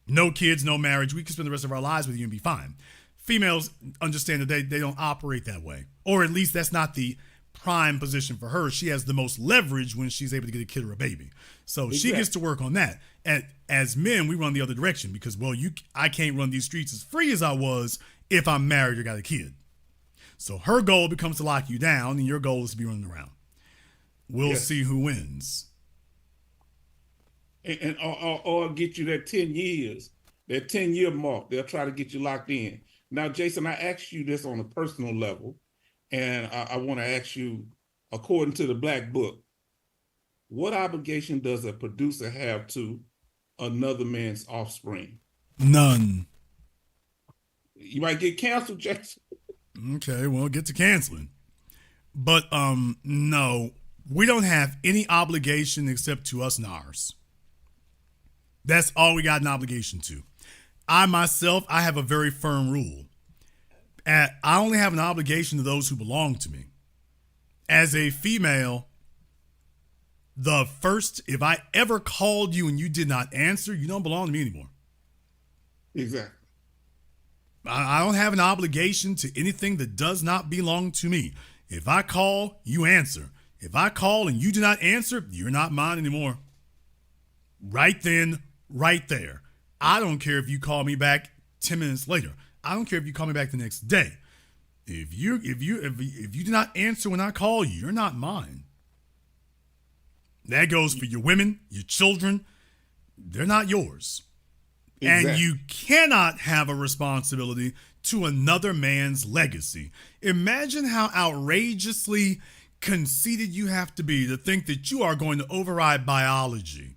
No kids, no marriage. We can spend the rest of our lives with you and be fine. Females understand that they don't operate that way. Or at least that's not the prime position for her. She has the most leverage when she's able to get a kid or a baby. So she gets to work on that. And as men, we run the other direction because, I can't run these streets as free as I was if I'm married or got a kid. So her goal becomes to lock you down and your goal is to be running around. We'll see who wins. And or get you that 10 years, that 10-year mark. They'll try to get you locked in. Now, Jason, I asked you this on a personal level, and I want to ask you, according to the Black Book, what obligation does a producer have to another man's offspring? None. You might get canceled, Jason. Okay, well, get to canceling. But no, we don't have any obligation except to us and ours. That's all we got an obligation to. I myself, I have a very firm rule. I only have an obligation to those who belong to me. As a female, if I ever called you and you did not answer, you don't belong to me anymore. Exactly. I don't have an obligation to anything that does not belong to me. If I call, you answer. If I call and you do not answer, you're not mine anymore. Right then, right there. I don't care if you call me back 10 minutes later. I don't care if you call me back the next day. If you do not answer when I call you, you're not mine. That goes for your women, your children. They're not yours. Exactly. And you cannot have a responsibility to another man's legacy. Imagine how outrageously conceited you have to be to think that you are going to override biology.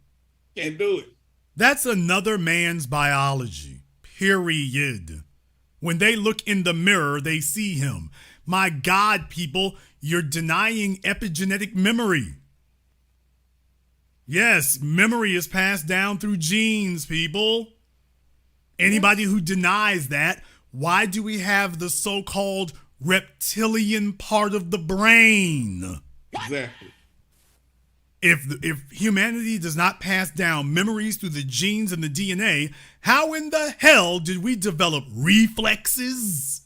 Can't do it. That's another man's biology, period. When they look in the mirror, they see him. My God, people, you're denying epigenetic memory. Yes, memory is passed down through genes, people. Anybody who denies that, why do we have the so-called reptilian part of the brain? Exactly. If humanity does not pass down memories through the genes and the DNA, how in the hell did we develop reflexes?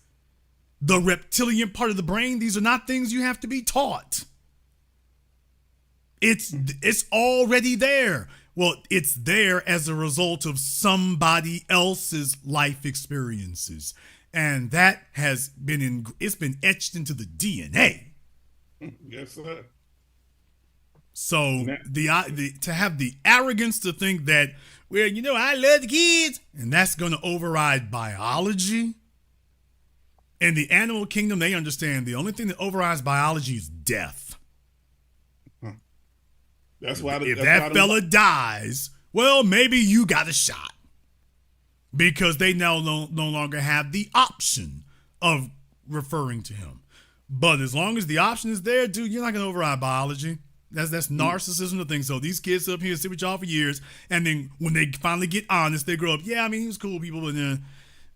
The reptilian part of the brain, these are not things you have to be taught. It's already there. Well, it's there as a result of somebody else's life experiences. And that has been it's been etched into the DNA. Yes, sir. So to have the arrogance to think that, well, I love the kids, and that's going to override biology. In the animal kingdom, they understand the only thing that overrides biology is death. That's why if that fella dies, well, maybe you got a shot. Because they now no longer have the option of referring to him. But as long as the option is there, dude, you're not going to override biology. That's narcissism to think so. These kids sit up here and sit with y'all for years, and then when they finally get honest, they grow up. Yeah, I mean, he was cool people, but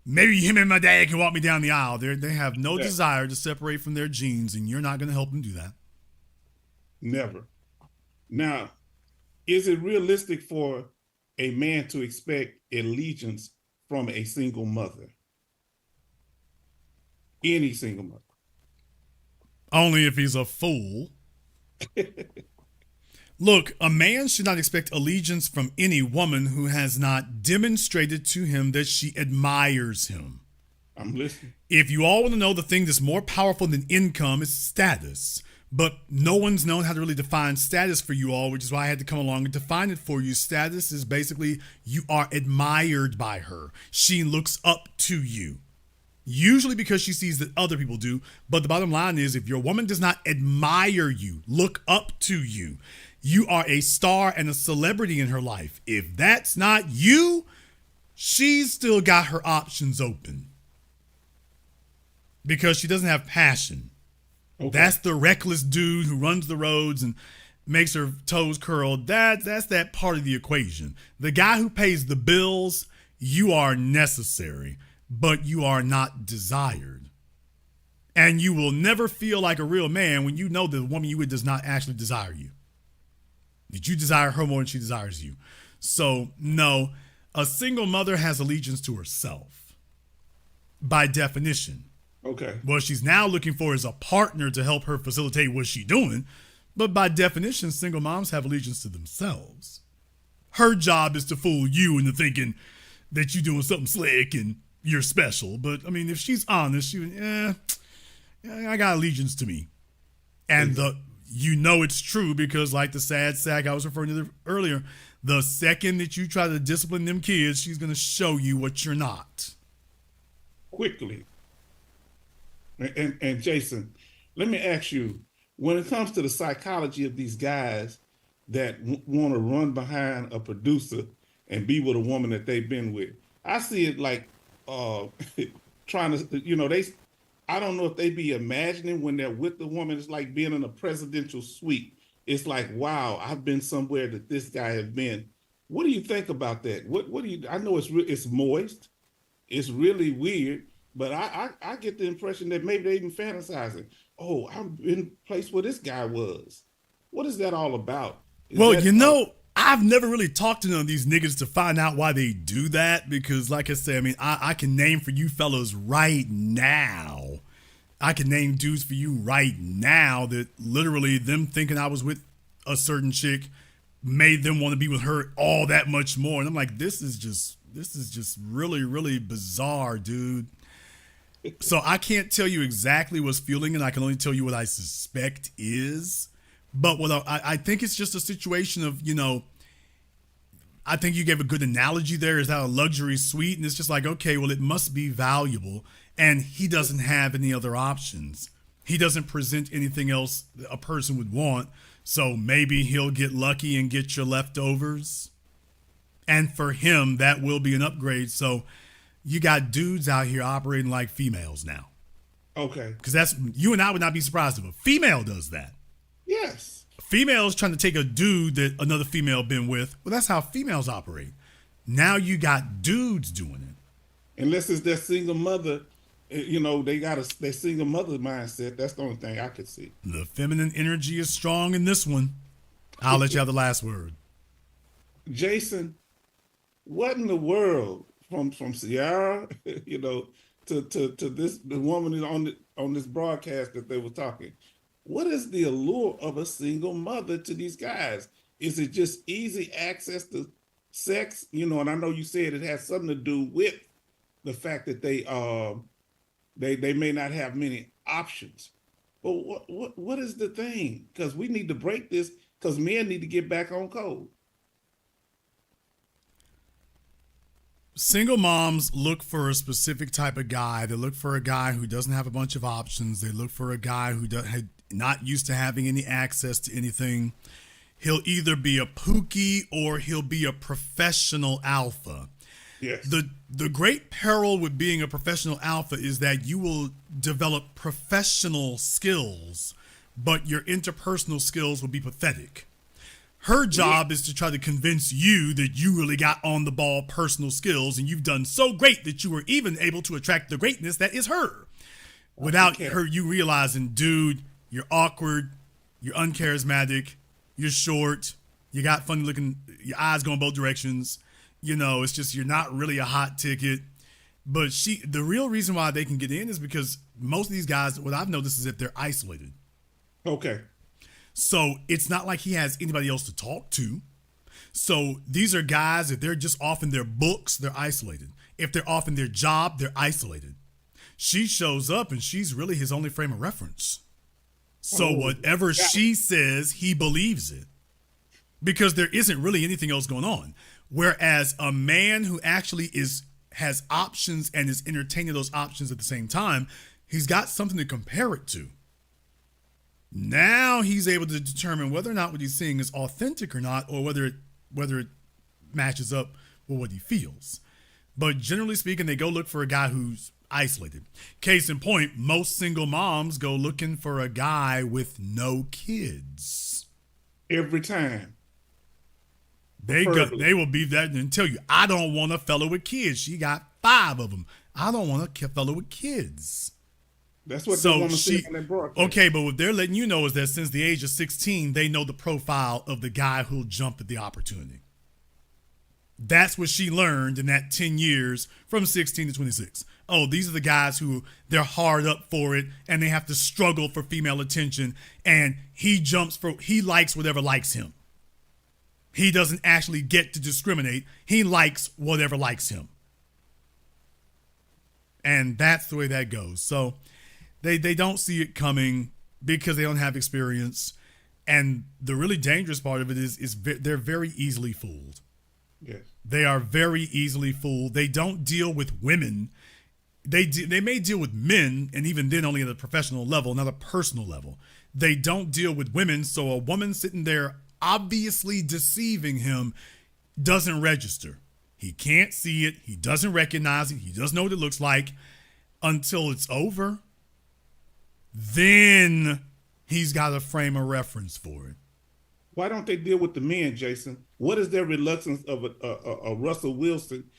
maybe him and my dad can walk me down the aisle. They have no desire to separate from their genes, and you're not going to help them do that. Never. Now, is it realistic for a man to expect allegiance from a single mother? Any single mother. Only if he's a fool. Look, a man should not expect allegiance from any woman who has not demonstrated to him that she admires him. I'm listening. If you all want to know the thing that's more powerful than income, is status. But no one's known how to really define status for you all, which is why I had to come along and define it for you. Status is basically you are admired by her. She looks up to you. Usually because she sees that other people do. But the bottom line is, if your woman does not admire you, look up to you, you are a star and a celebrity in her life. If that's not you, she's still got her options open. Because she doesn't have passion. Okay. That's the reckless dude who runs the roads and makes her toes curl. That's that part of the equation. The guy who pays the bills, you are necessary, but you are not desired. And you will never feel like a real man when you know the woman you with does not actually desire you. That you desire her more than she desires you. So, no, a single mother has allegiance to herself by definition. Okay. What she's now looking for is a partner to help her facilitate what she's doing. But by definition, single moms have allegiance to themselves. Her job is to fool you into thinking that you're doing something slick and you're special. But, I mean, if she's honest, I got allegiance to me. And it's true because, like the sad sack I was referring to earlier, the second that you try to discipline them kids, she's going to show you what you're not. Quickly. And Jason, let me ask you, when it comes to the psychology of these guys that want to run behind a producer and be with a woman that they've been with, I see it like trying to, I don't know if they be imagining when they're with the woman, it's like being in a presidential suite. It's like, wow, I've been somewhere that this guy has been. What do you think about that? What do you? I know it's moist, it's really weird. But I get the impression that maybe they're even fantasizing. Oh, I'm in a place where this guy was. What is that all about? I've never really talked to none of these niggas to find out why they do that. Because like I said, I mean, I can name for you fellas right now. I can name dudes for you right now that literally them thinking I was with a certain chick made them want to be with her all that much more. And I'm like, this is just really, really bizarre, dude. So I can't tell you exactly what's fueling it. I can only tell you what I suspect is. But what I think it's just a situation of, I think you gave a good analogy there. Is that a luxury suite? And it's just like, okay, well, it must be valuable. And he doesn't have any other options. He doesn't present anything else a person would want. So maybe he'll get lucky and get your leftovers. And for him, that will be an upgrade. So you got dudes out here operating like females now. Okay. Because you and I would not be surprised if a female does that. Yes. A female is trying to take a dude that another female been with. Well, that's how females operate. Now you got dudes doing it. Unless it's that single mother You know, they got their single mother mindset. That's the only thing I could see. The feminine energy is strong in this one. I'll let you have the last word. Jason, what in the world from Sierra, you know, to this the woman is on this broadcast that they were talking. What is the allure of a single mother to these guys? Is it just easy access to sex? You know, and I know you said it has something to do with the fact that they may not have many options. But what is the thing? Because we need to break this, because men need to get back on code. Single moms look for a specific type of guy. They look for a guy who doesn't have a bunch of options. They look for a guy who not used to having any access to anything. He'll either be a pookie or he'll be a professional alpha. Yes. The great peril with being a professional alpha is that you will develop professional skills, but your interpersonal skills will be pathetic. Her job is to try to convince you that you really got on the ball personal skills, and you've done so great that you were even able to attract the greatness that is her. Without her, you realizing, dude, you're awkward, you're uncharismatic, you're short, you got funny looking, your eyes going both directions. You know, it's just you're not really a hot ticket. But the real reason why they can get in is because most of these guys, what I've noticed is that they're isolated. Okay. So it's not like he has anybody else to talk to. So these are guys, if they're just off in their books, they're isolated. If they're off in their job, they're isolated. She shows up and she's really his only frame of reference. So whatever she says, he believes it. Because there isn't really anything else going on. Whereas a man who actually has options and is entertaining those options at the same time, he's got something to compare it to. Now he's able to determine whether or not what he's seeing is authentic or not, or whether it matches up with what he feels. But generally speaking, they go look for a guy who's isolated. Case in point, most single moms go looking for a guy with no kids. Every time. They will be that and tell you, I don't want a fellow with kids. She got 5 of them. I don't want a fellow with kids. That's what the woman said on that broadcast. Okay, but what they're letting you know is that since the age of 16, they know the profile of the guy who'll jump at the opportunity. That's what she learned in that 10 years from 16 to 26. Oh, these are the guys who they're hard up for it and they have to struggle for female attention, and he likes whatever likes him. He doesn't actually get to discriminate. He likes whatever likes him. And that's the way that goes. So they don't see it coming because they don't have experience. And the really dangerous part of it is they're very easily fooled. Yes. They are very easily fooled. They don't deal with women. They may deal with men, and even then only at a professional level, not a personal level. They don't deal with women, so a woman sitting there obviously deceiving him doesn't register. He can't see it. He doesn't recognize it. He doesn't know what it looks like until it's over. Then he's got a frame of reference for it. Why don't they deal with the men, Jason? What is their reluctance of a Russell Wilson?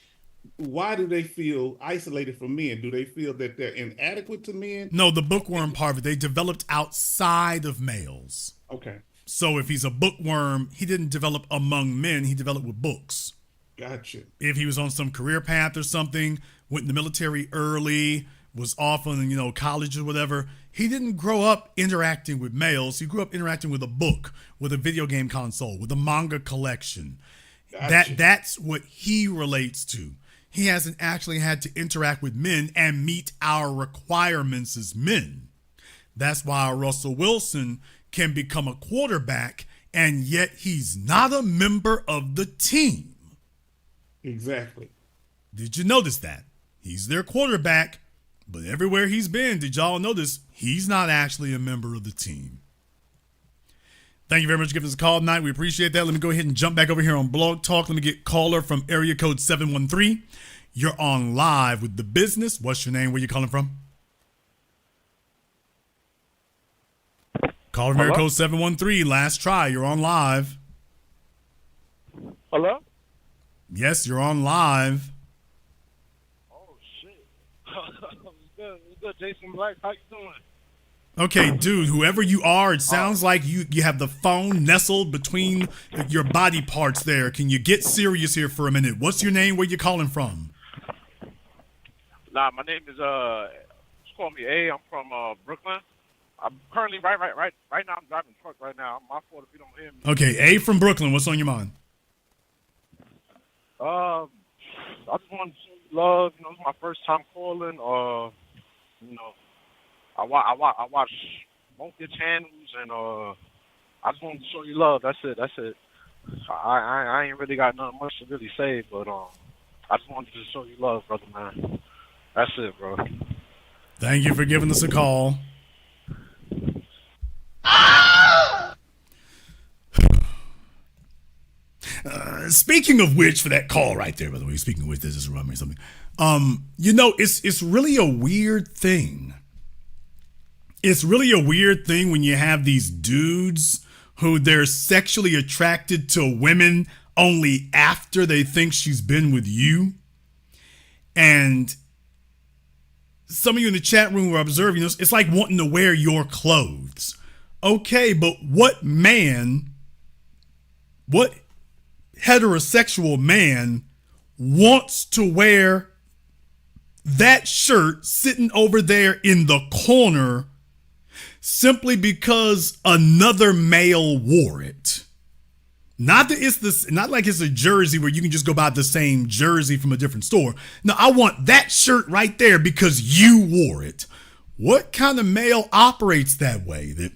Why do they feel isolated from men? Do they feel that they're inadequate to men? No, the bookworm part of it, they developed outside of males. Okay. So if he's a bookworm, he didn't develop among men, he developed with books. Gotcha. If he was on some career path or something, went in the military early, was off on, college or whatever, he didn't grow up interacting with males. He grew up interacting with a book, with a video game console, with a manga collection. Gotcha. That's what he relates to. He hasn't actually had to interact with men and meet our requirements as men. That's why Russell Wilson can become a quarterback, and yet he's not a member of the team. Exactly. Did you notice that? He's their quarterback, but everywhere he's been, did y'all notice he's not actually a member of the team? Thank you very much for giving us a call tonight. We appreciate that. Let me go ahead and jump back over here on Blog Talk. Let me get caller from area code 713. You're on live with The Business. What's your name? Where you calling from? Caller from area code 713. Last try. You're on live. Hello? Yes, you're on live. Oh, shit. good, Jason Black? How you doing? Okay, dude, whoever you are, it sounds like you have the phone nestled between your body parts there. Can you get serious here for a minute? What's your name? Where you calling from? Nah, my name is just call me A. I'm from Brooklyn. I'm currently right now. I'm driving a truck right now. My fault if you don't hear me. Okay, A from Brooklyn. What's on your mind? I just wanted to show you love. You know, it's my first time calling. You know, I watch both your channels, and I just wanted to show you love. That's it. I ain't really got nothing much to really say, but I just wanted to show you love, brother, man. That's it, bro. Thank you for giving us a call. Speaking of which, for that call right there, by the way, speaking of which, this just reminded me of something. You know, it's really a weird thing. It's really a weird thing when you have these dudes who they're sexually attracted to women only after they think she's been with you. And some of you in the chat room were observing this. It's like wanting to wear your clothes. Okay, but what heterosexual man wants to wear that shirt sitting over there in the corner simply because another male wore it? Not like it's a jersey where you can just go buy the same jersey from a different store. No, I want that shirt right there because you wore it. What kind of male operates that way? That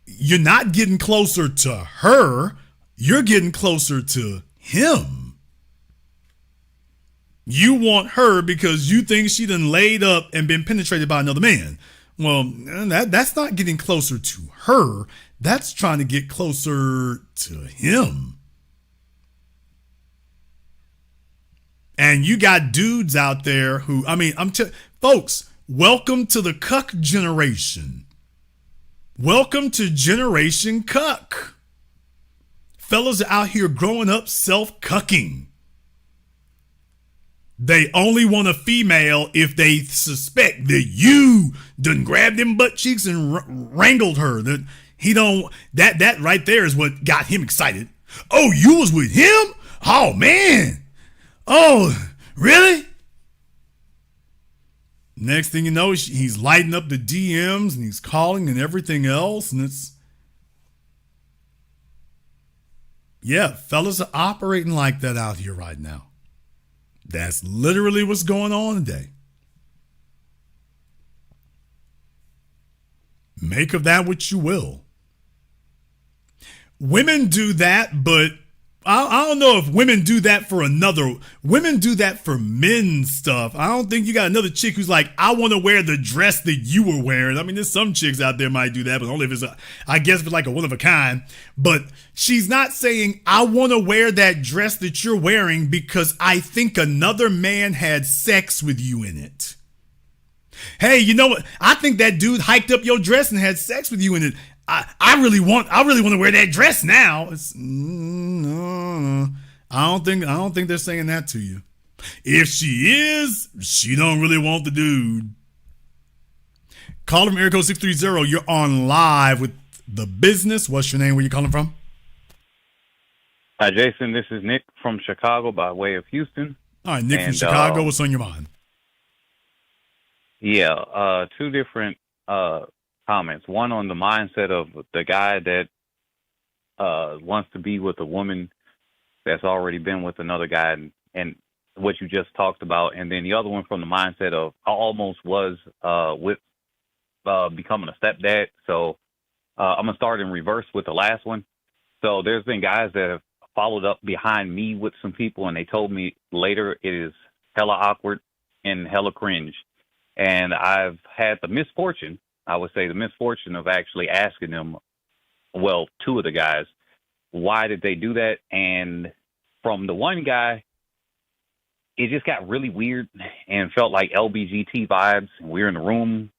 you're not getting closer to her, you're getting closer to him. You want her because you think she done laid up and been penetrated by another man. Well, that's not getting closer to her. That's trying to get closer to him. And you got dudes out there who, folks, welcome to the cuck generation. Welcome to Generation Cuck. Fellas are out here growing up self-cucking. They only want a female if they suspect that you done grabbed them butt cheeks and wrangled her. That right there is what got him excited. Oh, you was with him? Oh, man. Oh, really? Next thing you know, he's lighting up the DMs and he's calling and everything else. And fellas are operating like that out here right now. That's literally what's going on today. Make of that what you will. Women do that, but I don't know if women do that for women do that for men's stuff. I don't think you got another chick who's like, I want to wear the dress that you were wearing. I mean, there's some chicks out there might do that, but only if it's like a one of a kind. But she's not saying, I want to wear that dress that you're wearing because I think another man had sex with you in it. Hey, you know what? I think that dude hiked up your dress and had sex with you in it. I really want to wear that dress now. No. I don't think they're saying that to you. If she is, she don't really want the dude. Call from area code 630. You're on live with The Business. What's your name? Where you calling from? Hi, Jason. This is Nick from Chicago by way of Houston. All right, Nick from Chicago. What's on your mind? Yeah, two different comments. One on the mindset of the guy that wants to be with a woman that's already been with another guy, and what you just talked about. And then the other one from the mindset of I almost was with becoming a stepdad. So I'm going to start in reverse with the last one. So there's been guys that have followed up behind me with some people, and they told me later it is hella awkward and hella cringe. And I've had the misfortune of actually asking them, well, two of the guys, why did they do that? And from the one guy, it just got really weird and felt like LBGT vibes. We were in the room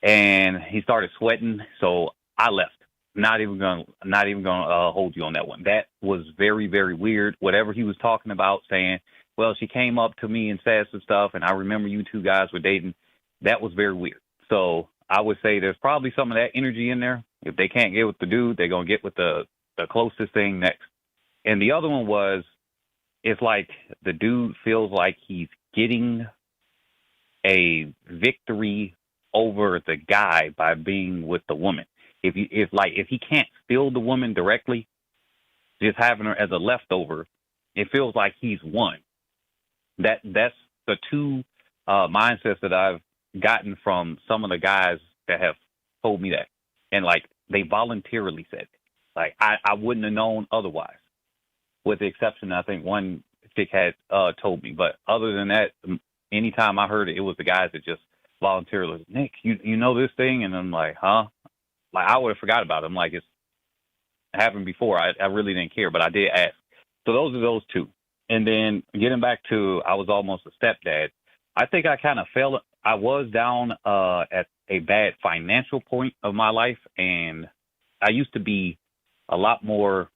and he started sweating. So I left. Not even gonna hold you on that one. That was very, very weird. Whatever he was talking about, saying, well, she came up to me and said some stuff, and I remember you two guys were dating. that was very weird. So I would say there's probably some of that energy in there. If they can't get with the dude, they're going to get with the closest thing next. And the other one was, it's like the dude feels like he's getting a victory over the guy by being with the woman. If he can't steal the woman directly, just having her as a leftover, it feels like he's won. That's the two mindsets that I've gotten from some of the guys that have told me that. And like, they voluntarily said it. Like, I wouldn't have known otherwise, with the exception, I think one chick had told me. But other than that, anytime I heard it, it was the guys that just voluntarily, Nick, you know this thing? And I'm like, huh? Like, I would have forgot about it. I'm like, it's happened before. I really didn't care, but I did ask. So those are those two. And then getting back to, I was almost a stepdad. I think I kind of fell. I was down at a bad financial point of my life, and I used to be a lot more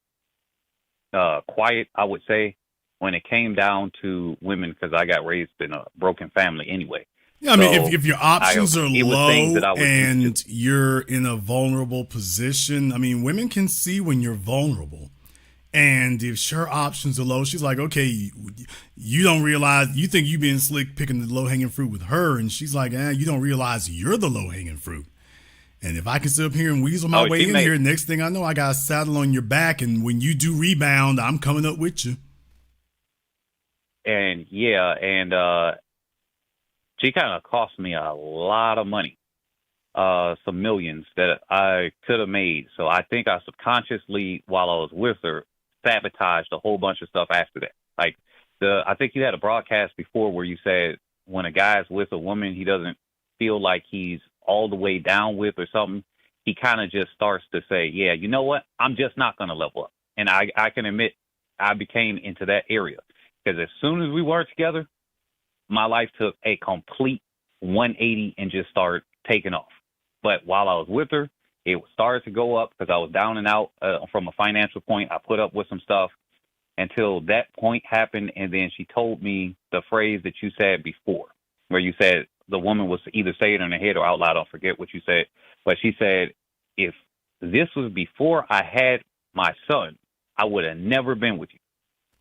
quiet, I would say, when it came down to women, because I got raised in a broken family anyway. Yeah, I mean, if your options are low and into. you're in a vulnerable position, I mean, women can see when you're vulnerable. And if her options are low, she's like, okay, you don't realize, you think you being slick picking the low-hanging fruit with her. And she's like, you don't realize you're the low-hanging fruit. And if I can sit up here and weasel my way in here, next thing I know, I got a saddle on your back. And when you do rebound, I'm coming up with you. And she kind of cost me a lot of money, some millions that I could have made. So I think I subconsciously, while I was with her, sabotaged a whole bunch of stuff after that. Like, I think you had a broadcast before where you said when a guy's with a woman, he doesn't feel like he's all the way down with or something. He kind of just starts to say, yeah, you know what? I'm just not going to level up. And I can admit I became into that area, because as soon as we were together, my life took a complete 180 and just started taking off. But while I was with her, it started to go up because I was down and out from a financial point. I put up with some stuff until that point happened. And then she told me the phrase that you said before, where you said the woman was either say it in her head or out loud. I don't forget what you said. But she said, if this was before I had my son, I would have never been with you.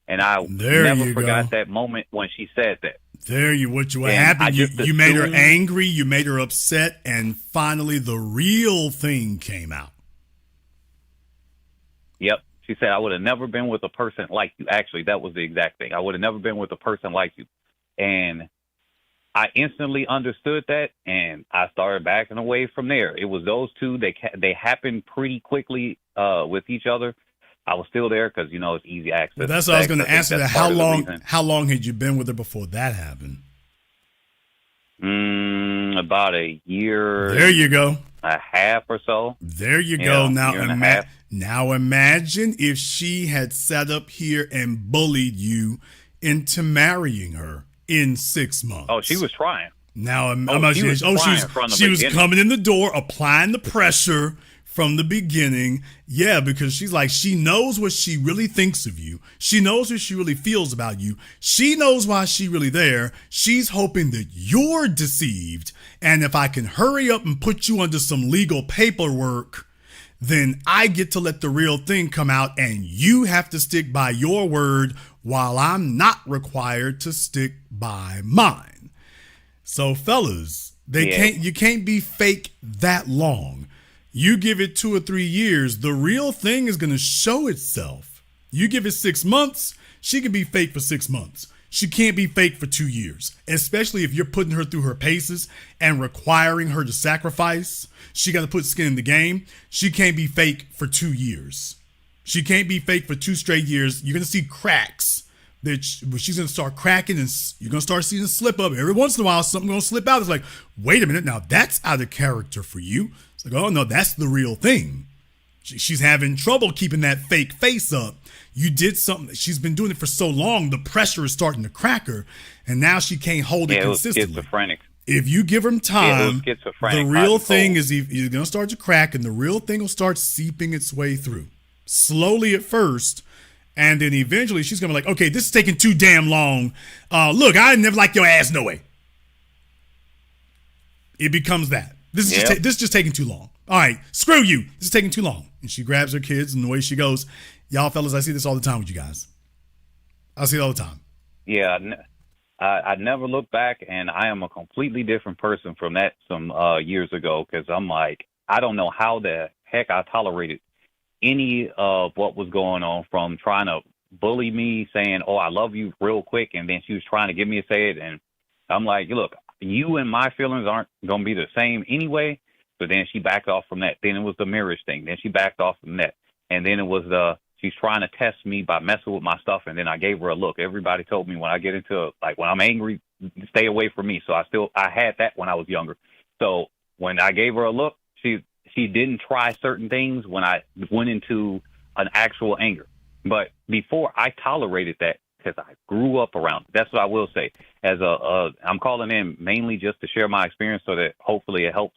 And I never forgot that moment when she said that. What happened? You made her angry, you made her upset, and finally the real thing came out. Yep. She said, I would have never been with a person like you. Actually, that was the exact thing. I would have never been with a person like you. And I instantly understood that, and I started backing away from there. It was those two. They happened pretty quickly with each other. I was still there because, it's easy access. Well, that's what I was going to ask you. How long had you been with her before that happened? About a year. There you go. A half or so. There you go. Now imagine if she had sat up here and bullied you into marrying her in 6 months. Oh, she was trying. Now, she was coming in the door, applying the pressure from the beginning. Yeah, because she's like, she knows what she really thinks of you. She knows what she really feels about you. She knows why she's really there. She's hoping that you're deceived. And if I can hurry up and put you under some legal paperwork, then I get to let the real thing come out, and you have to stick by your word while I'm not required to stick by mine. So fellas, you can't be fake that long. You give it 2 or 3 years, the real thing is going to show itself. You give it 6 months, she can be fake for 6 months. She can't be fake for 2 years, especially if you're putting her through her paces and requiring her to sacrifice. She got to put skin in the game. She can't be fake for 2 years. She can't be fake for 2 straight years. You're going to see cracks. She's going to start cracking, and you're going to start seeing a slip up. Every once in a while, something going to slip out. It's like, wait a minute, now that's out of character for you. It's like, oh, no, that's the real thing. She's having trouble keeping that fake face up. You did something. She's been doing it for so long, the pressure is starting to crack her, and now she can't hold it consistently. Schizophrenic. If you give him time, the real thing is he's going to start to crack, and the real thing will start seeping its way through. Slowly at first, and then eventually she's going to be like, okay, this is taking too damn long. Look, I never liked your ass no way. it becomes that. This is Yep. this is just taking too long. All right, screw you. This is taking too long. And she grabs her kids, and the way she goes, y'all fellas, I see this all the time with you guys. I see it all the time. Yeah, I never look back, and I am a completely different person from that some years ago, because I'm like, I don't know how the heck I tolerated any of what was going on, from trying to bully me, saying, oh, I love you real quick, and then she was trying to get me to say it, and I'm like, look, you and my feelings aren't going to be the same anyway. But then she backed off from that. Then it was the marriage thing. Then she backed off from that. And then it was she's trying to test me by messing with my stuff. And then I gave her a look. Everybody told me when I get into, like, when I'm angry, stay away from me. So I had that when I was younger. So when I gave her a look, she didn't try certain things when I went into an actual anger. But before, I tolerated that because I grew up around it. That's what I will say. I'm calling in mainly just to share my experience so that hopefully it helps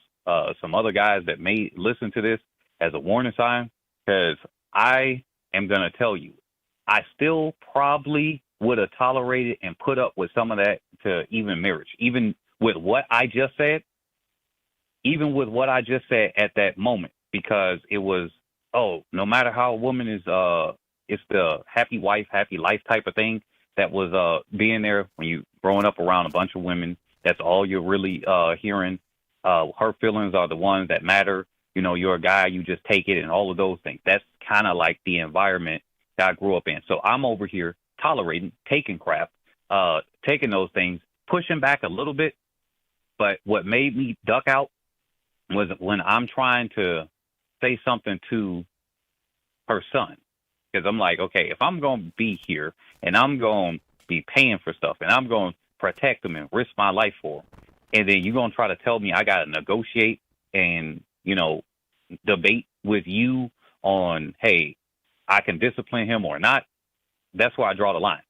some other guys that may listen to this as a warning sign, because I am going to tell you, I still probably would have tolerated and put up with some of that to even marriage, even with what I just said at that moment, because it was, no matter how a woman is, it's the happy wife, happy life type of thing that was being there when you growing up around a bunch of women. That's all you're really hearing. Her feelings are the ones that matter. You know, you're a guy, you just take it, and all of those things. That's kind of like the environment that I grew up in. So I'm over here tolerating, taking crap, taking those things, pushing back a little bit. But what made me duck out was when I'm trying to say something to her son. Because I'm like, okay, if I'm going to be here and I'm going to be paying for stuff and I'm going to protect him and risk my life for him, and then you're going to try to tell me I got to negotiate and, debate with you on, hey, I can discipline him or not, that's where I draw the line.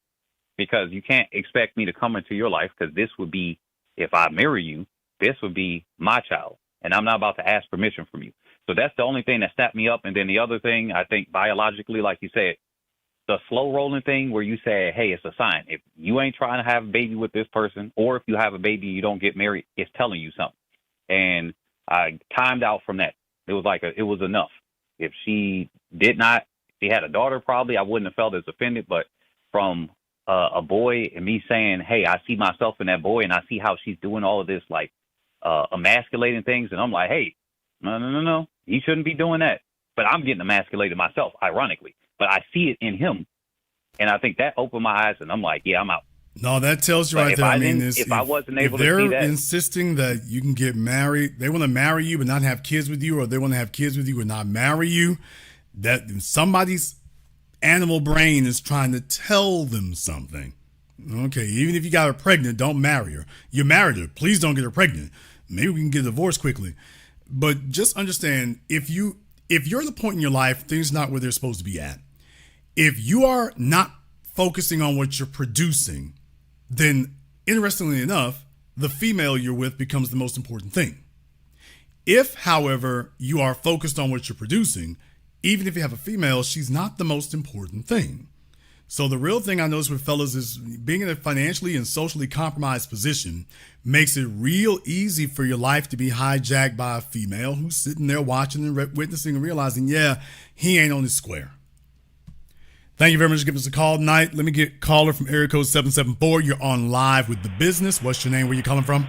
Because you can't expect me to come into your life, because this would be, if I marry you, this would be my child. And I'm not about to ask permission from you. So that's the only thing that snapped me up. And then the other thing, I think biologically, like you said, the slow rolling thing where you say, hey, it's a sign. If you ain't trying to have a baby with this person, or if you have a baby, you don't get married, it's telling you something. And I timed out from that. It was like, it was enough. If she had a daughter, probably I wouldn't have felt as offended, but from a boy and me saying, hey, I see myself in that boy and I see how she's doing all of this, like emasculating things. And I'm like, hey, no, he shouldn't be doing that. But I'm getting emasculated myself, ironically. But I see it in him. And I think that opened my eyes, and I'm like, yeah, I'm out. No, that tells you But right there. I mean, if I wasn't able to they're see that, insisting that you can get married, they want to marry you but not have kids with you, or they want to have kids with you and not marry you, that somebody's animal brain is trying to tell them something. Okay, even if you got her pregnant, don't marry her. You married her. Please don't get her pregnant. Maybe we can get a divorce quickly. But just understand, if you're at the point in your life, things are not where they're supposed to be at. If you are not focusing on what you're producing, then interestingly enough, the female you're with becomes the most important thing. If, however, you are focused on what you're producing, even if you have a female, she's not the most important thing. So the real thing I notice with fellas is being in a financially and socially compromised position makes it real easy for your life to be hijacked by a female who's sitting there watching and witnessing and realizing, yeah, he ain't on his square. Thank you very much for giving us a call tonight. Let me get caller from area code 774. You're on live with The Business. What's your name? Where you calling from?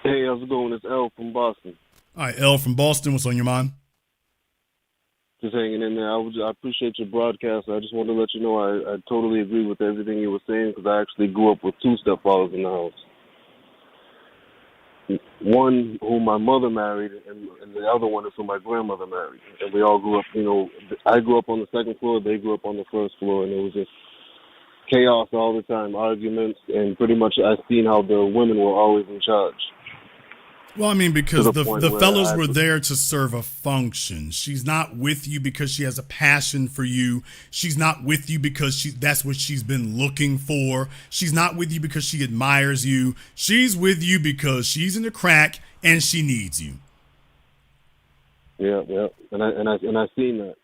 Hey, how's it going? It's L from Boston. All right, L from Boston. What's on your mind? Just hanging in there. I appreciate your broadcast. I just wanted to let you know I totally agree with everything you were saying, because I actually grew up with two stepfathers in the house. One who my mother married, and the other one is who my grandmother married. And we all grew up, I grew up on the second floor, they grew up on the first floor, and it was just chaos all the time, arguments, and pretty much I seen how the women were always in charge. Well, I mean, because the fellows were there to serve a function. She's not with you because she has a passion for you. She's not with you because that's what she's been looking for. She's not with you because she admires you. She's with you because she's in the crack and she needs you. Yeah, and I seen that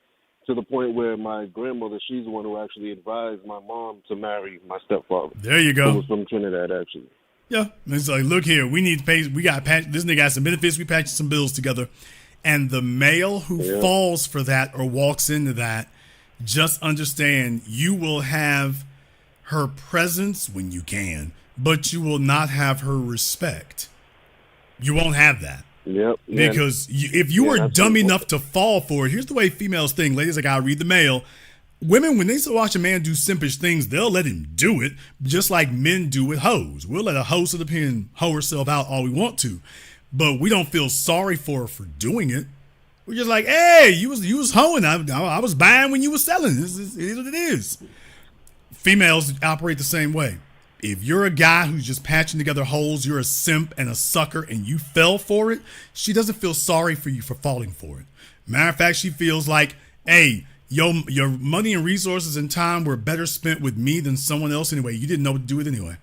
to the point where my grandmother, she's the one who actually advised my mom to marry my stepfather. There you go. Who was from Trinidad, actually. Yeah, it's like, look here, we need to pay. We got this nigga got some benefits. We patched some bills together, and the male who falls for that or walks into that, just understand you will have her presence when you can, but you will not have her respect. You won't have that. Yep. Because if you were dumb enough to fall for it, here's the way females think. Ladies, I gotta read the mail. Women, when they watch a man do simpish things, they'll let him do it, just like men do with hoes. We'll let a hoe sit up here and hoe herself out all we want to, but we don't feel sorry for her for doing it. We're just like, hey, you was hoeing. I was buying when you was selling. It is what it is. Females operate the same way. If you're a guy who's just patching together holes, you're a simp and a sucker, and you fell for it, she doesn't feel sorry for you for falling for it. Matter of fact, she feels like, hey, your money and resources and time were better spent with me than someone else anyway. You didn't know what to do with it anyway.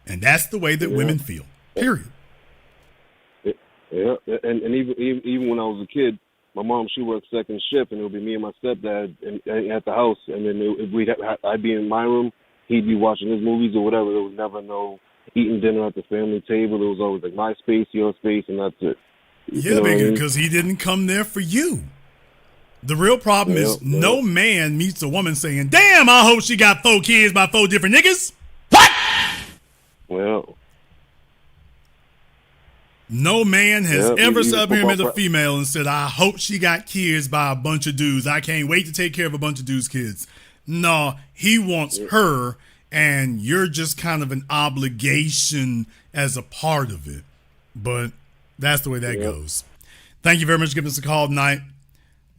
And that's the way that women feel, period. Yeah, and even when I was a kid, my mom, she worked second shift, and it would be me and my stepdad at the house, and then I'd be in my room, he'd be watching his movies or whatever. There was never no eating dinner at the family table. There was always like my space, your space, and that's it. Yeah, because he didn't come there for you. The real problem is no man meets a woman saying, damn, I hope she got 4 kids by 4 different niggas. What? Well, no man has ever sat up here with a female and said, I hope she got kids by a bunch of dudes. I can't wait to take care of a bunch of dudes' kids. No, he wants her, and you're just kind of an obligation as a part of it. But that's the way that goes. Thank you very much for giving us a call tonight.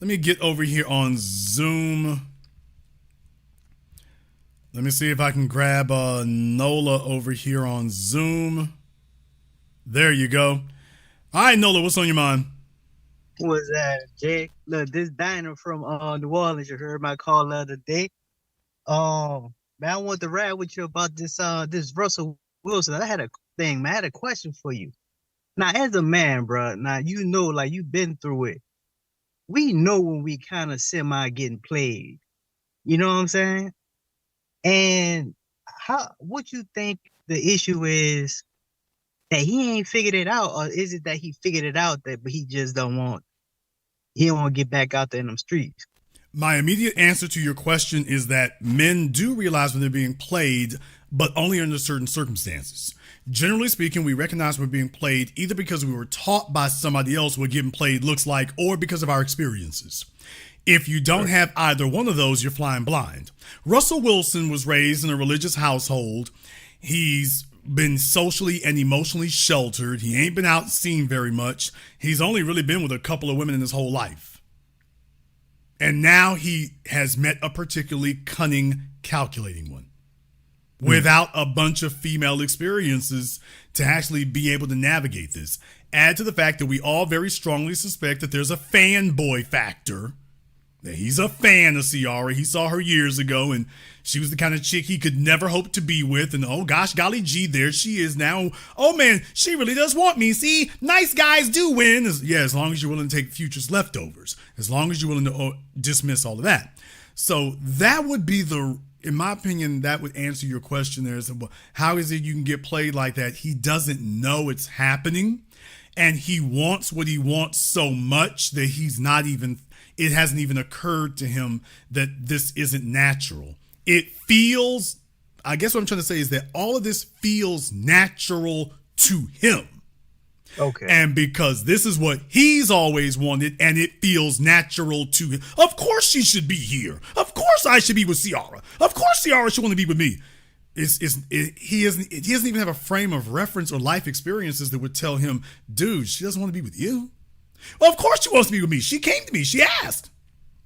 Let me get over here on Zoom. Let me see if I can grab Nola over here on Zoom. There you go. All right, Nola, what's on your mind? What's that, Jay? Look, this diner from New Orleans, you heard my call the other day. Man, I want to rap with you about this Russell Wilson. I had a thing, man. I had a question for you. Now, as a man, bro, now you know, like you've been through it. We know when we kind of semi getting played. You know what I'm saying? And what you think the issue is that he ain't figured it out, or is it that he figured it out but he just don't want to get back out there in them streets? My immediate answer to your question is that men do realize when they're being played, but only under certain circumstances. Generally speaking, we recognize we're being played either because we were taught by somebody else what getting played looks like, or because of our experiences. If you don't have either one of those, you're flying blind. Russell Wilson was raised in a religious household. He's been socially and emotionally sheltered. He ain't been out seen very much. He's only really been with a couple of women in his whole life. And now he has met a particularly cunning, calculating one without a bunch of female experiences to actually be able to navigate this. Add to the fact that we all very strongly suspect that there's a fanboy factor. That he's a fan of Ciara. He saw her years ago, and she was the kind of chick he could never hope to be with. And oh gosh, golly gee, there she is now. Oh man, she really does want me. See, nice guys do win. As long as you're willing to take Future's leftovers. As long as you're willing to dismiss all of that. So that would be in my opinion, that would answer your question there. So, how is it you can get played like that? He doesn't know it's happening, and he wants what he wants so much that it hasn't even occurred to him that this isn't natural. It feels, I guess what I'm trying to say is that all of this feels natural to him. Okay. And because this is what he's always wanted, and it feels natural to him. Of course she should be here. Of course I should be with Ciara. Of course Ciara should want to be with me. He doesn't even have a frame of reference or life experiences that would tell him, dude, she doesn't want to be with you. Well, of course she wants to be with me. She came to me. She asked.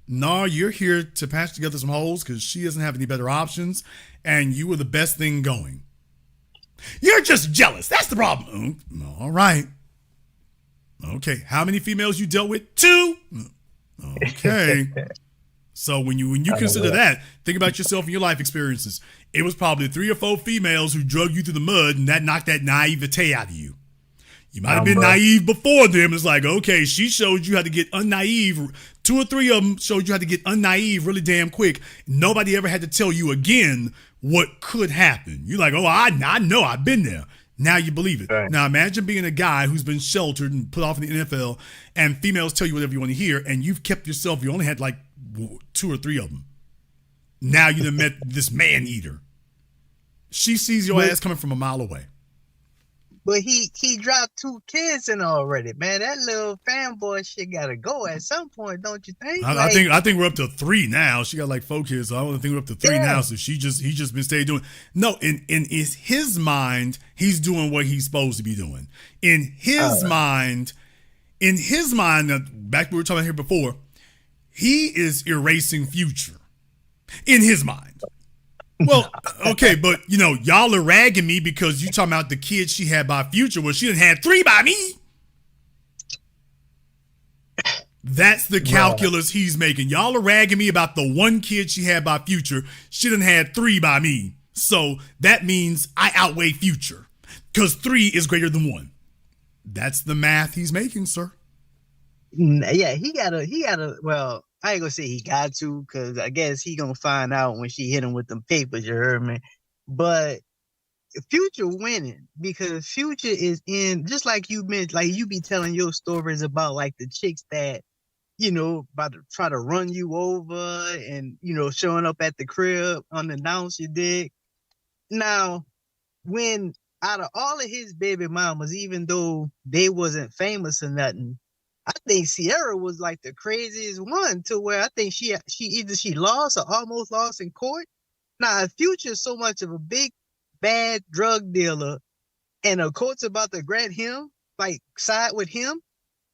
No, you're here to patch together some holes because she doesn't have any better options, and you were the best thing going. You're just jealous. That's the problem. All right. Okay. How many females you dealt with? 2. Okay. So when you consider that, think about yourself and your life experiences. It was probably 3 or 4 females who drug you through the mud, and that knocked that naivete out of you. You might have been naive before them. It's like, okay, she showed you how to get unnaive 2 or 3 of them showed you how to get unnaive really damn quick. Nobody ever had to tell you again what could happen. You're like, oh, I know, I've been there. Now you believe it. Right. Now imagine being a guy who's been sheltered and put off in the NFL, and females tell you whatever you want to hear, and you've kept yourself, you only had like 2 or 3 of them. Now you done met this man eater. She sees your ass coming from a mile away. But he dropped 2 kids in already, man. That little fanboy shit gotta go at some point, don't you think? I think we're up to 3 now. She got like 4 kids, so I don't think we're up to 3 now. So he just been staying doing. No, in his mind, he's doing what he's supposed to be doing. In his mind, back we were talking about here before, he is erasing Future. In his mind. Well, okay, but y'all are ragging me because you talking about the kids she had by Future. Well, she done had 3 by me. That's the calculus he's making. Y'all are ragging me about the 1 kid she had by Future. She done had 3 by me. So that means I outweigh Future because 3 is greater than 1. That's the math he's making, sir. Yeah, he gotta, well, I ain't gonna say he got to, because I guess he gonna find out when she hit him with them papers, you heard me? But Future winning, because Future is in, just like you meant, like you be telling your stories about like the chicks that, about to try to run you over and, showing up at the crib unannounced, you dig? Now, when out of all of his baby mamas, even though they wasn't famous or nothing, I think Sierra was like the craziest one, to where I think she either lost or almost lost in court. Now, if Future is so much of a big, bad drug dealer and a court's about to grant him, like side with him,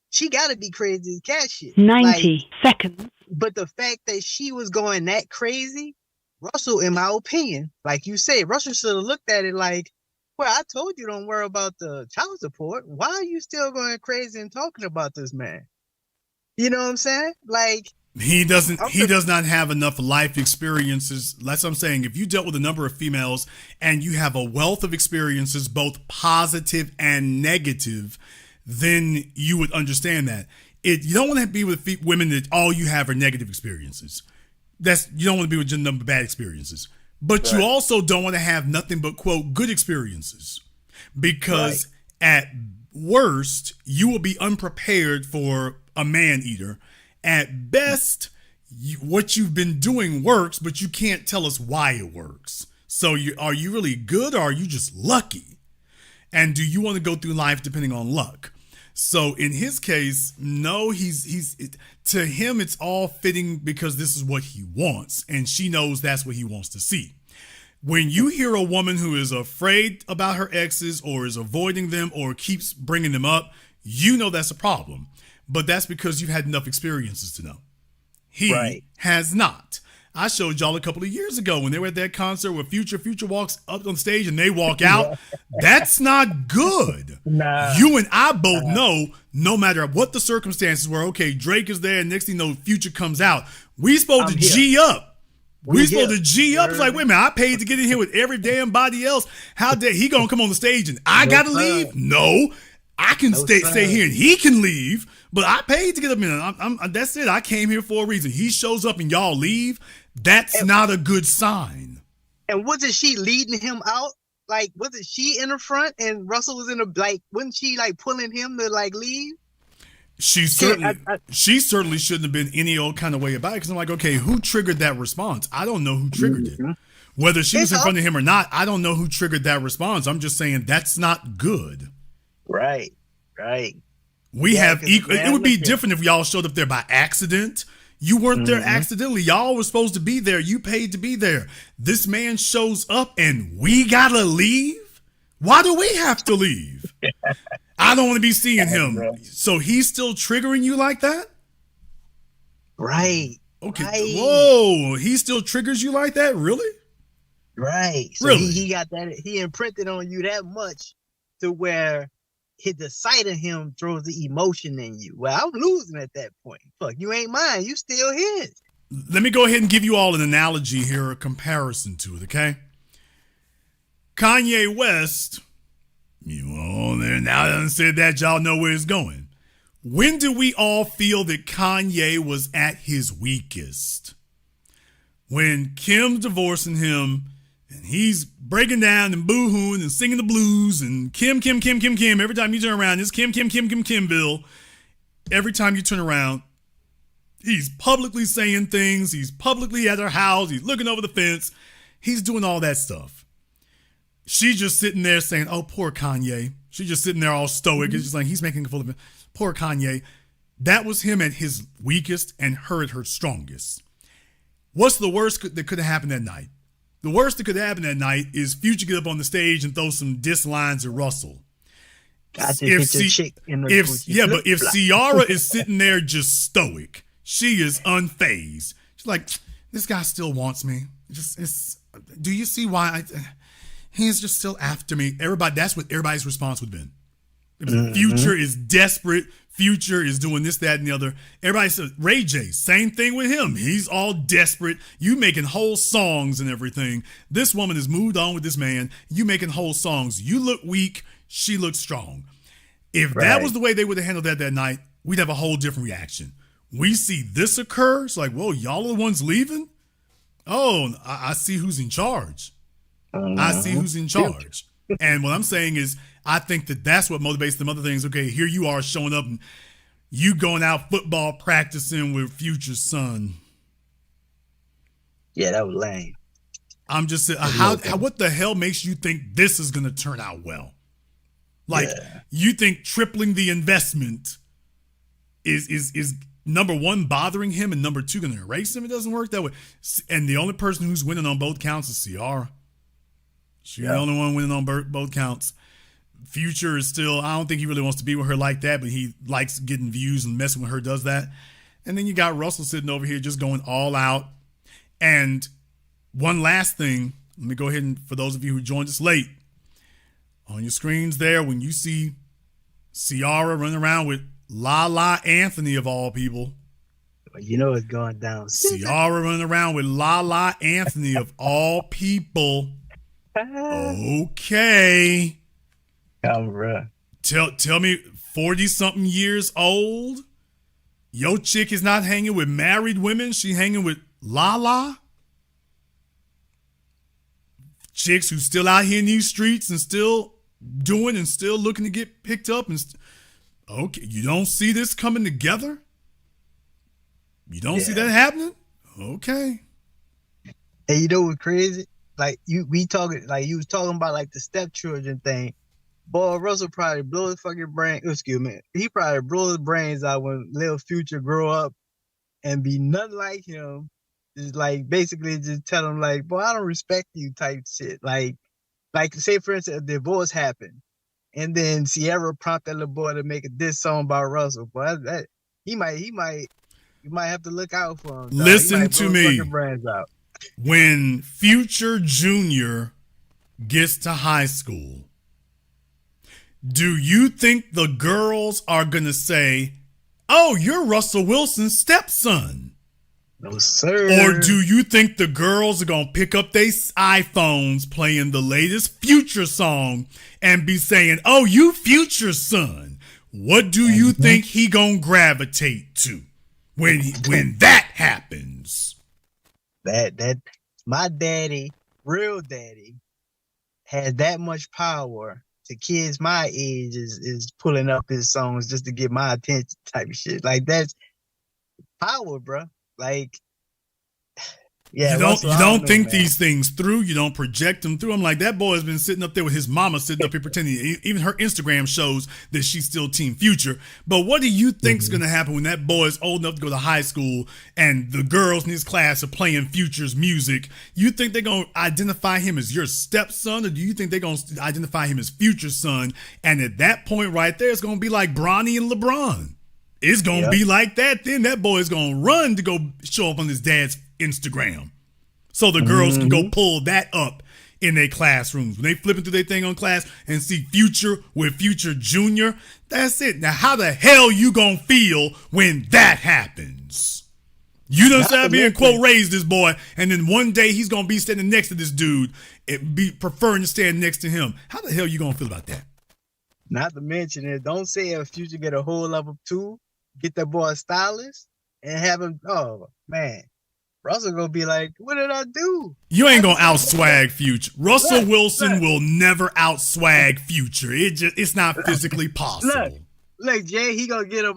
she got to be crazy as cat shit. 90 seconds. But the fact that she was going that crazy, Russell, in my opinion, like you said, Russell should have looked at it like, well, I told you don't worry about the child support. Why are you still going crazy and talking about this man? You know what I'm saying? Like, he does not have enough life experiences. That's what I'm saying. If you dealt with a number of females and you have a wealth of experiences, both positive and negative, then you would understand that. You don't want to be with women that all you have are negative experiences. You don't want to be with just a number of bad experiences. But you also don't want to have nothing but, quote, good experiences, because at worst, you will be unprepared for a man eater. At best, what you've been doing works, but you can't tell us why it works. So are you really good, or are you just lucky? And do you want to go through life depending on luck? So in his case, no, to him, it's all fitting because this is what he wants. And she knows that's what he wants to see. When you hear a woman who is afraid about her exes or is avoiding them or keeps bringing them up, you know that's a problem. But that's because you've had enough experiences to know. He has not. I showed y'all a couple of years ago when they were at that concert where Future walks up on stage and they walk out. That's not good. Nah. You and I both know, no matter what the circumstances were, okay, Drake is there and next thing you know, Future comes out. We supposed to G up. We supposed to G up. It's like, wait a minute, I paid to get in here with every damn body else. How dare he gonna come on the stage and I gotta leave? No. I can stay here and he can leave, but I paid to get up in. That's it. I came here for a reason. He shows up and y'all leave. That's not a good sign. And wasn't she leading him out? Like, wasn't she in the front and Russell was in the, like, wasn't she like pulling him to like leave? She certainly shouldn't have been any old kind of way about it, because I'm like, okay, who triggered that response? I don't know who triggered it. Whether she was in front of him or not, I don't know who triggered that response. I'm just saying that's not good. Right. We have equal. It would be different if y'all showed up there by accident. You weren't there accidentally. Y'all were supposed to be there. You paid to be there. This man shows up and we gotta leave? Why do we have to leave? I don't want to be seeing him. So he's still triggering you like that? Right. Okay. Right. Whoa. He still triggers you like that? Really? Right. So really? He got that. He imprinted on you that much to where the sight of him throws the emotion in you. Well, I'm losing at that point. Fuck, you ain't mine. You still his. Let me go ahead and give you all an analogy here, a comparison to it, okay? Kanye West, now that I said that, y'all know where it's going. When do we all feel that Kanye was at his weakest? When Kim's divorcing him and he's breaking down and boo-hooing and singing the blues and Kim. Every time you turn around, it's Kimville. Every time you turn around, he's publicly saying things. He's publicly at her house. He's looking over the fence. He's doing all that stuff. She's just sitting there saying, oh, poor Kanye. She's just sitting there all stoic. It's just like he's making a fool of him. Poor Kanye. That was him at his weakest and her at her strongest. What's the worst that could have happened that night? The worst that could have happened that night is Future get up on the stage and throw some diss lines at Russell. But if Ciara is sitting there just stoic, she is unfazed. She's like, this guy still wants me. Do you see why he's just still after me? Everybody, that's what everybody's response would have been. Future is desperate. Future is doing this, that, and the other. Everybody says, Ray J, same thing with him. He's all desperate. You making whole songs and everything. This woman has moved on with this man. You making whole songs. You look weak. She looks strong. If that was the way they would have handled that night, we'd have a whole different reaction. We see this occur. It's like, whoa, y'all are the ones leaving? Oh, I see who's in charge. I see who's in charge. And what I'm saying is, I think that's what motivates them other things. Okay, here you are showing up and you going out football practicing with Future's son. Yeah, that was lame. I'm just saying, what the hell makes you think this is going to turn out well? Like, you think tripling the investment is number one, bothering him, and number two, going to erase him? It doesn't work that way. And the only person who's winning on both counts is Ciara. She's the only one winning on both counts. Future is still, I don't think he really wants to be with her like that, but he likes getting views and messing with her, does that. And then you got Russell sitting over here just going all out. And one last thing, let me go ahead and, for those of you who joined us late, on your screens there, when you see Ciara running around with La Anthony of all people. You know it's going down. Ciara running around with La Anthony of all people. Okay. Tell me, 40-something years old, your chick is not hanging with married women. She hanging with La. Chicks who still out here in these streets and still doing and still looking to get picked up. Okay, you don't see this coming together? You don't see that happening? Okay. And you know what's crazy? Like you was talking about like the stepchildren thing. Boy, Russell probably blow his fucking brain. Excuse me. He probably blow his brains out when little Future grow up and be nothing like him. Just like basically just tell him like, boy, I don't respect you type shit. Like say for instance, a divorce happened, and then Ciara prompted the little boy to make a diss song about Russell. Boy, you might have to look out for him. Dog. Listen to me. Brains out. When Future Jr. gets to high school, do you think the girls are going to say, oh, you're Russell Wilson's stepson? No, sir. Or do you think the girls are going to pick up their iPhones playing the latest Future song and be saying, oh, you Future's son? What do you think he going to gravitate to when that happens? That my daddy, real daddy, has that much power to kids my age is pulling up his songs just to get my attention type of shit. Like that's power, bro. Like, yeah. You don't think these things through. You don't project them through. I'm like, that boy has been sitting up there with his mama sitting up here pretending. Even her Instagram shows that she's still Team Future. But what do you think's going to happen when that boy is old enough to go to high school and the girls in his class are playing Future's music? You think they're going to identify him as your stepson, or do you think they're going to identify him as Future's son? And at that point right there, it's going to be like Bronny and LeBron. It's going to be like that. Then that boy is going to run to go show up on his dad's Instagram so the girls can go pull that up in their classrooms. When they flipping through their thing on class and see Future with Future Jr., that's it. Now, how the hell you going to feel when that happens? You done start being, quote, raised this boy, and then one day he's going to be standing next to this dude and be preferring to stand next to him. How the hell you going to feel about that? Not to mention it. Don't say if Future get a hold of him too. Get that boy a stylist and have him. Oh man, Russell gonna be like, "What did I do?" You ain't gonna outswag Future. Russell Wilson will never outswag Future. It's not physically possible. Look, Jay, he gonna get him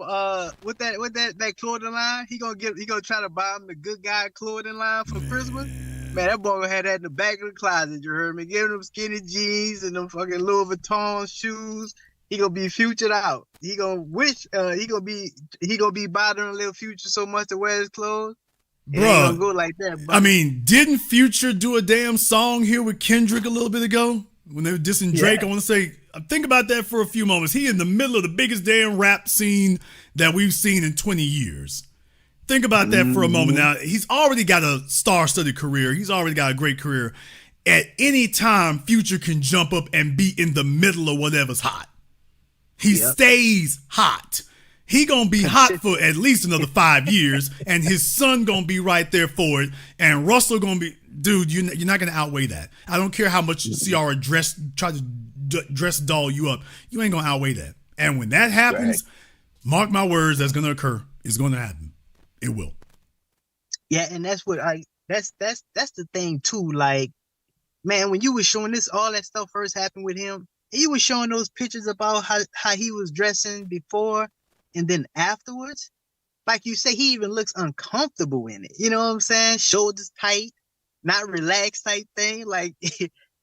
with that clothing line. He gonna try to buy him the good guy clothing line for Christmas. Man, that boy gonna have that in the back of the closet. You heard me? Giving him skinny jeans and them fucking Louis Vuitton shoes. He gonna be Futured out. He gonna wish he gonna be bothering little Future so much to wear his clothes. It ain't gonna go like that, bro. I mean, didn't Future do a damn song here with Kendrick a little bit ago when they were dissing Drake? I want to say, think about that for a few moments. He in the middle of the biggest damn rap scene that we've seen in 20 years. Think about that for a moment. Now, he's already got a star-studded career. He's already got a great career. At any time, Future can jump up and be in the middle of whatever's hot. He stays hot. He gonna be hot for at least another 5 years, and his son gonna be right there for it. And Russell gonna be, dude, you're not gonna outweigh that. I don't care how much Ciara tried to dress doll you up. You ain't gonna outweigh that. And when that happens, mark my words, that's gonna occur. It's gonna happen. It will. Yeah, and that's what that's the thing too. Like, man, when you was showing all that stuff first happened with him, and you was showing those pictures about how he was dressing before and then afterwards, like you say, he even looks uncomfortable in it. You know what I'm saying? Shoulders tight, not relaxed type thing. Like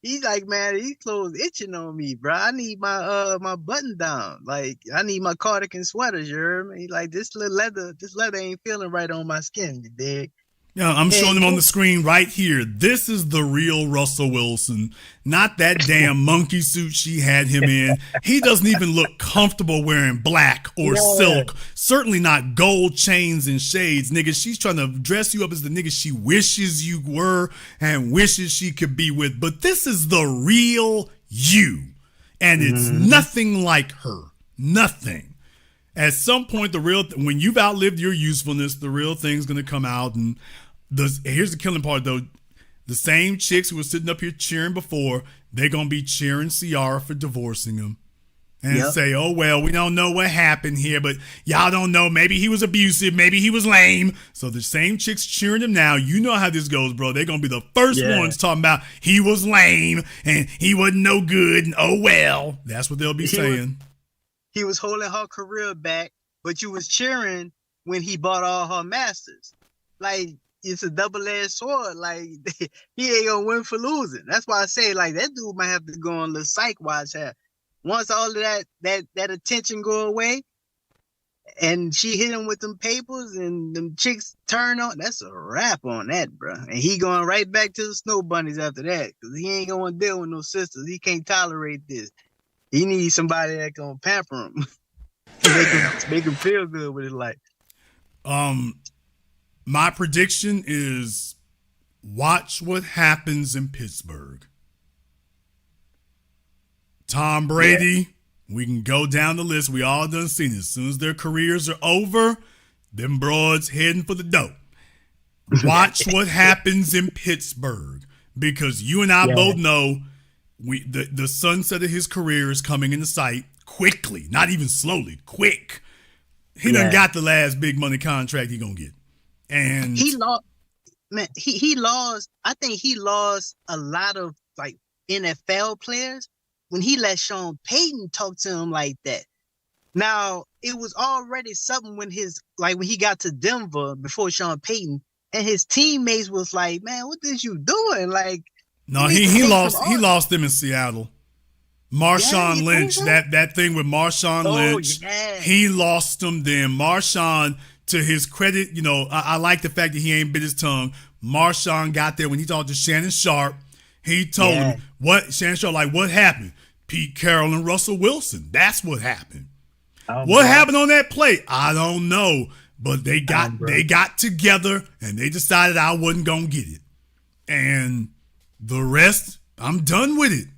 he's like, man, these clothes itching on me, bro. I need my button down. Like I need my cardigan sweaters. You heard me? Like this leather ain't feeling right on my skin. You dig? Yeah, I'm showing them on the screen right here. This is the real Russell Wilson, not that damn monkey suit she had him in. He doesn't even look comfortable wearing black or silk. Certainly not gold chains and shades, nigga. She's trying to dress you up as the nigga she wishes you were and wishes she could be with. But this is the real you, and it's nothing like her. Nothing. At some point, when you've outlived your usefulness, the real thing's gonna come out. And here's the killing part, though. The same chicks who were sitting up here cheering before, they're gonna be cheering Ciara for divorcing him, and say, "Oh well, we don't know what happened here, but y'all don't know. Maybe he was abusive, maybe he was lame." So the same chicks cheering him now. You know how this goes, bro. They're gonna be the first ones talking about he was lame and he wasn't no good. And oh well, that's what they'll be saying. He was holding her career back, but you was cheering when he bought all her masters. Like, it's a double-edged sword. Like, he ain't gonna win for losing. That's why I say, like, that dude might have to go on the psych watch. Once all of that attention go away, and she hit him with them papers, and them chicks turn on, that's a wrap on that, bro. And he going right back to the snow bunnies after that, because he ain't gonna deal with no sisters. He can't tolerate this. He needs somebody that gonna pamper him, make him feel good with his life. My prediction is watch what happens in Pittsburgh. Tom Brady, we can go down the list. We all done seen it. As soon as their careers are over, them broads heading for the dope. Watch what happens in Pittsburgh, because you and I both know the sunset of his career is coming into sight quickly, not even slowly, quick. He done got the last big money contract he gonna get. And he lost, man. He lost. I think he lost a lot of like NFL players when he let Sean Payton talk to him like that. Now it was already something when when he got to Denver before Sean Payton, and his teammates was like, "Man, what is you doing?" Like, no, he lost them in Seattle. Marshawn Lynch, that thing with Marshawn Lynch, he lost them then. Marshawn, to his credit, you know, I like the fact that he ain't bit his tongue. Marshawn got there when he talked to Shannon Sharp. He told him Shannon Sharp, like, what happened? Pete Carroll and Russell Wilson. That's what happened. What happened on that play? I don't know. But they got together and they decided I wasn't gonna get it. And the rest, I'm done with it.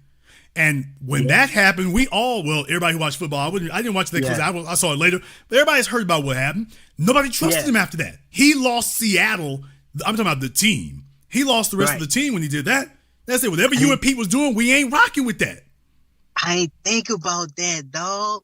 And when that happened, everybody who watched football, I didn't watch that because I saw it later, but everybody's heard about what happened. Nobody trusted him after that. He lost Seattle. I'm talking about the team. He lost the rest of the team when he did that. That's it. Whatever you and Pete was doing, we ain't rocking with that. I ain't think about that, dog.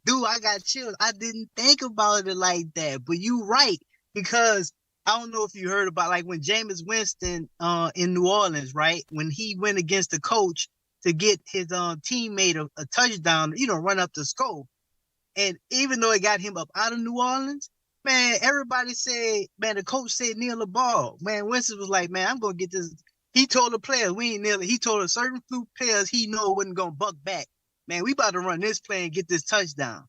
Dude, I got chills. I didn't think about it like that. But you right. Because I don't know if you heard about like when Jameis Winston in New Orleans, right? When he went against the coach to get his teammate a touchdown, run up the score. And even though it got him up out of New Orleans, man, everybody said, man, the coach said kneel the ball. Man, Winston was like, man, I'm gonna get this. He told the players we ain't kneeling. He told a certain few players he know wasn't gonna buck back. Man, we about to run this play and get this touchdown.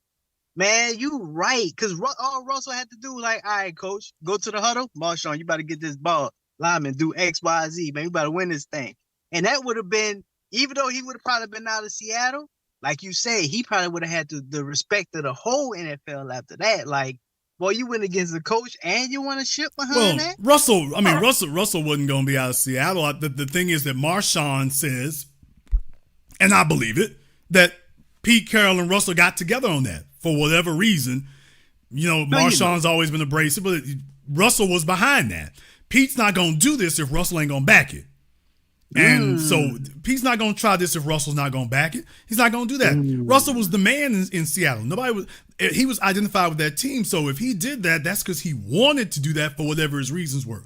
Man, you right. Because all Russell had to do was like, all right, coach, go to the huddle. Marshawn, you about to get this ball. Lyman, do X, Y, Z. Man, we about to win this thing. And that would have been, even though he would have probably been out of Seattle, like you say, he probably would have had the respect of the whole NFL after that. Like, boy, you went against the coach and you won a ship behind that? Russell wasn't going to be out of Seattle. The thing is that Marshawn says, and I believe it, that Pete Carroll and Russell got together on that for whatever reason. Marshawn's always been abrasive, but Russell was behind that. Pete's not going to do this if Russell ain't going to back it. And so Pete's not going to try this if Russell's not going to back it. He's not going to do that. Russell was the man in Seattle. He was identified with that team. So if he did that, that's because he wanted to do that for whatever his reasons were.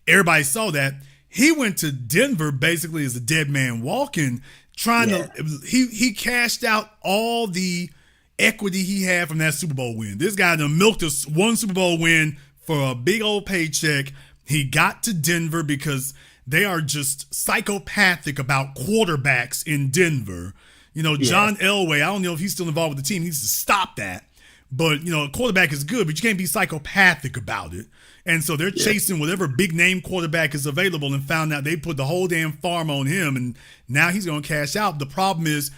Everybody saw that. He went to Denver basically as a dead man walking, he cashed out all the equity he had from that Super Bowl win. This guy done milked one Super Bowl win for a big old paycheck. He got to Denver because they are just psychopathic about quarterbacks in Denver. John Elway, I don't know if he's still involved with the team. He needs to stop that. But, a quarterback is good, but you can't be psychopathic about it. And so they're chasing whatever big name quarterback is available and found out they put the whole damn farm on him. And now he's going to cash out. The problem is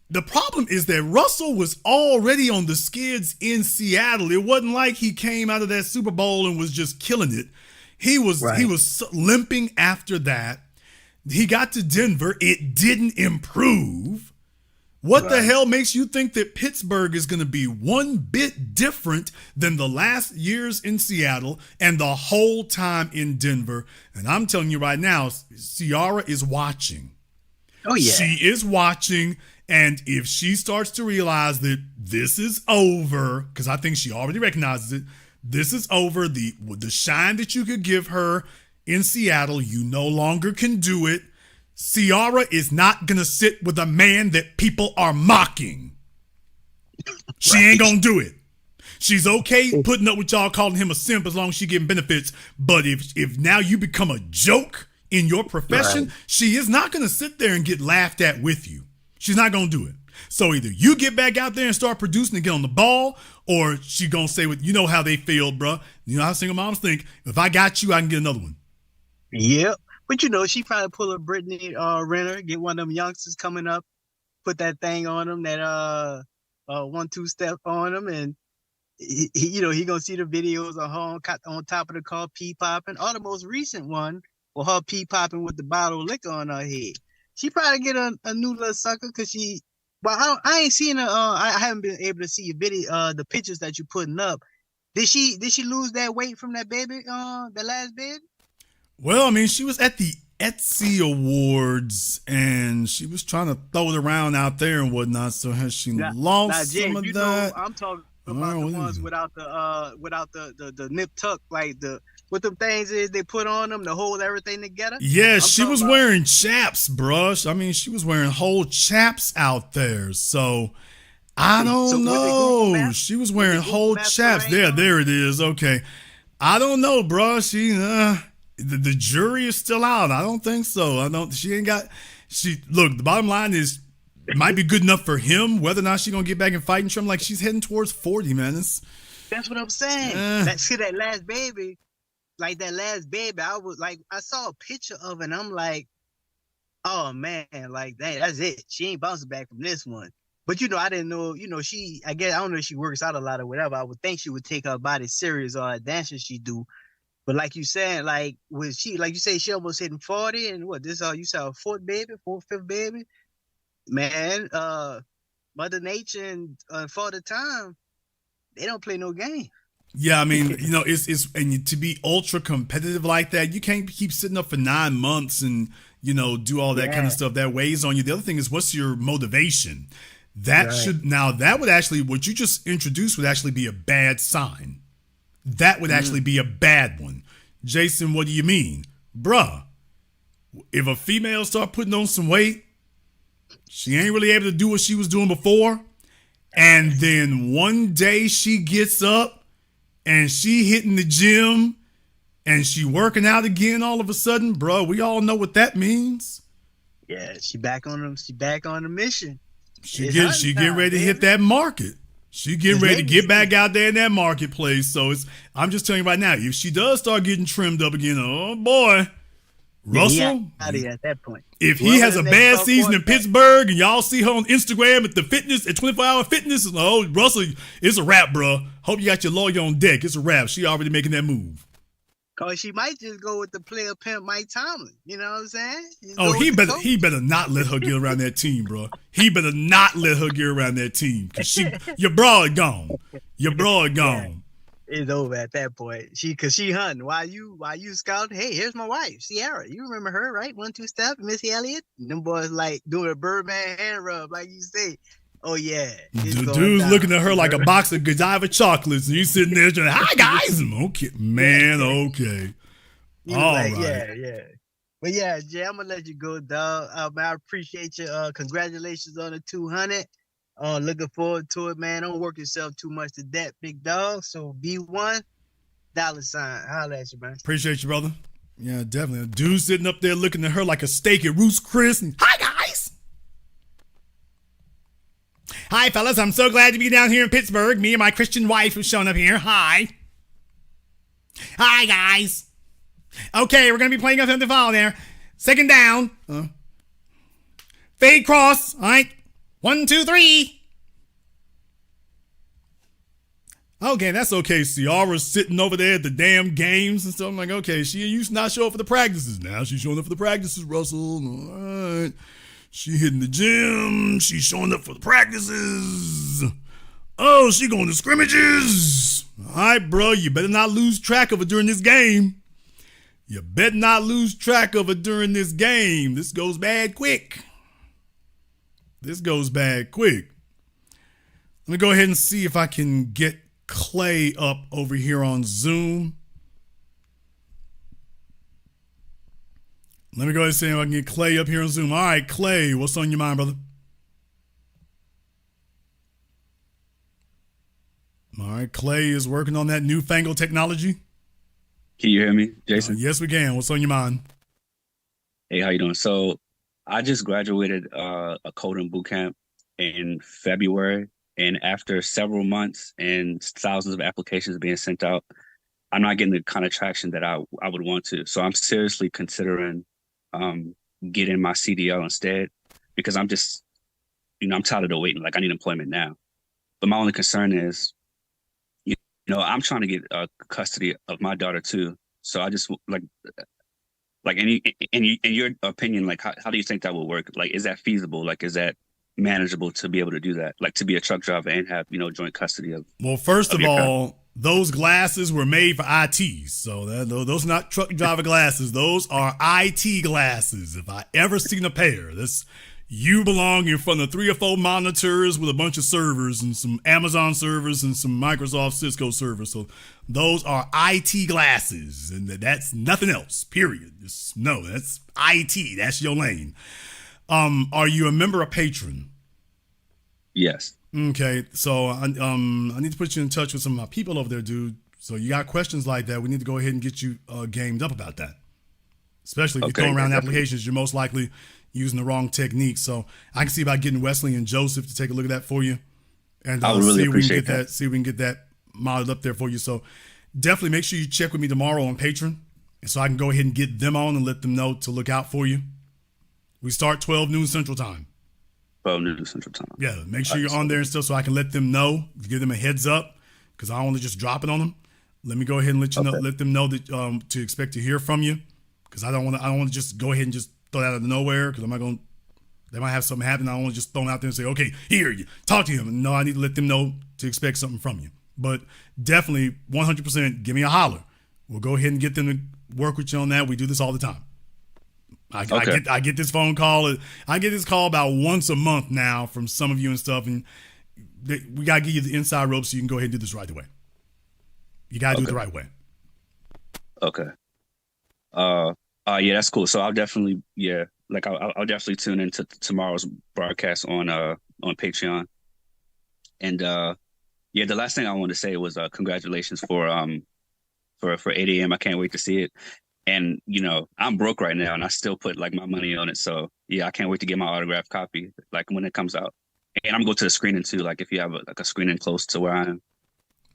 that Russell was already on the skids in Seattle. It wasn't like he came out of that Super Bowl and was just killing it. He was limping after that. He got to Denver. It didn't improve. What the hell makes you think that Pittsburgh is going to be one bit different than the last years in Seattle and the whole time in Denver? And I'm telling you right now, Ciara is watching. Oh, yeah. She is watching. And if she starts to realize that this is over, because I think she already recognizes it, this is over. The shine that you could give her in Seattle, you no longer can do it. Ciara is not going to sit with a man that people are mocking. She ain't going to do it. She's okay putting up with y'all calling him a simp as long as she getting benefits. But if now you become a joke in your profession, she is not going to sit there and get laughed at with you. She's not going to do it. So either you get back out there and start producing and get on the ball, or she going to say, you know how they feel, bro. You know how single moms think. If I got you, I can get another one. Yep. But she probably pull a Brittany Renner, get one of them youngsters coming up, put that thing on them, that 1-2 step on them, and he gonna see the videos of her on top of the car pee popping. Or the most recent one, with her pee popping with the bottle of liquor on her head. She probably get a new little sucker because she. But I ain't seen her. I haven't been able to see your video, the pictures that you putting up. Did she lose that weight from that baby? The last baby. Well, I mean, she was at the Etsy Awards and she was trying to throw it around out there and whatnot. So has she lost some of that? I'm talking about the ones without the nip tuck, like what them things is they put on them to hold everything together. Yeah, she was wearing chaps, brush. I mean, she was wearing whole chaps out there. So I don't know. She was wearing whole chaps. There it is. Okay. I don't know, bro. The jury is still out. I don't think so. Look, the bottom line is it might be good enough for him. Whether or not she's going to get back and fight and trim, like she's heading towards 40, man. That's what I'm saying. That last baby, I saw a picture of it and I'm like, oh man, like that's it. She ain't bouncing back from this one. But I didn't know, I don't know if she works out a lot or whatever. I would think she would take her body serious or a dancer she do. But like you said, like you say, she almost hitting 40, and you saw a fourth, fifth baby, man. Mother Nature and Father Time, they don't play no game. Yeah, I mean, it's and to be ultra competitive like that, you can't keep sitting up for 9 months and do all that kind of stuff. That weighs on you. The other thing is, what's your motivation? That would actually, what you just introduced would actually be a bad sign. That would actually be a bad one. Jason, what do you mean? Bruh, if a female start putting on some weight, she ain't really able to do what she was doing before, and then one day she gets up and she hitting the gym and she working out again all of a sudden, bro, we all know what that means. Yeah, she back on the mission. She getting ready to hit that market. She getting ready to get back out there in that marketplace. So I'm just telling you right now, if she does start getting trimmed up again, oh boy, Russell, out of here at that point. If he has a bad season in Pittsburgh and y'all see her on Instagram at the fitness, at 24-hour fitness, oh, Russell, it's a wrap, bro. Hope you got your lawyer on deck. It's a wrap. She already making that move. Cause she might just go with the player pimp Mike Tomlin. You know what I'm saying? He better not let her get around that team, bro. He better not let her get around that team. Cause your broad gone. Your broad gone. It's over at that point. Cause she hunting. While you scouting, hey, here's my wife, Sierra. You remember her, right? 1-2 step, Missy Elliott. And them boys like doing a Birdman hand rub, like you say. Oh yeah. The dude's looking at her like a box of Godiva chocolates, and you sitting there saying, "Hi guys." Okay, man. Okay. All right. Yeah. But yeah, Jay, I'm gonna let you go, dog. I appreciate you. Congratulations on the 200. Looking forward to it, man. Don't work yourself too much to that, big dog. So B1 $. Holla at you, man. Appreciate you, brother. Yeah, definitely. A dude sitting up there looking at her like a steak at Ruth's Chris. And, hi guys. Hi, fellas. I'm so glad to be down here in Pittsburgh. Me and my Christian wife have shown up here. Hi. Hi, guys. Okay, we're going to be playing up on the ball there. Second down. Fade cross. All right. 1, 2, 3. Okay, that's okay. Ciara's sitting over there at the damn games and stuff. I'm like, okay, she used to not show up for the practices. Now she's showing up for the practices, Russell. All right. She hitting the gym. She's showing up for the practices. Oh, she going to scrimmages. All right, bro, you better not lose track of her during this game. You better not lose track of her during this game. This goes bad quick. Let me go ahead and see if I can get Clay up over here on Zoom. Let me go ahead and see if I can get Clay up here on Zoom. All right, Clay, what's on your mind, brother? All right, Clay is working on that newfangled technology. Can you hear me, Jason? Yes, we can. What's on your mind? Hey, how you doing? So I just graduated a coding boot camp in February, and after several months and thousands of applications being sent out, I'm not getting the kind of traction that I would want to. So I'm seriously considering getting my CDL instead, because I'm just, I'm tired of the waiting. Like, I need employment now. But my only concern is, I'm trying to get custody of my daughter too. So I just in your opinion, like, how do you think that will work? Like, is that feasible? Like, is that manageable to be able to do that? Like, to be a truck driver and have, joint custody of. Well, first of all, those glasses were made for IT. So those are not truck driver glasses. Those are IT glasses. If I ever seen a pair, you belong in front of 3 or 4 monitors with a bunch of servers and some Amazon servers and some Microsoft Cisco servers. So those are IT glasses, and that's nothing else, period. That's IT. That's your lane. Are you a member or patron? Yes. Okay, so I need to put you in touch with some of my people over there, dude. So you got questions like that, we need to go ahead and get you gamed up about that. Especially if you're throwing around applications, you're most likely using the wrong technique. So I can see about getting Wesley and Joseph to take a look at that for you, and I would really appreciate that. See if we can get that modeled up there for you. So definitely make sure you check with me tomorrow on Patreon, and so I can go ahead and get them on and let them know to look out for you. We start 12 noon Central Time. 12 noon Central Time. Yeah, make sure you're on there and stuff so I can let them know, give them a heads up, because I don't want to just drop it on them. Let me go ahead and let them know that to expect to hear from you, because I don't want to just go ahead and just throw that out of nowhere, because they might have something happen. I don't want to just throw them out there and say, okay, here, you talk to him. No, I need to let them know to expect something from you. But definitely 100% give me a holler. We'll go ahead and get them to work with you on that. We do this all the time. I get this phone call. I get this call about once a month now from some of you and stuff, and we gotta give you the inside rope so you can go ahead and do this right away. You gotta do it the right way. Okay. Yeah, that's cool. So I'll definitely, I'll definitely tune into tomorrow's broadcast on Patreon. And the last thing I wanted to say was congratulations for 8 a.m. I can't wait to see it. And I'm broke right now, and I still put like my money on it. So yeah, I can't wait to get my autographed copy like when it comes out. And I'm gonna go to the screening too. Like if you have a screening close to where I am.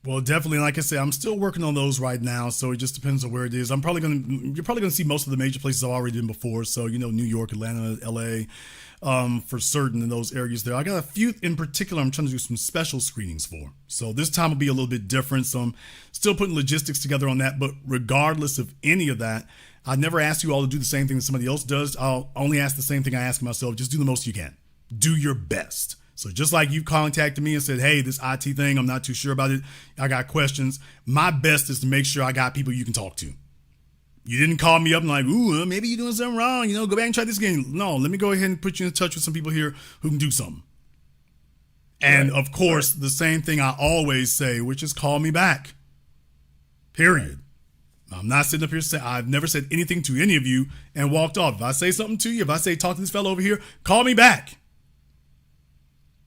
Well, definitely. Like I said, I'm still working on those right now, so it just depends on where it is. You're probably gonna see most of the major places I've already been before. So New York, Atlanta, LA, for certain in those areas there. I got a few in particular I'm trying to do some special screenings for. So this time will be a little bit different. So I'm still putting logistics together on that. But regardless of any of that, I never ask you all to do the same thing that somebody else does. I'll only ask the same thing I ask myself. Just do the most you can. Do your best. So just like you contacted me and said, hey, this IT thing, I'm not too sure about it. I got questions. My best is to make sure I got people you can talk to. You didn't call me up and like, ooh, maybe you're doing something wrong. Go back and try this again. No, let me go ahead and put you in touch with some people here who can do something. And of course, the same thing I always say, which is call me back. Period. I'm not sitting up here saying, I've never said anything to any of you and walked off. If I say something to you, if I say talk to this fellow over here, call me back.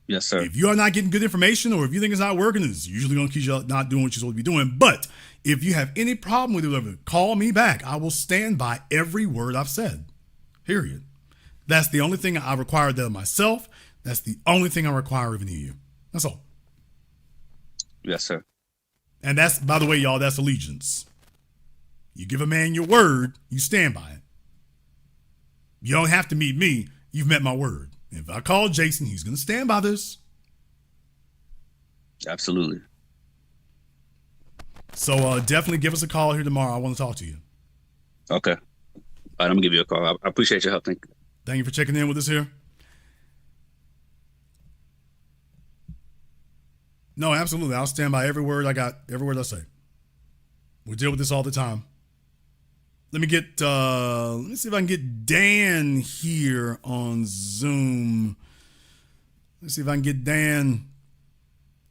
Yes, sir. If you are not getting good information or if you think it's not working, it's usually going to keep you not doing what you're supposed to be doing. But if you have any problem with it, call me back. I will stand by every word I've said. Period. That's the only thing I require of myself. That's the only thing I require of any of you. That's all. Yes, sir. And that's, by the way, y'all, that's allegiance. You give a man your word, you stand by it. You don't have to meet me. You've met my word. If I call Jason, he's going to stand by this. Absolutely. So definitely give us a call here tomorrow. I want to talk to you. Okay. All right, I'm going to give you a call. I appreciate your help. Thank you. Thank you for checking in with us here. No, absolutely. I'll stand by every word I got, every word I say. We deal with this all the time. Let me see if I can get Dan here on Zoom. Let's see if I can get Dan.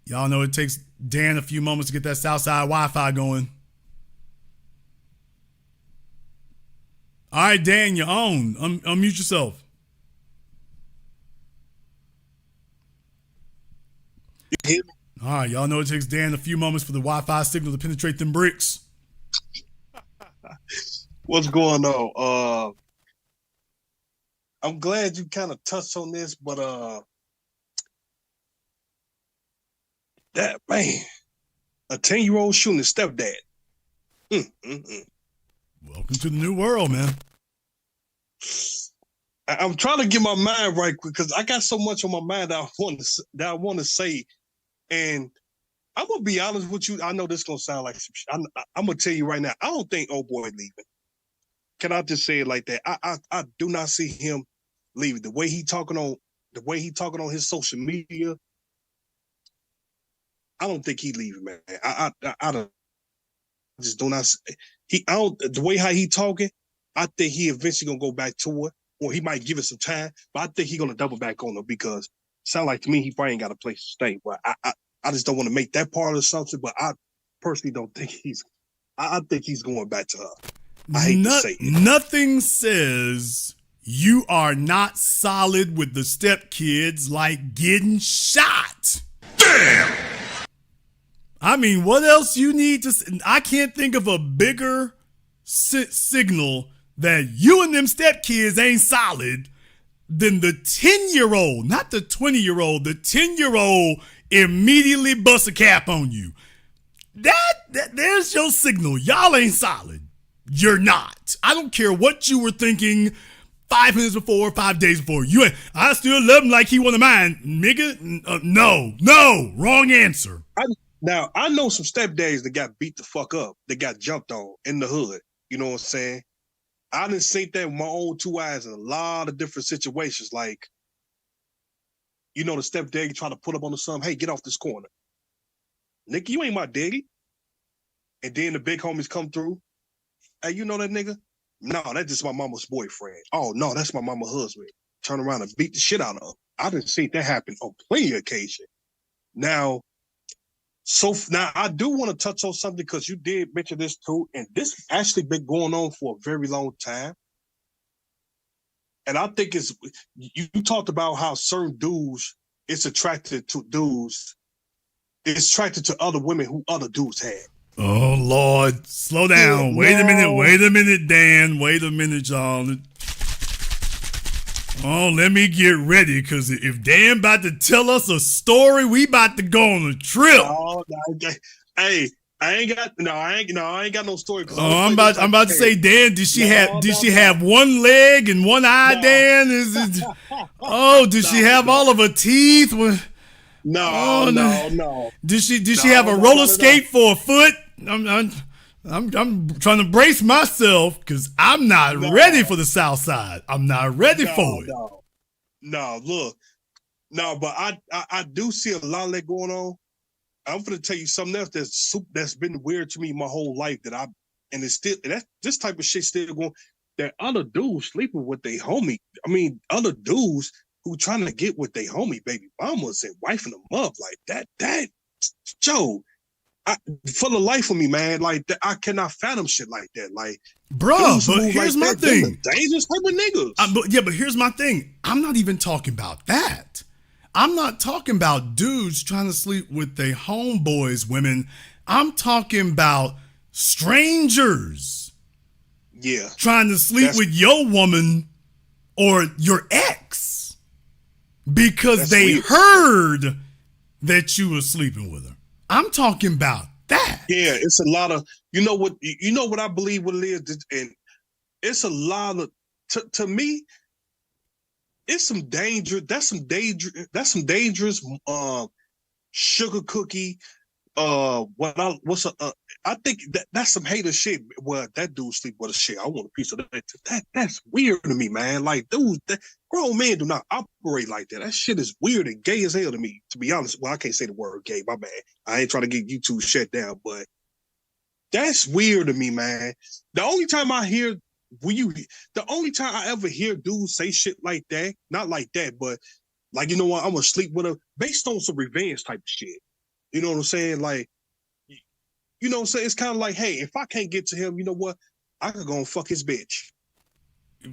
Y'all know it takes Dan a few moments to get that Southside Wi-Fi going. All right, Dan, you're on. Unmute yourself. You hear me? All right, y'all know it takes Dan a few moments for the Wi-Fi signal to penetrate them bricks. What's going on? I'm glad you kind of touched on this, but that man, a 10-year-old shooting his stepdad. Welcome to the new world, man. I'm trying to get my mind right quick because I got so much on my mind that I want to say, and I'm gonna be honest with you. I know this is gonna sound like some shit. I'm gonna tell you right now. I don't think old boy leaving. Can I just say it like that? I do not see him leaving. The way he talking on his social media, I don't think he leaving, man. I just do not. The way how he talking, I think he eventually gonna go back to it, or he might give it some time. But I think he gonna double back on it because it sound like to me he probably ain't got a place to stay. But I just don't want to make that part of the assumption. But I personally don't think he's. I think he's going back to her. I hate to say it. Nothing says you are not solid with the stepkids like getting shot. Damn! I mean, what else you need to... I can't think of a bigger signal that you and them stepkids ain't solid than the 10-year-old, not the 20-year-old, the 10-year-old immediately bust a cap on you. There's your signal. Y'all ain't solid. You're not. I don't care what you were thinking 5 minutes before, 5 days before. I still love him like he one of mine. Nigga, no, wrong answer. Now, I know some stepdads that got beat the fuck up, that got jumped on in the hood. You know what I'm saying? I done seen that with my own two eyes in a lot of different situations. Like, the stepdad trying to put up on the son, hey, get off this corner. Nigga, you ain't my daddy. And then the big homies come through. Hey, you know that nigga? No, that's just my mama's boyfriend. Oh no, that's my mama's husband. Turn around and beat the shit out of him. I didn't see that happen on plenty of occasions. Now I do want to touch on something because you did mention this too, and this actually been going on for a very long time. And I think you talked about how certain dudes it's attracted to dudes. It's attracted to other women who other dudes had. Oh Lord, slow down. Wait a minute, Dan. Wait a minute, y'all. Oh, let me get ready, because if Dan about to tell us a story, we about to go on a trip. Oh, hey, I ain't got no story. Oh, I'm about to say, Dan, did she have one leg and one eye, Dan? Did she have all of her teeth? No. Did she have a roller skate for a foot? I'm trying to brace myself because I'm not ready for the South Side. I'm not ready for it. But I do see a lot of that going on. I'm going to tell you something else that's been weird to me my whole life this type of shit still going. That other dudes sleeping with their homie. I mean, other dudes who trying to get with their homie baby mamas and wifing them up like that. That Joe. For the life of me, man, like I cannot fathom shit like that. Like, bro, but here's my thing. Dangerous type of niggas. But here's my thing. I'm not even talking about that. I'm not talking about dudes trying to sleep with their homeboys, women. I'm talking about strangers. Yeah. Trying to sleep with your woman or your ex because they heard that you were sleeping with her. I'm talking about that. Yeah, it's a lot of you know what I believe what it is, and it's a lot of to me. It's some danger. That's some dangerous sugar cookie. I think that's some hater shit. Well, that dude sleep with a shit. I want a piece of that. That's weird to me, man. Like, dude, grown men do not operate like that. That shit is weird and gay as hell to me. To be honest, well, I can't say the word gay. My bad. I ain't trying to get YouTube shut down, but that's weird to me, man. The only time I ever hear dudes say shit like that, not like that, but like, you know what, I'm gonna sleep with her based on some revenge type of shit. You know what I'm saying? Like, you know what I'm saying? It's kind of like, hey, if I can't get to him, you know what? I could go and fuck his bitch.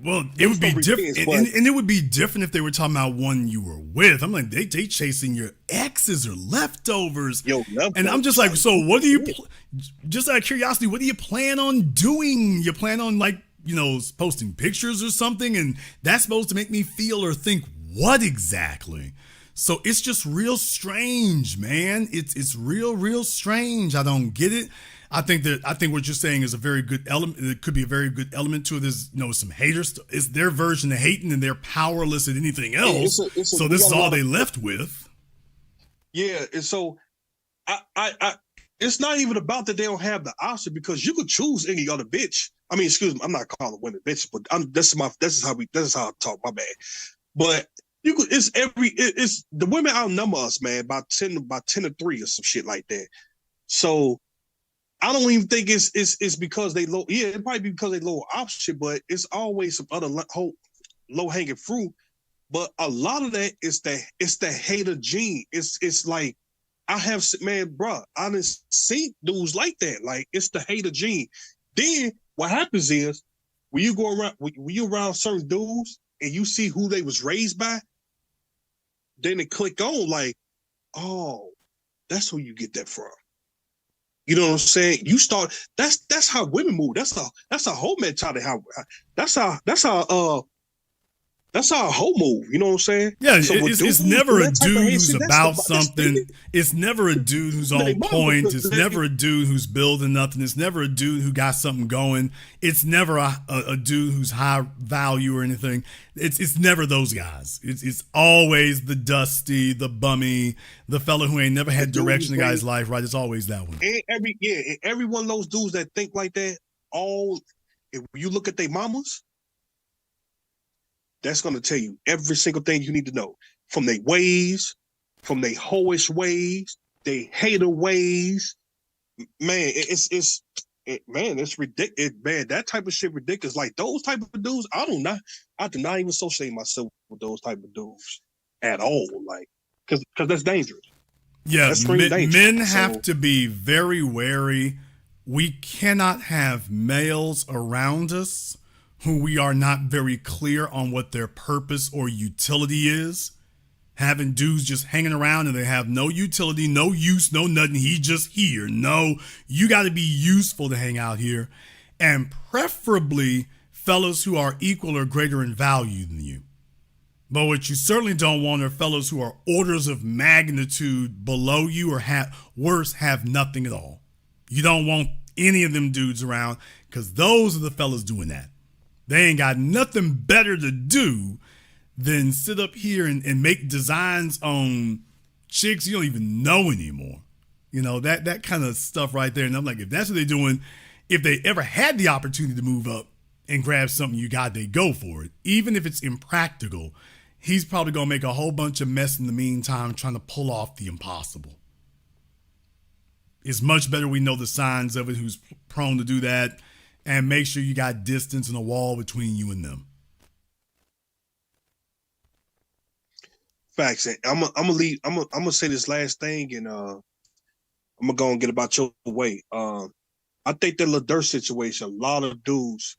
Well, it would be different, and it would be different if they were talking about one you were with. I'm like, they chasing your exes or leftovers. And I'm just like, so what do you, just out of curiosity, what do you plan on doing? You plan on, like, you know, posting pictures or something, and that's supposed to make me feel or think what exactly? So it's just real strange, man. It's real strange. I don't get it. I think what you're saying is a very good element. It could be a very good element to it. There's, you know, some haters. It's their version of hating, and they're powerless at anything else. So this is all they left with. Yeah, and so I it's not even about that they don't have the option, because you could choose any other bitch. I mean, excuse me, I'm not calling women bitches, but this is how I talk. My bad. But you could. It's the women outnumber us, man, by 10 to 3 or some shit like that. So I don't even think it's because they low. Yeah, it might be because they lower option, but it's always some other low hanging fruit. But a lot of that is the hater gene. It's like I have, man, bro. I didn't see dudes like that. Like, it's the hater gene. Then what happens is when you go around, when you around certain dudes and you see who they was raised by, then it click on like, oh, that's who you get that from. You know what I'm saying? You start. That's how women move. That's a whole mentality. That's how a whole move. You know what I'm saying? Yeah, so it's never a dude who's about something. It's never a dude who's on point. It's never a dude who's building nothing. It's never a dude who got something going. It's never a dude who's high value or anything. It's never those guys. It's always the dusty, the bummy, the fella who ain't never had direction in the guy's life, right? It's always that one. And every one of those dudes that think like that, if you look at their mamas, that's going to tell you every single thing you need to know. From their ways, from their hoish ways, they hater ways. Man, man, it's ridiculous. Man, that type of shit ridiculous. Like those type of dudes, I do not even associate myself with those type of dudes at all. Like, because that's dangerous. Yeah, That's danger. Men have to be very wary. We cannot have males around us who we are not very clear on what their purpose or utility is. Having dudes just hanging around and they have no utility, no use, no nothing. He just here. No, you got to be useful to hang out here. And preferably fellas who are equal or greater in value than you. But what you certainly don't want are fellas who are orders of magnitude below you or have nothing at all. You don't want any of them dudes around because those are the fellas doing that. They ain't got nothing better to do than sit up here and make designs on chicks you don't even know anymore. You know, that kind of stuff right there. And I'm like, if that's what they're doing, if they ever had the opportunity to move up and grab something you got, they go for it. Even if it's impractical, he's probably going to make a whole bunch of mess in the meantime trying to pull off the impossible. It's much better we know the signs of it, who's prone to do that, and make sure you got distance and a wall between you and them. Facts. I'm gonna say this last thing, and I'm gonna go and get about your way. I think that Lil Durk situation, a lot of dudes.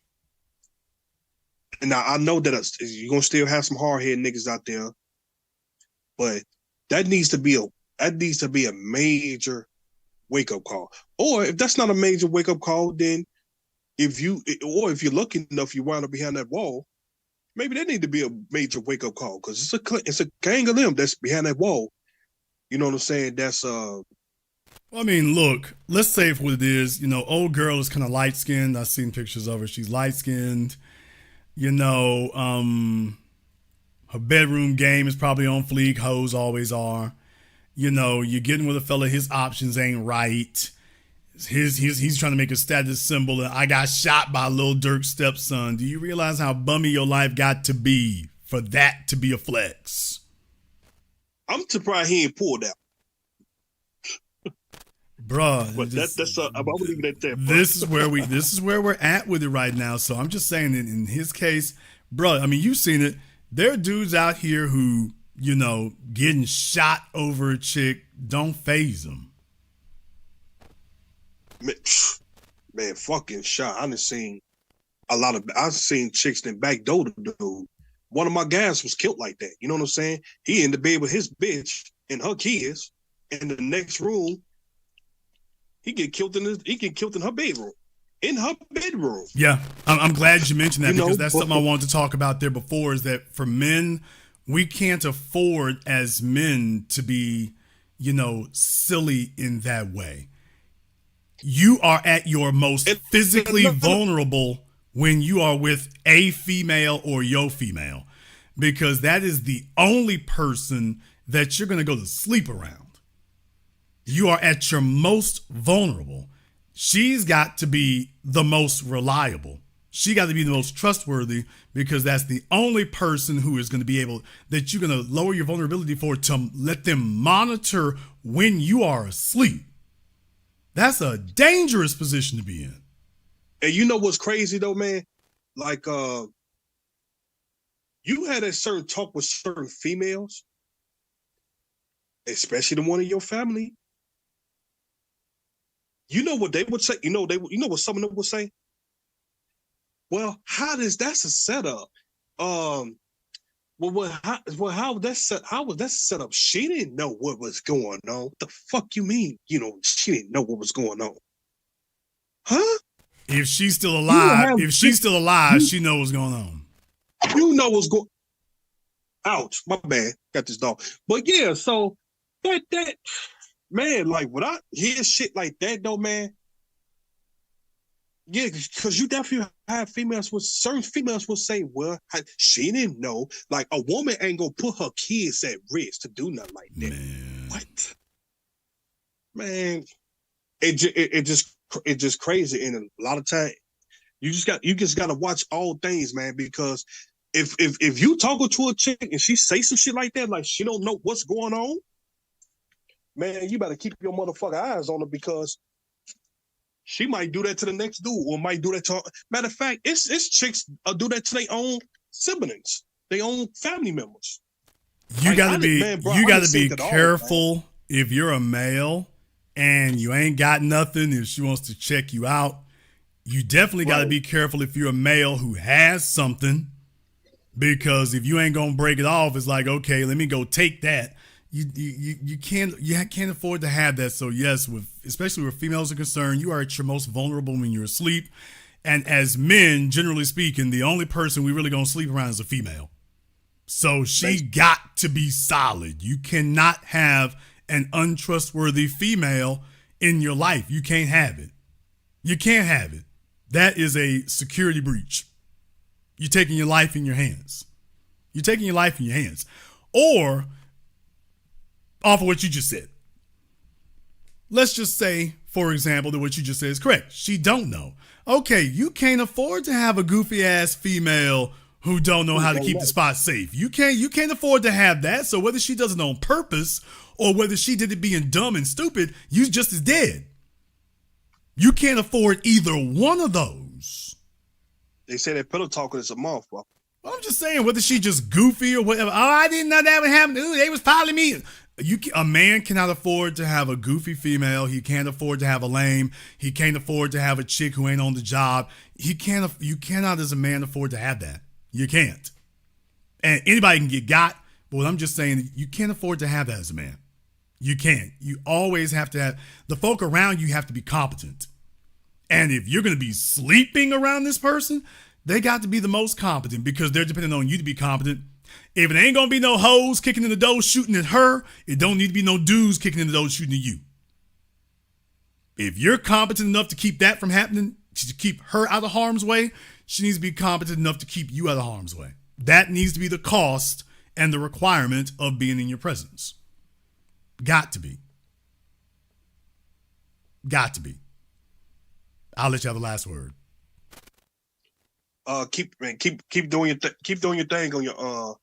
And now I know that you're gonna still have some hard-headed niggas out there, but that needs to be a major wake-up call. Or if that's not a major wake-up call, then if you're lucky enough you wind up behind that wall, maybe that need to be a major wake-up call because it's a gang of them that's behind that wall. You know what I'm saying? That's Well, I mean, look, let's say for what it is. You know, old girl is kind of light-skinned. I've seen pictures of her. She's light-skinned. You know, her bedroom game is probably on fleek. Hoes always are. You know, you're getting with a fella, his options ain't right. He's trying to make a status symbol. And I got shot by Lil Durk's stepson. Do you realize how bummy your life got to be for that to be a flex? I'm surprised he ain't pulled out. Bruh, but I'm gonna leave it at that. This is where we're at with it right now. So I'm just saying that in his case, bro, I mean, you've seen it. There are dudes out here who, you know, getting shot over a chick don't faze them. Man, fucking shot. I've seen chicks that backdoor the dude. One of my guys was killed like that. You know what I'm saying? He in the bed with his bitch and her kids. In the next room, he get killed in her bedroom. In her bedroom. Yeah, I'm glad you mentioned that because that's something I wanted to talk about there before. Is that for men, we can't afford as men to be, you know, silly in that way. You are at your most physically vulnerable when you are with a female or your female, because that is the only person that you're going to go to sleep around. You are at your most vulnerable. She's got to be the most reliable. She got to be the most trustworthy because that's the only person who is going to be able, that you're going to lower your vulnerability for, to let them monitor when you are asleep. That's a dangerous position to be in. And you know what's crazy though, man? Like, you had a certain talk with certain females, especially the one in your family. You know what they would say? You know what some of them would say? Well, how was that set up? How was that set up? She didn't know what was going on. What the fuck you mean? You know, she didn't know what was going on. Huh? If she's still alive, she knows what's going on. You know what's going. Ouch, my bad. Got this dog. But yeah, so that man, like when I hear shit like that though, man. Yeah, because you definitely have certain females will say, well, she didn't know. Like a woman ain't gonna put her kids at risk to do nothing like that. Man. What? Man, it just crazy. And a lot of time you just gotta watch all things, man, because if you talking to a chick and she say some shit like that, like she don't know what's going on, man, you better keep your motherfucking eyes on her because She might do that to the next dude, or might do that to her. Matter of fact, it's chicks do that to their own siblings, their own family members. You gotta be all, careful if you're a male and you ain't got nothing. If she wants to check you out, you definitely got to be careful if you're a male who has something, because if you ain't gonna break it off, it's like, okay, let me go take that. You can't afford to have that. So yes, especially where females are concerned, you are at your most vulnerable when you're asleep. And as men, generally speaking, the only person we really gonna sleep around is a female. So she got to be solid. You cannot have an untrustworthy female in your life. You can't have it. You can't have it. That is a security breach. You're taking your life in your hands. You're taking your life in your hands. Or, off of what you just said, let's just say, for example, that what you just said is correct. She don't know. Okay, you can't afford to have a goofy ass female who don't know how to keep the spot safe. You can't afford to have that. So whether she does it on purpose or whether she did it being dumb and stupid, you just as dead. You can't afford either one of those. They say that pillow talker is a month, bro. I'm just saying, whether she just goofy or whatever. Oh, I didn't know that would happen. Ooh, they was piling me. A man cannot afford to have a goofy female. He can't afford to have a lame. He can't afford to have a chick who ain't on the job. You cannot as a man afford to have that. You can't. And anybody can get got, but what I'm just saying, you can't afford to have that as a man. You can't. You always have to have, the folk around you have to be competent. And if you're going to be sleeping around this person, they got to be the most competent, because they're depending on you to be competent. If it ain't going to be no hoes kicking in the door shooting at her, it don't need to be no dudes kicking in the door shooting at you. If you're competent enough to keep that from happening, to keep her out of harm's way, she needs to be competent enough to keep you out of harm's way. That needs to be the cost and the requirement of being in your presence. Got to be. Got to be. I'll let you have the last word. Keep doing your thing on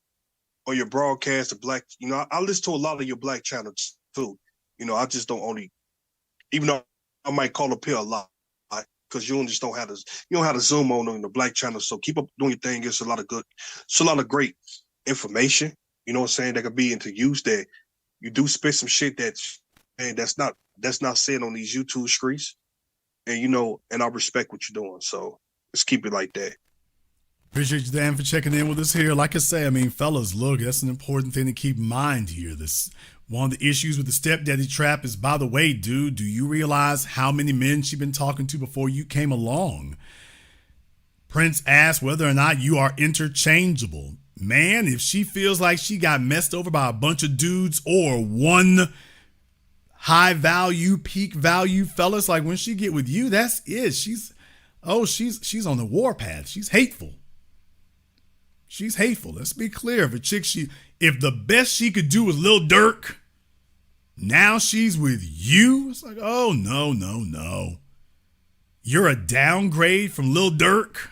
your broadcast of black. You know, I listen to a lot of your black channels too. You know, I just don't only, even though I might call up here a lot, because you don't have to zoom on the black channel. So keep up doing your thing. It's a lot of great information. You know what I'm saying? That could be into use. That you do spit some shit that's not said on these YouTube streets. And and I respect what you're doing. So let's keep it like that. Appreciate you, Dan, for checking in with us here. Like I say, I mean, fellas, look, that's an important thing to keep in mind here. This one of the issues with the Stepdaddy Trap is, by the way, dude, do you realize how many men she's been talking to before you came along? Prince asked whether or not you are interchangeable. Man, if she feels like she got messed over by a bunch of dudes or one high value, peak value fellas, like when she get with you, that's it. She's on the warpath. She's hateful. She's hateful. Let's be clear. If the best she could do was Lil Durk, now she's with you. It's like, oh, no. You're a downgrade from Lil Durk.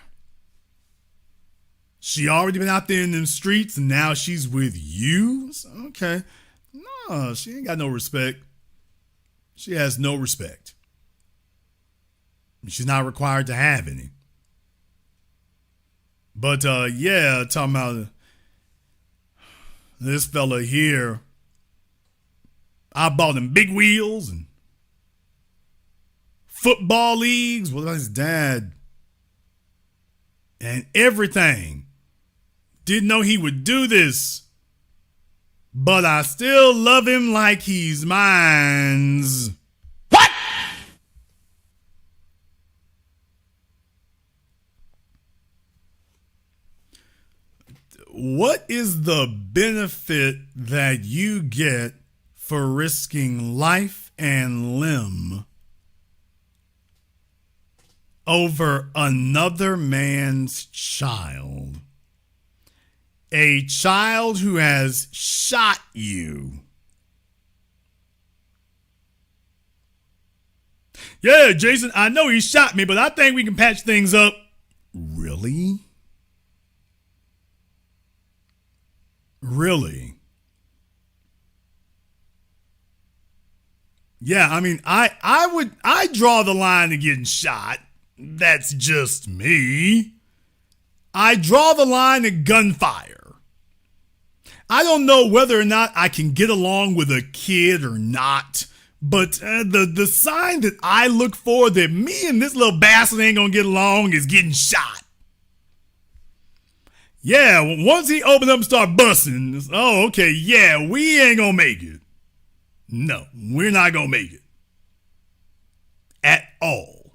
She already been out there in them streets and now she's with you. So, okay. No, she ain't got no respect. She has no respect. She's not required to have any. But yeah, talking about this fella here. I bought him big wheels and football leagues with his dad and everything. Didn't know he would do this, but I still love him like he's mine's. What is the benefit that you get for risking life and limb over another man's child? A child who has shot you. Yeah, Jason, I know he shot me, but I think we can patch things up. Really? Really? Yeah, I mean, I draw the line to getting shot. That's just me. I draw the line at gunfire. I don't know whether or not I can get along with a kid or not, but the sign that I look for that me and this little bastard ain't gonna get along is getting shot. Yeah, once he open up and start busting, oh, okay, yeah, we ain't gonna make it. No, we're not gonna make it. At all.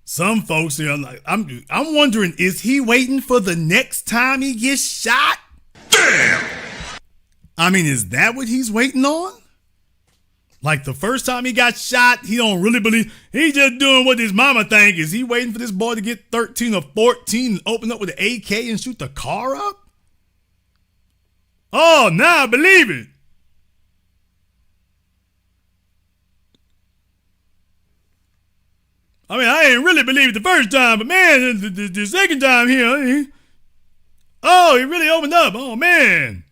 Some folks are like, I'm wondering, is he waiting for the next time he gets shot? Damn! I mean, is that what he's waiting on? Like the first time he got shot, he don't really believe, he just doing what his mama think. Is he waiting for this boy to get 13 or 14 and open up with an AK and shoot the car up? Oh, now I believe it. I mean, I ain't really believe it the first time, but man, the second time here, he really opened up. Oh, man.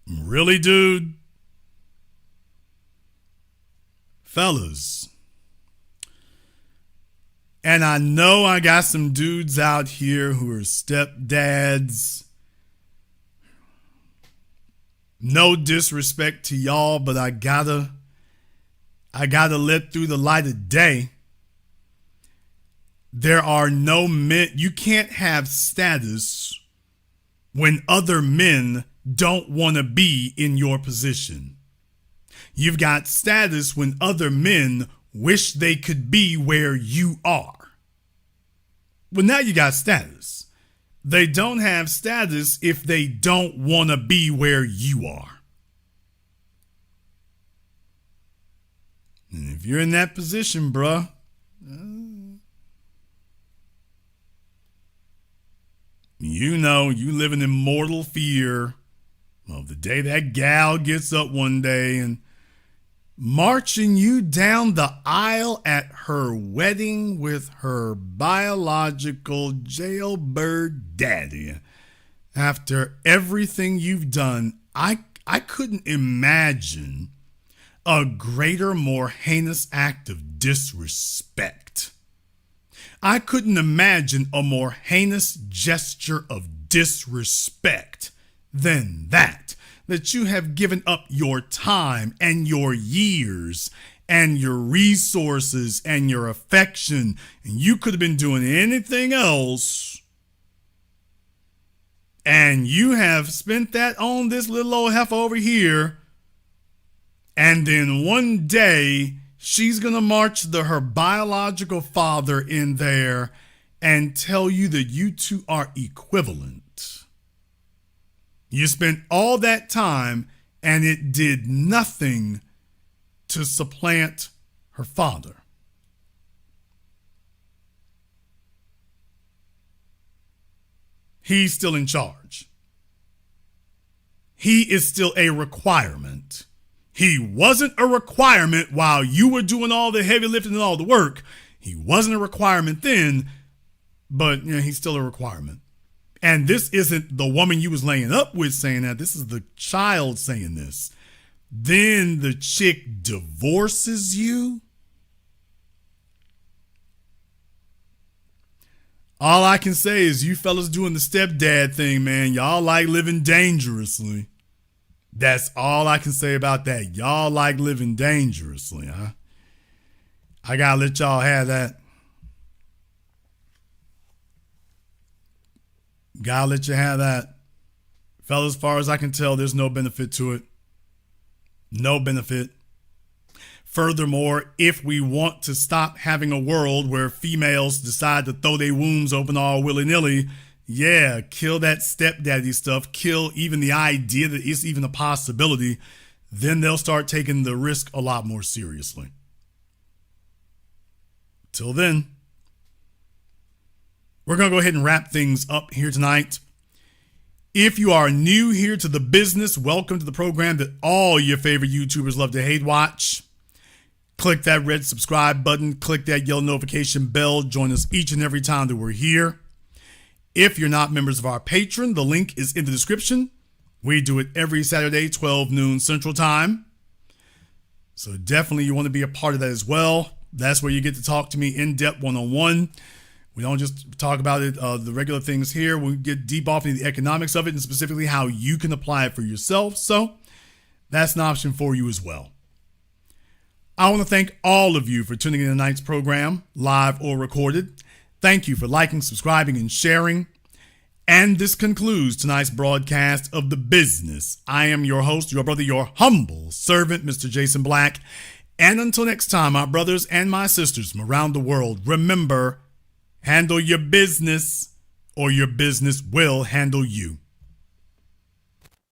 Really, dude? Fellas. And I know I got some dudes out here who are stepdads. No disrespect to y'all, but I gotta let through the light of day. There are no men. You can't have status when other men don't want to be in your position. You've got status when other men wish they could be where you are. Well, now you got status. They don't have status if they don't want to be where you are. And if you're in that position, bruh, you know you live in immortal fear of the day that gal gets up one day and marching you down the aisle at her wedding with her biological jailbird daddy. After everything you've done, I couldn't imagine a greater, more heinous act of disrespect. I couldn't imagine a more heinous gesture of disrespect than that you have given up your time and your years and your resources and your affection, and you could have been doing anything else, and you have spent that on this little old heifer over here, and then one day she's gonna march her biological father in there and tell you that you two are equivalent. You spent all that time and it did nothing to supplant her father. He's still in charge. He is still a requirement. He wasn't a requirement while you were doing all the heavy lifting and all the work. He wasn't a requirement then, but he's still a requirement. And this isn't the woman you was laying up with saying that. This is the child saying this. Then the chick divorces you. All I can say is you fellas doing the stepdad thing, man. Y'all like living dangerously. That's all I can say about that. Y'all like living dangerously, huh? I gotta let y'all have that. Gotta let you have that. Fellas, as far as I can tell, there's no benefit to it. No benefit. Furthermore, if we want to stop having a world where females decide to throw their wombs open all willy-nilly, yeah, kill that stepdaddy stuff, kill even the idea that it's even a possibility, then they'll start taking the risk a lot more seriously. Till then, we're going to go ahead and wrap things up here tonight. If you are new here to the business, welcome to the program that all your favorite YouTubers love to hate watch. Click that red subscribe button. Click that yellow notification bell. Join us each and every time that we're here. If you're not members of our Patreon, the link is in the description. We do it every Saturday, 12 noon Central Time. So definitely you want to be a part of that as well. That's where you get to talk to me in depth one-on-one. We don't just talk about it, the regular things here. We get deep off into the economics of it and specifically how you can apply it for yourself. So that's an option for you as well. I want to thank all of you for tuning in to tonight's program, live or recorded. Thank you for liking, subscribing, and sharing. And this concludes tonight's broadcast of The Business. I am your host, your brother, your humble servant, Mr. Jason Black. And until next time, my brothers and my sisters from around the world, remember, handle your business or your business will handle you.